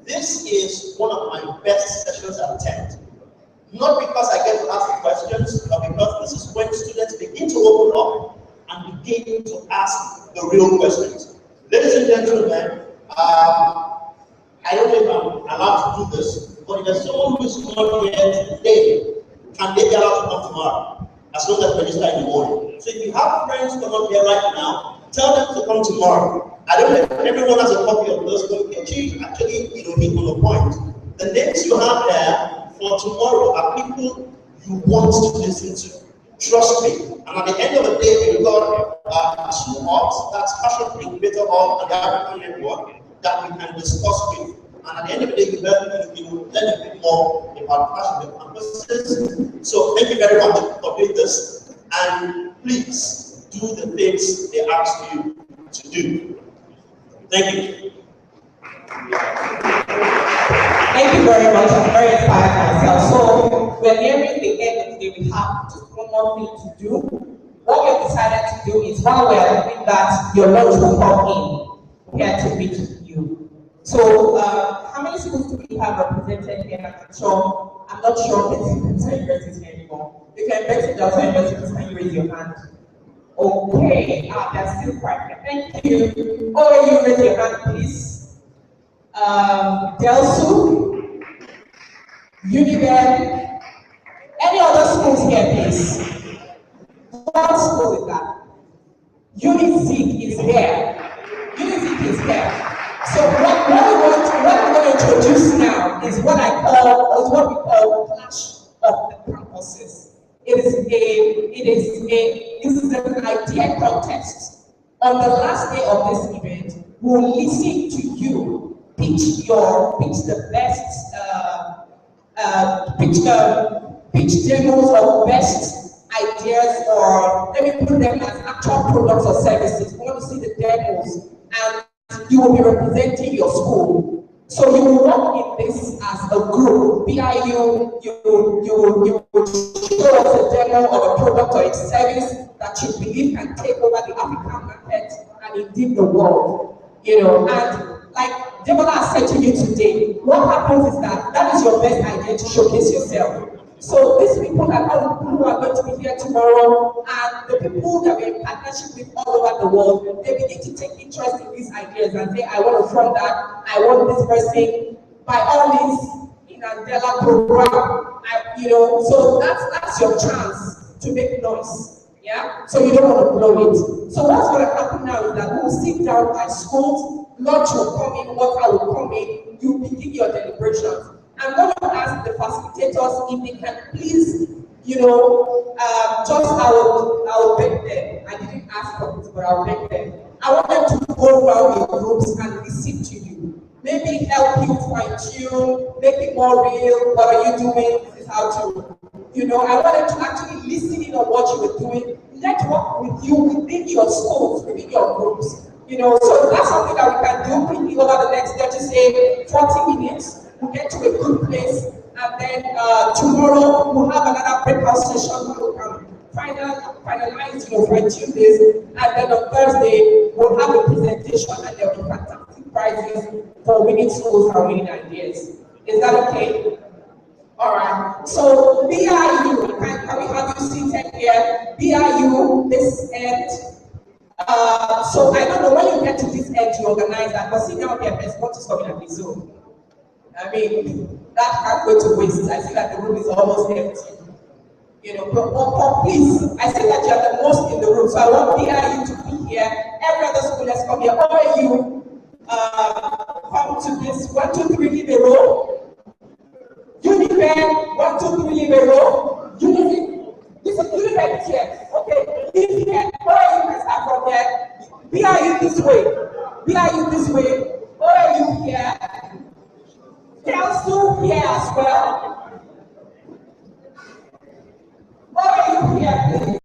this is one of my best sessions I've attended. Not because I get to ask questions, but because this is when students begin to open up and begin to ask the real questions. Ladies and gentlemen, I don't know if I'm allowed to do this, but if there's someone who is not here today, can they be allowed to come tomorrow? As long as register in the morning. So if you have friends who are not here right now, tell them to come tomorrow. I don't know if everyone has a copy of those notifications. Actually, you don't need on a point. The names you have there for tomorrow are people you want to listen to. Trust me. And at the end of the day, we've got 2 hubs, that's Passion Incubator Hub and the African Network, that we can discuss with. And at the end of the day, you learn a bit more about passion campuses. So thank you very much for doing this. And please do the things they ask you to do. Thank you. Thank you very much. I'm very inspired myself. So we're nearing the end of the day. We have just one more thing to do. What we've decided to do is while we're doing that, your lunch will come in here to meet you. So how many schools do we have represented here? I'm not sure Benson is here anymore. If you're in Benson, can you raise your hand? Okay, that's still quite here. Thank you. Oh, you raise your hand, please. Delsu, Univen, any other schools here, please? What school is that? Unizik is here. Unizik is here. So what we're going to introduce now is what we call clash of the campuses. This is an idea contest. On the last day of this event, we'll listen to you pitch the best pitch demos of best ideas, or let me put them as actual products or services. We want to see the demos, and you will be representing your school. So you will work in this as a group. BIU, you will show us a demo of a product or a service that you believe can take over the African market and indeed the world. And like Demola said to you today, what happens is that is your best idea to showcase yourself. So these people are all people who are going to be here tomorrow, and the people that we're in partnership with all over the world, they begin to take interest in these ideas and say, I want to fund that, I want this person, by all means, in Andela program, so that's your chance to make noise. Yeah? So you don't want to blow it. So what's going to happen now is that we'll sit down by schools, lunch will come in, water will come in, you begin your deliberations. I'm going to ask the facilitators if they can please, I'll beg them. I didn't ask for this, but I'll beg them. I want them to go around in groups and listen to you. Maybe help you fine tune, make it more real. What are you doing? This is how to, I want them to actually listen in on what you were doing. Let's work with you within your schools, within your groups. So that's something that we can do quickly over the next, let's just say, 40 minutes. We'll get to a good place, and then tomorrow we'll have another breakout session where we can finalize, for Tuesdays, and then on Thursday we'll have a presentation, and there'll be fantastic prizes for winning schools and winning ideas. Is that okay? All right. So BIU, can we have you seated here? BIU, this end. So I don't know when you get to this end, you organize that, but see now here, there's what is coming at the zone. I mean, that can't go to waste. I see that the room is almost empty. But please, I see that you are the most in the room, so I want BIU to be here. Every other school, let's come here. All you come to this 1, 2, 3 libero. Unifair, 1, 2, 3 libero. This is Unifair here. Okay, in here. All you can start from there. BIU this way. BIU this way. All you here. Council here as well. What are you here, please?